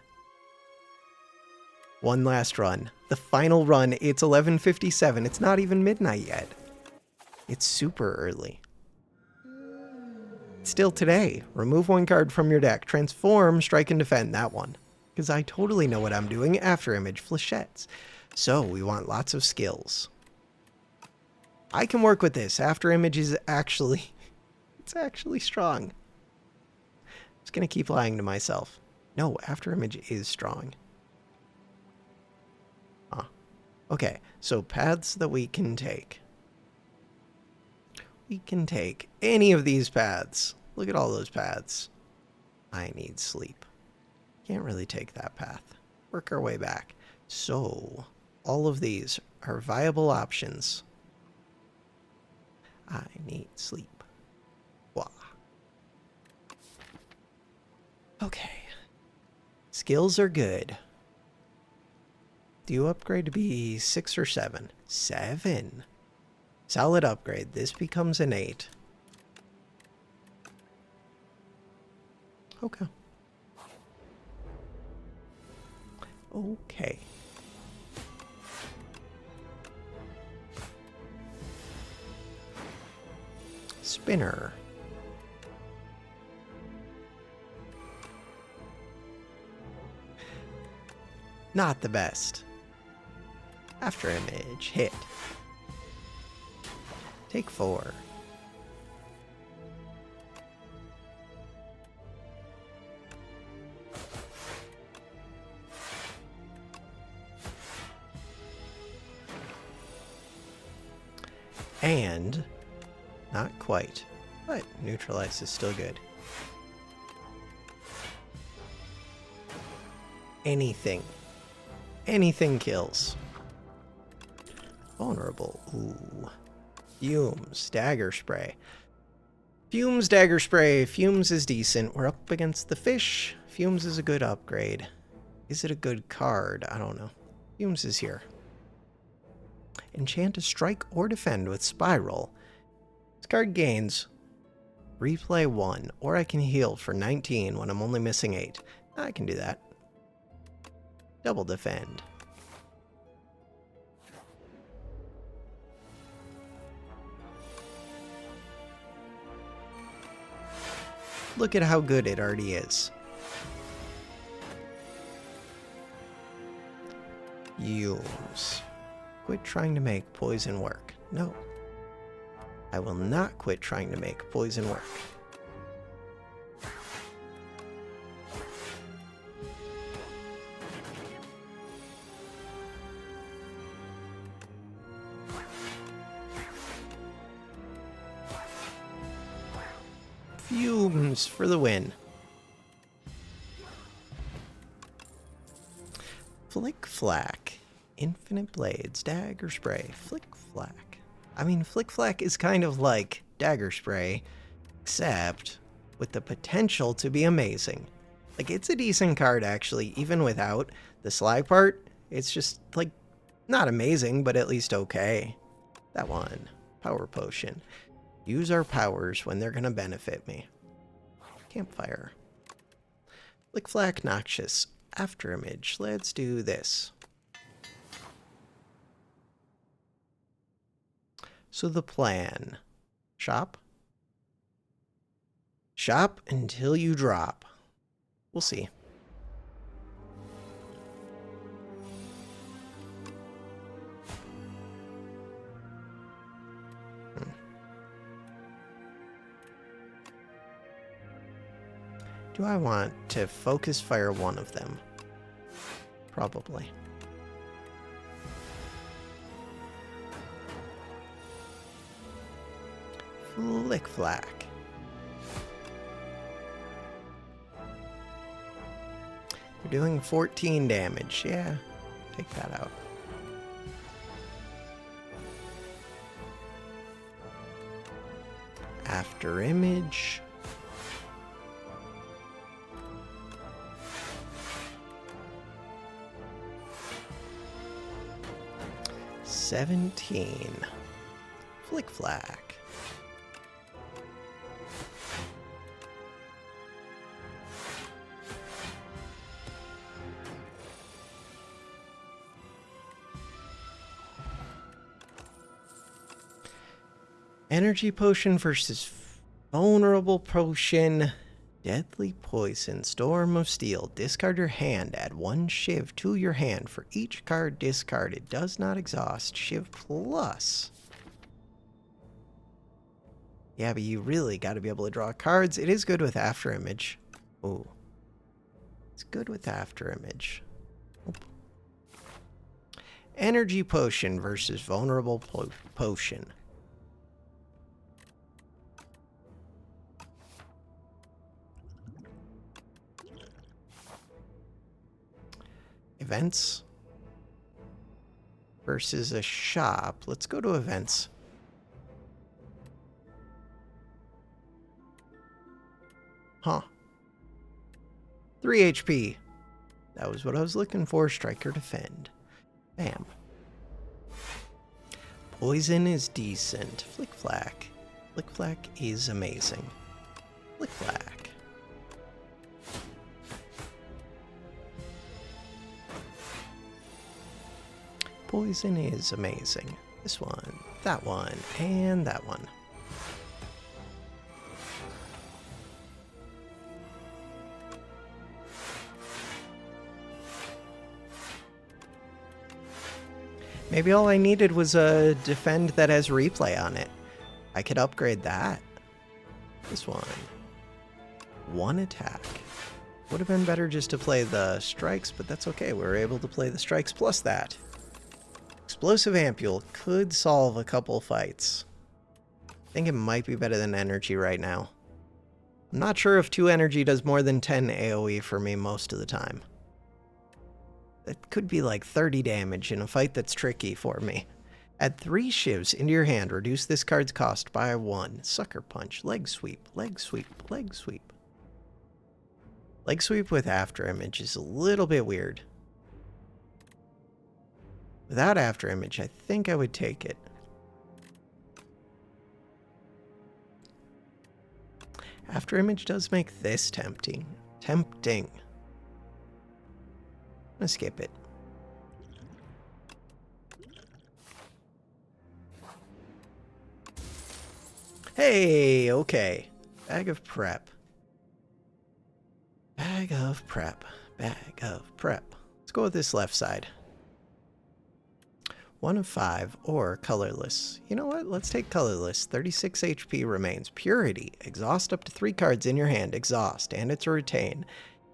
One last run. The final run. It's 11:57. It's not even midnight yet. It's super early. Still today. Remove 1 card from your deck. Transform, strike, and defend. That one. Because I totally know what I'm doing. After image, flechettes. So we want lots of skills. I can work with this. After image is actually... It's actually strong. I'm just going to keep lying to myself. No, after image is strong. Huh. Okay, so paths that we can take. We can take any of these paths. Look at all those paths. I need sleep. Can't really take that path. Work our way back. So, all of these are viable options. I need sleep. Wah. Okay. Skills are good. Do you upgrade to be 6 or 7? 7. Solid upgrade. This becomes an 8. Okay. Okay. Spinner. Not the best. After image. Hit. Take 4. And not quite, but neutralize is still good. Anything. Anything kills. Vulnerable. Ooh. Fumes. Dagger spray. Fumes, dagger spray. Fumes is decent. We're up against the fish. Fumes is a good upgrade. Is it a good card? I don't know. Fumes is here. Enchant a strike or defend with Spiral. This card gains replay 1, or I can heal for 19 when I'm only missing 8. I can do that. Double defend. Look at how good it already is. Fumes. Quit trying to make poison work. No. I will not quit trying to make poison work. Fumes for the win. Flick Flack. Infinite Blades. Dagger Spray. Flick Flack. I mean, Flick Flack is kind of like Dagger Spray, except with the potential to be amazing. Like, it's a decent card, actually, even without the slag part. It's just, like, not amazing, but at least okay. That one. Power Potion. Use our powers when they're gonna benefit me. Campfire. Flick Flack Noxious. After Image. Let's do this. So the plan. Shop. Shop until you drop. We'll see. Do I want to focus fire one of them? Probably. Flick Flack. We're doing 14 damage. Yeah, take that out. After Image. $17. Flick Flack. Energy Potion versus Vulnerable Potion. Deadly Poison. Storm of Steel. Discard your hand. Add one Shiv to your hand for each card discarded. Does not exhaust. Shiv plus. Yeah, but you really got to be able to draw cards. It is good with After Image. Ooh. It's good with After Image. Oop. Energy Potion versus Vulnerable Potion. Events versus a shop. Let's go to events. Huh. 3 HP. That was what I was looking for. Striker Defend. Bam. Poison is decent. Flick Flack. Flick Flack is amazing. Flick Flack. Poison is amazing. This one, that one, and that one. Maybe all I needed was a defend that has replay on it. I could upgrade that. This one. One attack. Would have been better just to play the strikes, but that's okay. We were able to play the strikes plus that. Explosive Ampule could solve a couple fights. I think it might be better than energy right now. I'm not sure if 2 energy does more than 10 AoE for me most of the time. That could be like 30 damage in a fight that's tricky for me. Add 3 shivs into your hand. Reduce this card's cost by 1. Sucker Punch. Leg Sweep. Leg Sweep. Leg Sweep. Leg Sweep with After Image is a little bit weird. Without After Image, I think I would take it. After Image does make this tempting. Tempting. I'm gonna skip it. Hey, okay. Bag of Prep. Bag of Prep. Bag of Prep. Let's go with this left side. 1 of 5, or colorless. You know what? Let's take colorless. 36 HP remains. Purity. Exhaust up to 3 cards in your hand. Exhaust. And it's a retain.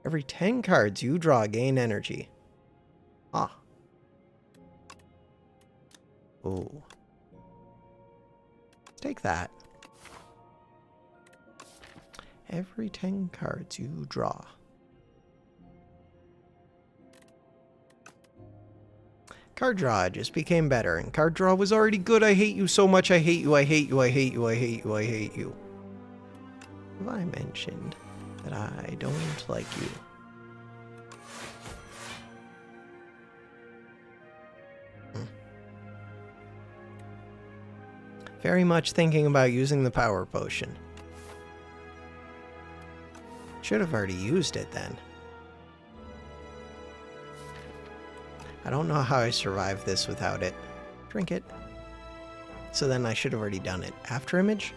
Every 10 cards you draw gain energy. Ah. Ooh. Let's take that. Every 10 cards you draw. Card draw just became better, and card draw was already good. I hate you so much. I hate you. I hate you. I hate you. I hate you. I hate you. Have I mentioned that I don't like you? Very much thinking about using the power potion. Should have already used it then. I don't know how I survived this without it. Drink it. So then I should have already done it. After image?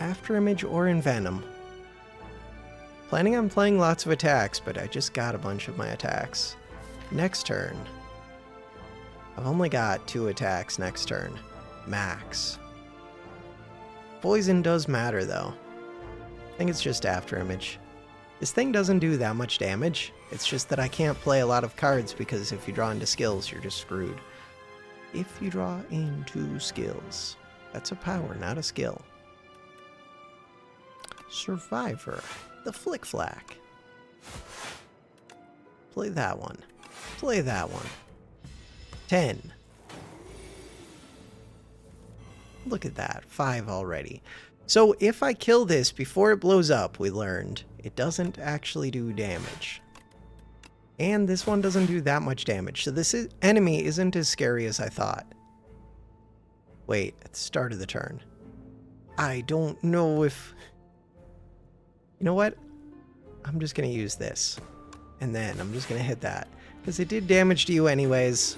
After image or envenom. Planning on playing lots of attacks, but I just got a bunch of my attacks. Next turn. I've only got 2 attacks next turn. Max. Poison does matter though. I think it's just after image. This thing doesn't do that much damage. It's just that I can't play a lot of cards because if you draw into skills, you're just screwed. If you draw into skills. That's a power, not a skill. Survivor. The Flick Flack. Play that one. Play that one. 10. Look at that. 5 already. So if I kill this before it blows up, we learned, it doesn't actually do damage. And this one doesn't do that much damage. So this enemy isn't as scary as I thought. Wait, at the start of the turn. I don't know if... You know what? I'm just going to use this. And then I'm just going to hit that. Because it did damage to you anyways.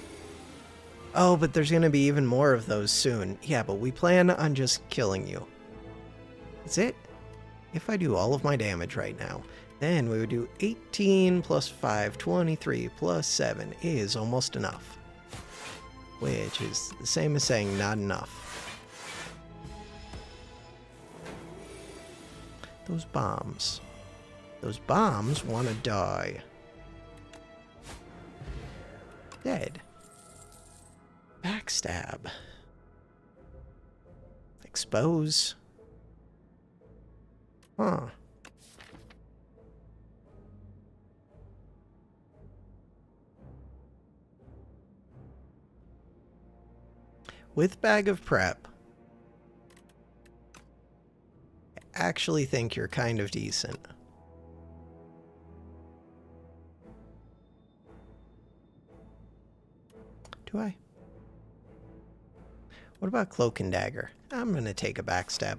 Oh, but there's going to be even more of those soon. Yeah, but we plan on just killing you. That's it. If I do all of my damage right now, then we would do 18 plus 5, 23 plus 7 is almost enough. Which is the same as saying not enough. Those bombs. Those bombs want to die. Dead. Backstab. Expose. Huh. With Bag of Prep, I actually think you're kind of decent. Do I? What about Cloak and Dagger? I'm going to take a Backstab.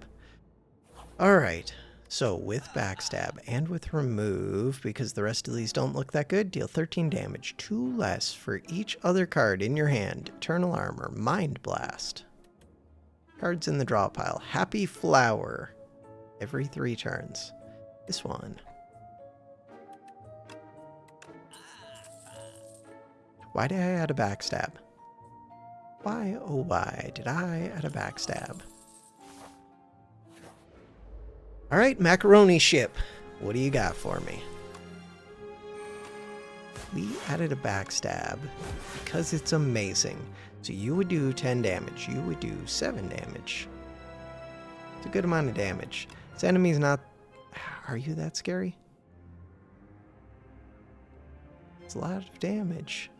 Alright. So, with Backstab and with Remove, because the rest of these don't look that good, deal 13 damage. 2 less for each other card in your hand. Eternal Armor, Mind Blast. Cards in the draw pile. Happy Flower. Every 3 turns. This one. Why did I add a Backstab? Why, oh why, did I add a Backstab? Alright, Macaroni Ship. What do you got for me? We added a Backstab because it's amazing. So you would do 10 damage. You would do 7 damage. It's a good amount of damage. This enemy's not... Are you that scary? It's a lot of damage.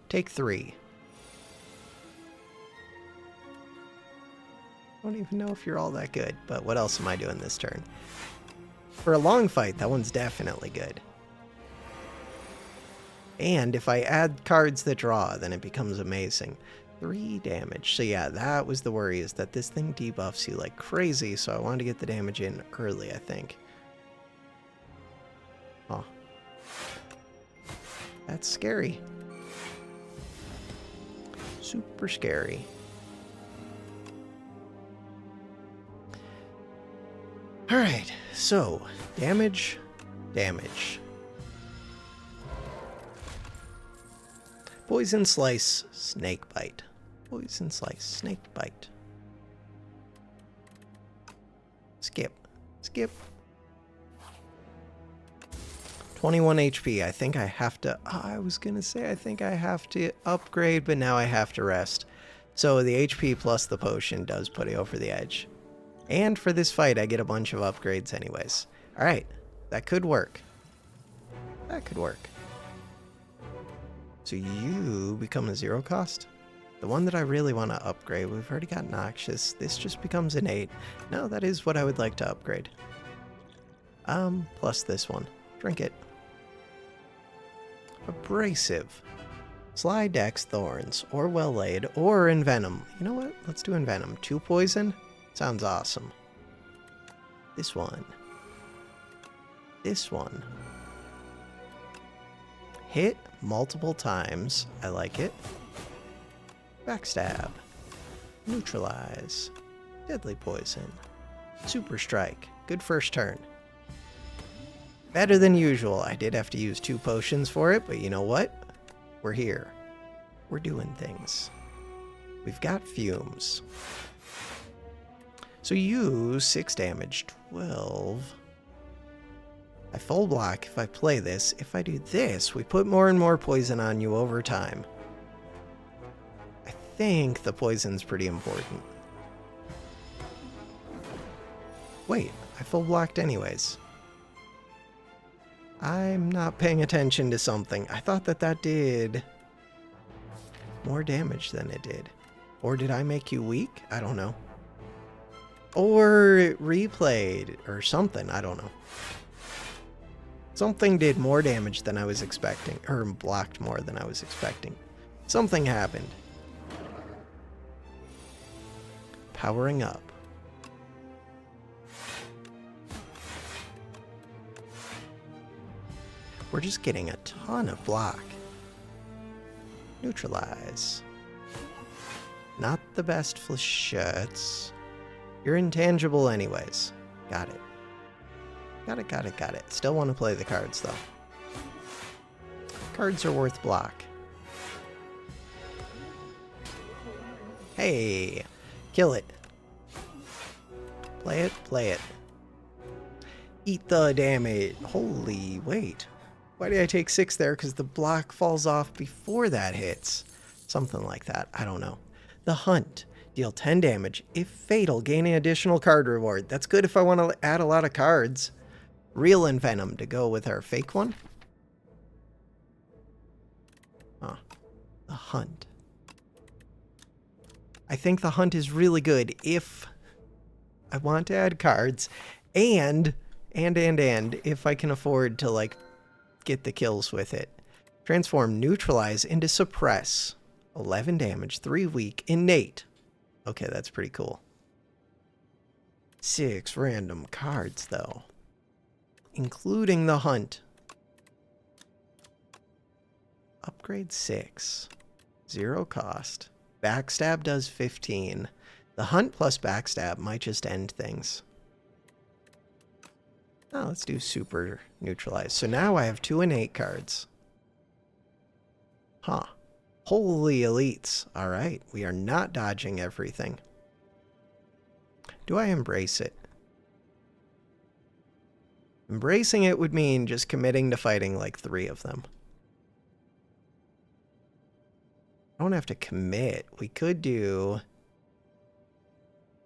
Take 3. I don't even know if you're all that good, but what else am I doing this turn? For a long fight, that one's definitely good. And if I add cards that draw, then it becomes amazing. 3 damage. So yeah, that was the worry, is that this thing debuffs you like crazy, so I wanted to get the damage in early, I think. Oh. That's scary. Super scary. Alright, so damage damage. Poison Slice, Snake Bite. Poison Slice, Snake Bite. Skip. Skip. 21 HP. I think I have to... Oh, I was going to say I think I have to upgrade, but now I have to rest. So the HP plus the potion does put it over the edge. And for this fight, I get a bunch of upgrades anyways. Alright. That could work. That could work. So you become a 0 cost? The one that I really want to upgrade, we've already got Noxious. This just becomes an 8. No, that is what I would like to upgrade. Plus this one. Drink it. Abrasive. Sly Dex, Thorns, or Well Laid, or Envenom. You know what? Let's do Envenom. 2 poison? Sounds awesome. This one. This one. Hit multiple times. I like it. Backstab. Neutralize. Deadly Poison. Super Strike. Good first turn. Better than usual. I did have to use 2 potions for it, but you know what? We're here. We're doing things. We've got Fumes. So you 6 damage. 12. I full block if I play this. If I do this, we put more and more poison on you over time. I think the poison's pretty important. Wait, I full blocked anyways. I'm not paying attention to something. I thought that that did more damage than it did. Or did I make you weak? I don't know. Or it replayed or something. I don't know. Something did more damage than I was expecting. Or blocked more than I was expecting. Something happened. Powering up. We're just getting a ton of block. Neutralize. Not the best flechettes. You're intangible anyways. Got it. Got it, got it, got it. Still want to play the cards, though. Cards are worth block. Hey! Kill it. Play it, play it. Eat the damage. Holy, wait. Why did I take 6 there? Because the block falls off before that hits. Something like that. I don't know. The Hunt. Deal 10 damage. If fatal, gain an additional card reward. That's good if I want to add a lot of cards. Real Envenom to go with our fake one. Huh. The Hunt. I think the Hunt is really good if I want to add cards and if I can afford to, like, get the kills with it. Transform Neutralize into Suppress. 11 damage, 3 weak, innate. Okay, that's pretty cool. 6 random cards, though. Including the Hunt. Upgrade 6. 0 cost. Backstab does 15. The Hunt plus Backstab might just end things. Oh, let's do Super Neutralize. So now I have 2 innate cards. Huh. Holy elites. Alright, we are not dodging everything. Do I embrace it? Embracing it would mean just committing to fighting like 3 of them. I don't have to commit. We could do...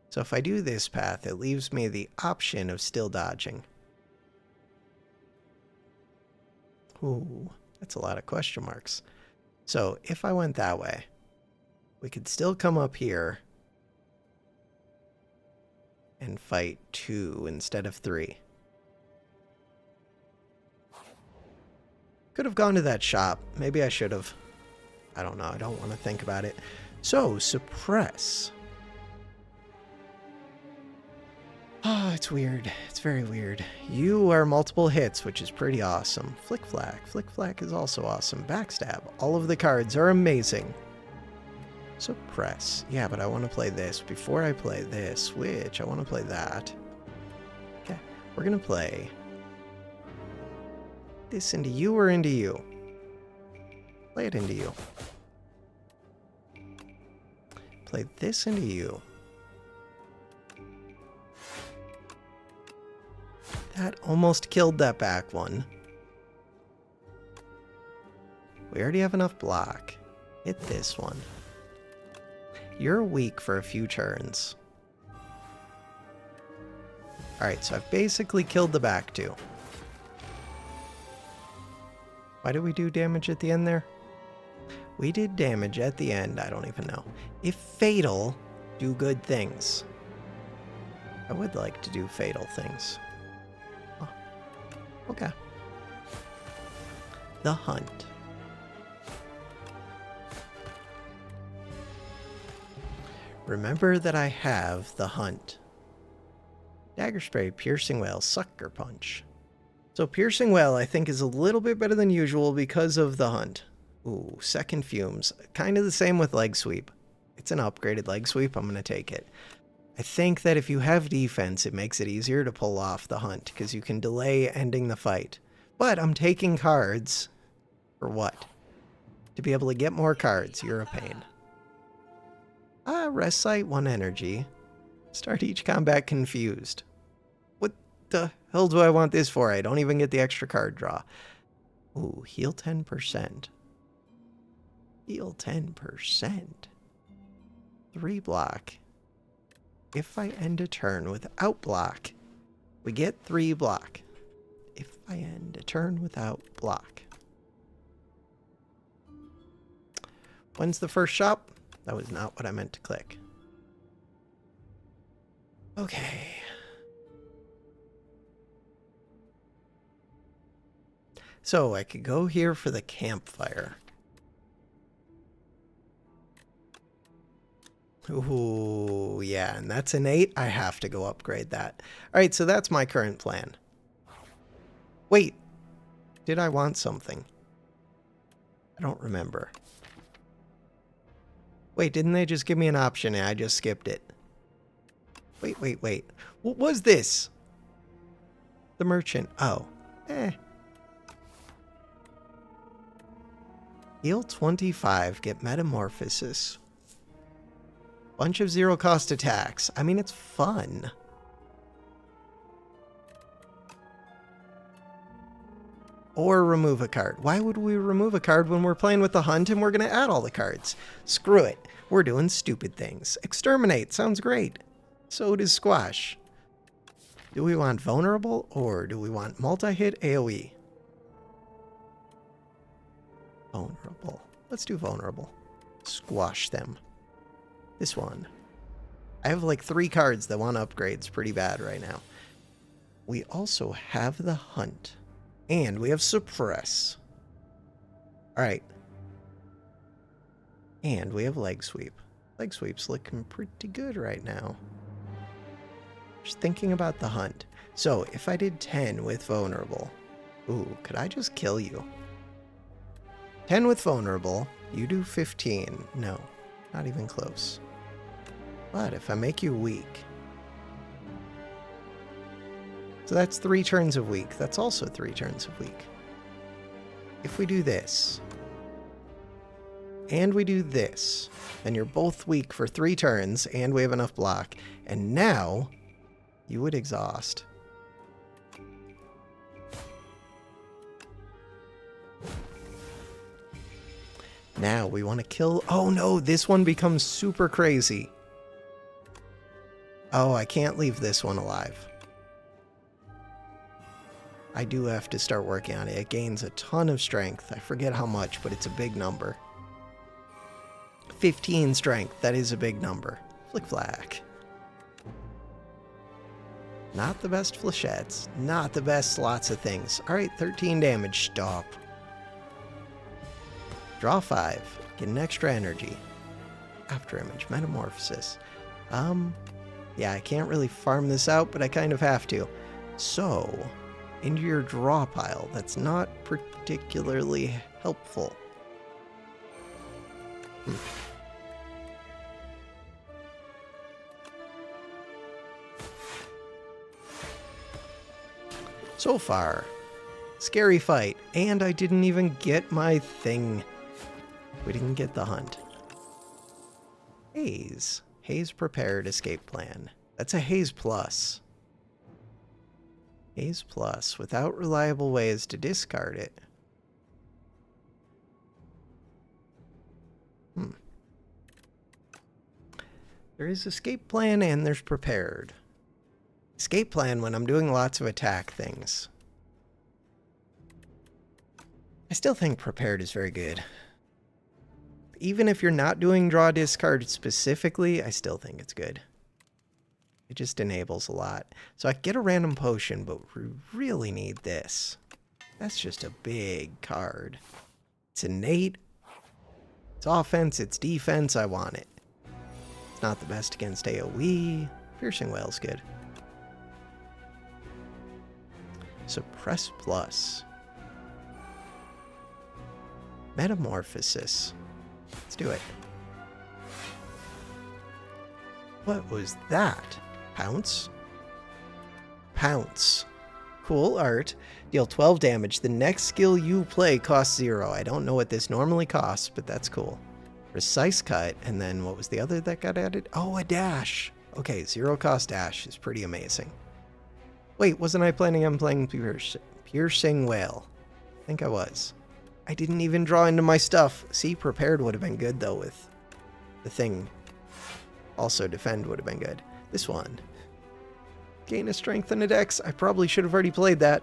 So if I do this path, it leaves me the option of still dodging. Ooh, that's a lot of question marks. So if I went that way, we could still come up here and fight 2 instead of 3. Could have gone to that shop. Maybe I should have. I don't know. I don't want to think about it. So, Suppress. Ah, it's weird. It's very weird. You are multiple hits, which is pretty awesome. Flick Flack. Flick Flack is also awesome. Backstab. All of the cards are amazing. Suppress. Yeah, but I want to play this before I play this, which I want to play that. Okay, we're going to play this into you or into you? Play it into you. Play this into you. That almost killed that back one. We already have enough block. Hit this one. You're weak for a few turns. Alright, so I've basically killed the back two. Why did we do damage at the end there? We did damage at the end, I don't even know. If fatal, do good things. I would like to do fatal things. Oh, okay. The hunt. Remember that I have the hunt. Dagger spray, piercing wail, sucker punch. So piercing wail I think is a little bit better than usual because of the hunt. Ooh, second fumes. Kind of the same with leg sweep. It's an upgraded leg sweep, I'm going to take it. I think that if you have defense, it makes it easier to pull off the hunt because you can delay ending the fight. But I'm taking cards. For what? To be able to get more cards. You're a pain. Rest site, 1 energy. Start each combat confused. What the hell do I want this for? I don't even get the extra card draw. Ooh, heal 10%. Heal 10%. 3 block. If I end a turn without block, we get 3 block. If I end a turn without block. When's the first shop? That was not what I meant to click. Okay. So I could go here for the campfire. Ooh, yeah, and that's an 8. I have to go upgrade that. All right, so that's my current plan. Wait, did I want something? I don't remember. Wait, didn't they just give me an option and I just skipped it? Wait. What was this? The merchant. Oh. Heal 25, get metamorphosis. Bunch of 0-cost attacks. I mean, it's fun. Or remove a card. Why would we remove a card when we're playing with the hunt and we're going to add all the cards? Screw it. We're doing stupid things. Exterminate. Sounds great. So does squash. Do we want vulnerable or do we want multi-hit AoE? Vulnerable. Let's do vulnerable. Squash them. This one. I have like 3 cards that want upgrades pretty bad right now. We also have the hunt. And we have suppress. Alright. And we have leg sweep. Leg sweep's looking pretty good right now. Just thinking about the hunt. So if I did 10 with vulnerable. Ooh, could I just kill you? 10 with vulnerable. You do 15. No, not even close. But if I make you weak. So that's 3 turns of weak. That's also 3 turns of weak. If we do this, and we do this, then you're both weak for 3 turns, and we have enough block. And now, you would exhaust. Now we want to kill... Oh no, this one becomes super crazy. Oh, I can't leave this one alive. I do have to start working on it. It gains a ton of strength. I forget how much, but it's a big number. 15 strength. That is a big number. Flick Flack. Not the best flechettes. Not the best lots of things. Alright, 13 damage. Stop. Draw 5. Get an extra energy. After image. Metamorphosis. Yeah, I can't really farm this out, but I kind of have to. So... into your draw pile. That's not particularly helpful. So far, Scary fight. And I didn't even get my thing. We didn't get the hunt. Haze. Haze prepared escape plan. That's a Haze plus. Haze plus. Without reliable ways to discard it. There is escape plan and there's prepared. Escape plan when I'm doing lots of attack things. I still think prepared is very good. Even if you're not doing draw discard specifically, I still think it's good. It just enables a lot. So I get a random potion, but we really need this. That's just a big card. It's innate. It's offense, it's defense, I want it. It's not the best against AoE. Piercing Wail's good. Suppress plus. Metamorphosis. Let's do it. What was that? Pounce? Pounce. Cool art. Deal 12 damage. The next skill you play costs 0. I don't know what this normally costs, but that's cool. Precise cut, and then what was the other that got added? Oh, a dash. Okay, 0 cost dash is pretty amazing. Wait, wasn't I planning on playing Piercing Wail? I think I was. I didn't even draw into my stuff. See, prepared would have been good, though, with the thing. Also, defend would have been good. This one. Gain a strength and a dex. I probably should have already played that.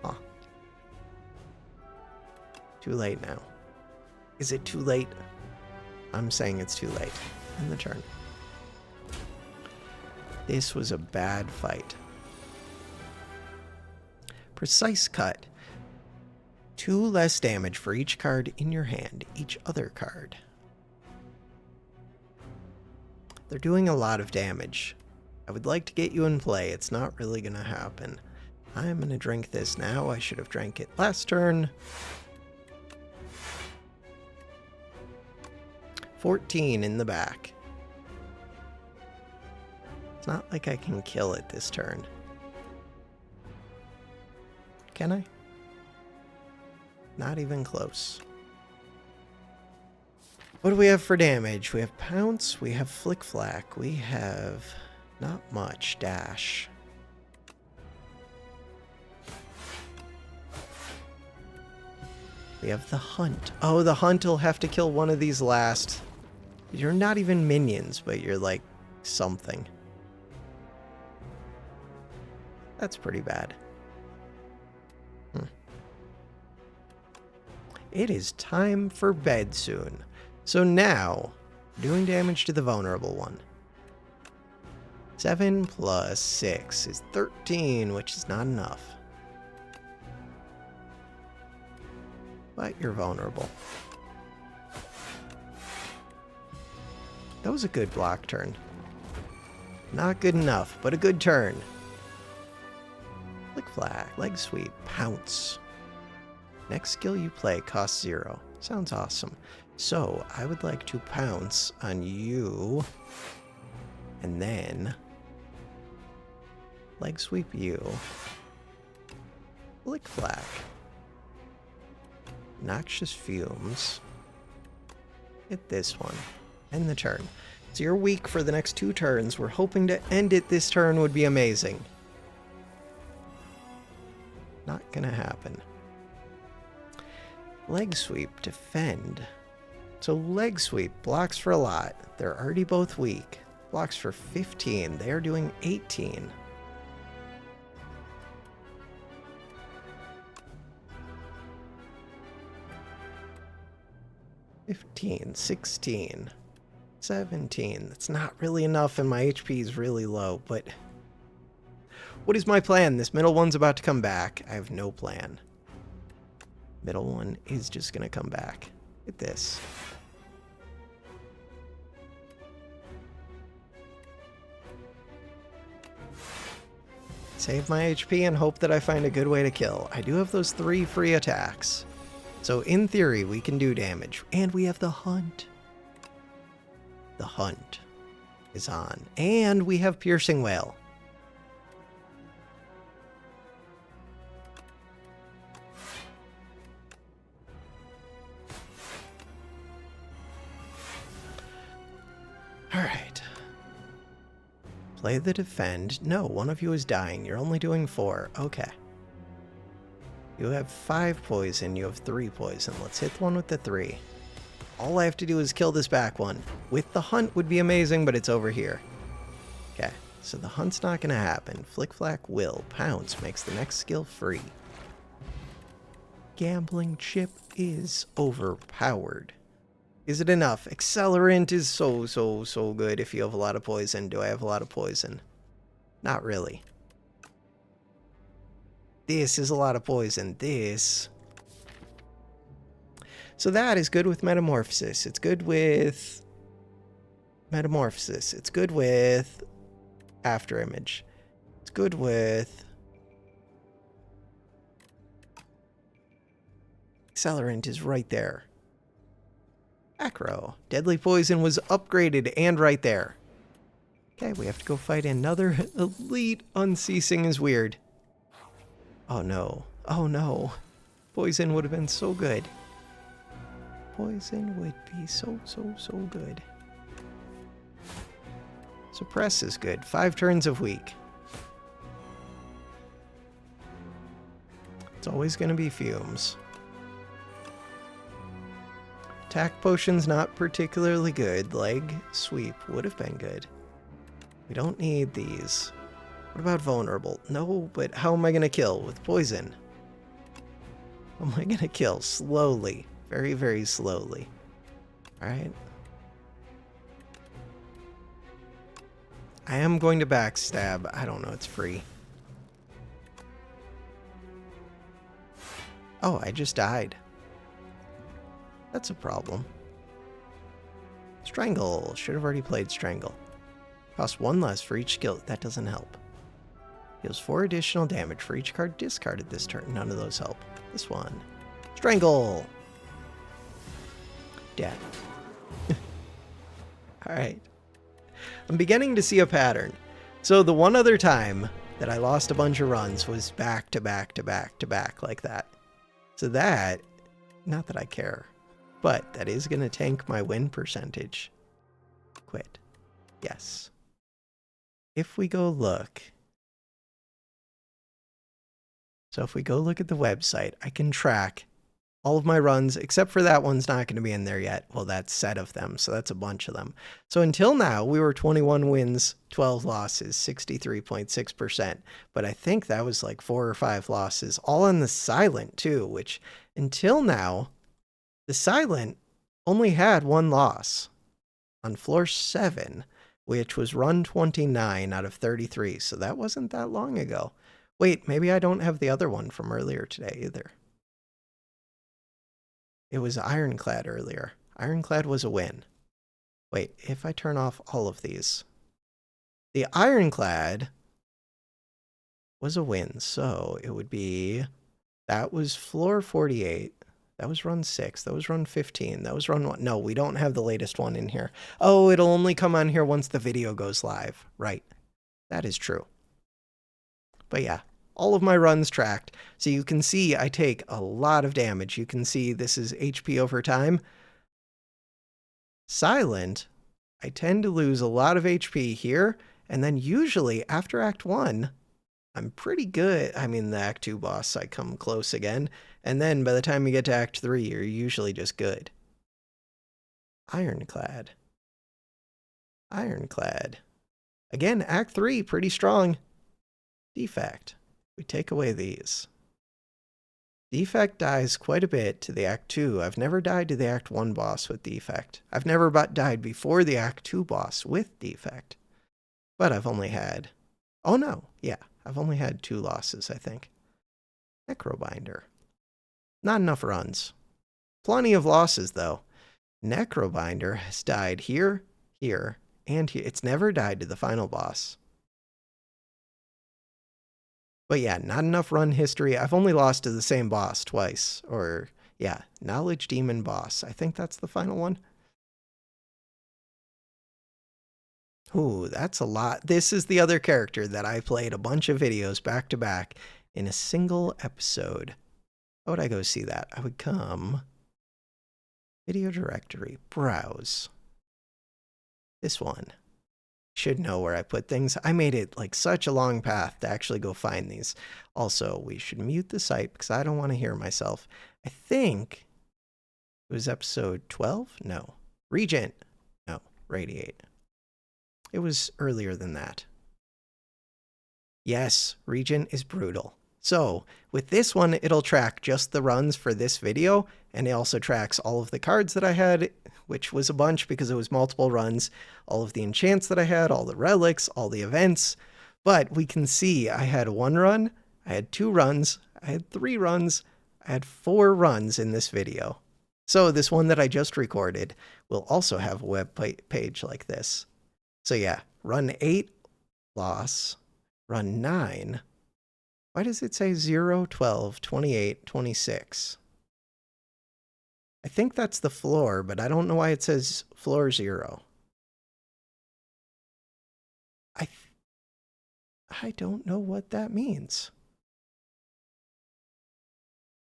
Huh. Too late now. Is it too late? I'm saying it's too late. End the turn. This was a bad fight. Precise cut. 2 less damage for each card in your hand, each other card. They're doing a lot of damage. I would like to get you in play. It's not really going to happen. I'm going to drink this now. I should have drank it last turn. 14 in the back. It's not like I can kill it this turn. Can I? Not even close. What do we have for damage? We have Pounce, we have Flick Flack, we have not much dash. We have the Hunt. Oh, the Hunt will have to kill one of these last. You're not even minions, but you're like something. That's pretty bad. It is time for bed soon. So now, doing damage to the vulnerable one. 7 plus 6 is 13, which is not enough. But you're vulnerable. That was a good block turn. Not good enough, but a good turn. Flick Flag, Leg Sweep, Pounce. Next skill you play costs 0. Sounds awesome. So, I would like to pounce on you. And then Leg Sweep you. Flick Flag. Noxious Fumes. Hit this one. End the turn. So you're weak for the next 2 turns. We're hoping to end it this turn would be amazing. Not gonna happen. Leg Sweep, defend. So Leg Sweep blocks for a lot. They're already both weak. Blocks for 15. They're doing 18. $15, 16, 17. That's not really enough and my HP is really low, but what is my plan? This middle one's about to come back. I have no plan. Middle one is just gonna come back. Get this. Save my HP and hope that I find a good way to kill. I do have those 3 free attacks. So in theory, we can do damage. And we have the Hunt. The Hunt is on. And we have Piercing Wail. Alright. Play the defend. No, one of you is dying. You're only doing 4. Okay. You have 5 poison. You have 3 poison. Let's hit the one with the 3. All I have to do is kill this back one. With the hunt would be amazing, but it's over here. Okay, so the hunt's not going to happen. Flick Flack will. Pounce makes the next skill free. Gambling chip is overpowered. Is it enough? Accelerant is so good if you have a lot of poison. Do I have a lot of poison? Not really. This is a lot of poison. This. So that is good with Metamorphosis. It's good with Metamorphosis. It's good with Afterimage. It's good with Accelerant is right there. Acro. Deadly Poison was upgraded and right there. Okay, we have to go fight another elite. Unceasing is weird. Oh no. Oh no. Poison would have been so good. Poison would be so good. Suppress is good. 5 turns of weak. It's always going to be fumes. Attack potion's not particularly good. Leg sweep would have been good. We don't need these. What about vulnerable? No, but how am I going to kill? With poison. How am I going to kill? Slowly. Very slowly. Alright. I am going to backstab. I don't know, it's free. Oh, I just died. That's a problem. Strangle. Should have already played Strangle. Costs 1 less for each skill. That doesn't help. Deals 4 additional damage for each card discarded this turn. None of those help. This one. Strangle! Dead. Alright. I'm beginning to see a pattern. So the one other time that I lost a bunch of runs was back to back to back to back like that. So that, not that I care, but that is going to tank my win percentage. Quit. Yes. If we go look. So if we go look at the website, I can track all of my runs, except for that one's not going to be in there yet. Well, that's a set of them, so that's a bunch of them. So until now, we were 21 wins, 12 losses, 63.6%. But I think that was like 4 or 5 losses, all on the silent too, which until now, the silent only had 1 loss on floor 7, which was run 29 out of 33. So that wasn't that long ago. Wait, maybe I don't have the other one from earlier today either. It was Ironclad earlier. Ironclad was a win. Wait, if I turn off all of these. The Ironclad was a win, so it would be... That was floor 48. That was run 6. That was run 15. That was run 1. No, we don't have the latest one in here. Oh, it'll only come on here once the video goes live. Right. That is true. But yeah. All of my runs tracked, so you can see I take a lot of damage. You can see this is HP over time. Silent, I tend to lose a lot of HP here, and then usually after Act 1, I'm pretty good. I mean, the Act 2 boss, I come close again, and then by the time you get to Act 3, you're usually just good. Ironclad. Ironclad. Again, Act 3, pretty strong. Defect. We take away these. Defect dies quite a bit to the Act 2. I've never died to the Act 1 boss with Defect. I've never died before the Act 2 boss with Defect. But I've only had... Oh no, yeah. I've only had 2 losses, I think. Necrobinder. Not enough runs. Plenty of losses, though. Necrobinder has died here, here, and here. It's never died to the final boss. But yeah, not enough run history. I've only lost to the same boss twice. Or, yeah, Knowledge Demon boss. I think that's the final one. Ooh, that's a lot. This is the other character that I played a bunch of videos back to back in a single episode. How would I go see that? I would come... Video directory. Browse. This one. Should know where I put things. I made it like such a long path to actually go find these. Also, we should mute the site because I don't want to hear myself. I think it was episode 12? No. Regent. No. Radiate. It was earlier than that. Yes, Regent is brutal. So, with this one, it'll track just the runs for this video, and it also tracks all of the cards that I had, which was a bunch because it was multiple runs, all of the enchants that I had, all the relics, all the events. But we can see I had 1 run, I had 2 runs, I had 3 runs, I had 4 runs in this video. So this one that I just recorded will also have a web page like this. So yeah, run 8, loss, run 9. Why does it say 0, 12, 28, 26? I think that's the floor, but I don't know why it says floor 0. I don't know what that means.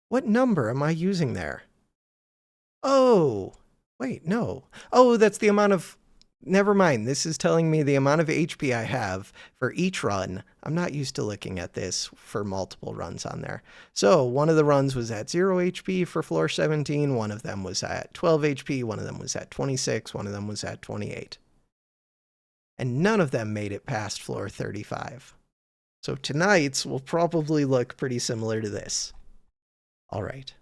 What number am I using there? Oh, wait, no. Oh, that's the amount of... Never mind. This is telling me the amount of HP I have for each run. I'm not used to looking at this for multiple runs on there. So one of the runs was at 0 HP for floor 17. One of them was at 12 HP. One of them was at 26. One of them was at 28. And none of them made it past floor 35. So tonight's will probably look pretty similar to this. All right.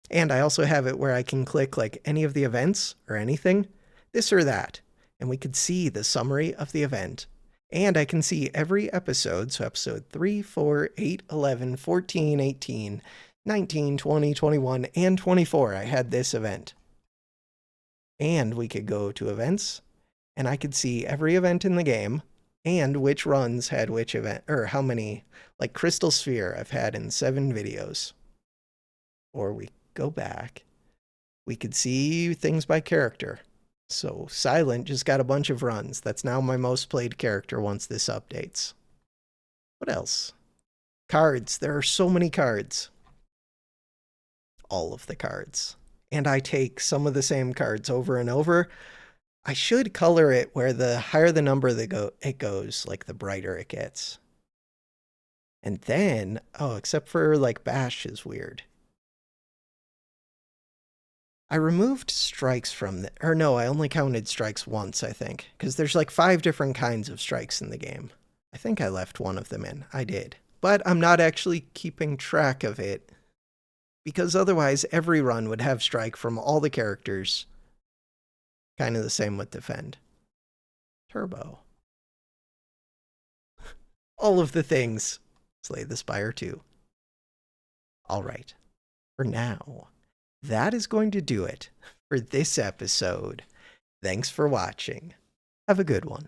And I also have it where I can click like any of the events or anything, this or that. And we could see the summary of the event. And I can see every episode, so episode 3, 4, 8, 11, 14, 18, 19, 20, 21, and 24, I had this event. And we could go to events, and I could see every event in the game, and which runs had which event, or how many, like Crystal Sphere I've had in 7 videos. Or we go back, we could see things by character. So Silent just got a bunch of runs. That's now my most played character once this updates. What else? Cards. There are so many cards. All of the cards. And I take some of the same cards over and over. I should color it where the higher the number it goes, like the brighter it gets. And then, oh, except for like Bash is weird. I removed strikes from or no, I only counted strikes once, I think, because there's like 5 different kinds of strikes in the game. I think I left one of them in. I did. But I'm not actually keeping track of it, because otherwise every run would have strike from all the characters. Kind of the same with defend. Turbo. All of the things. Slay the Spire too. All right. For now, that is going to do it for this episode. Thanks for watching. Have a good one.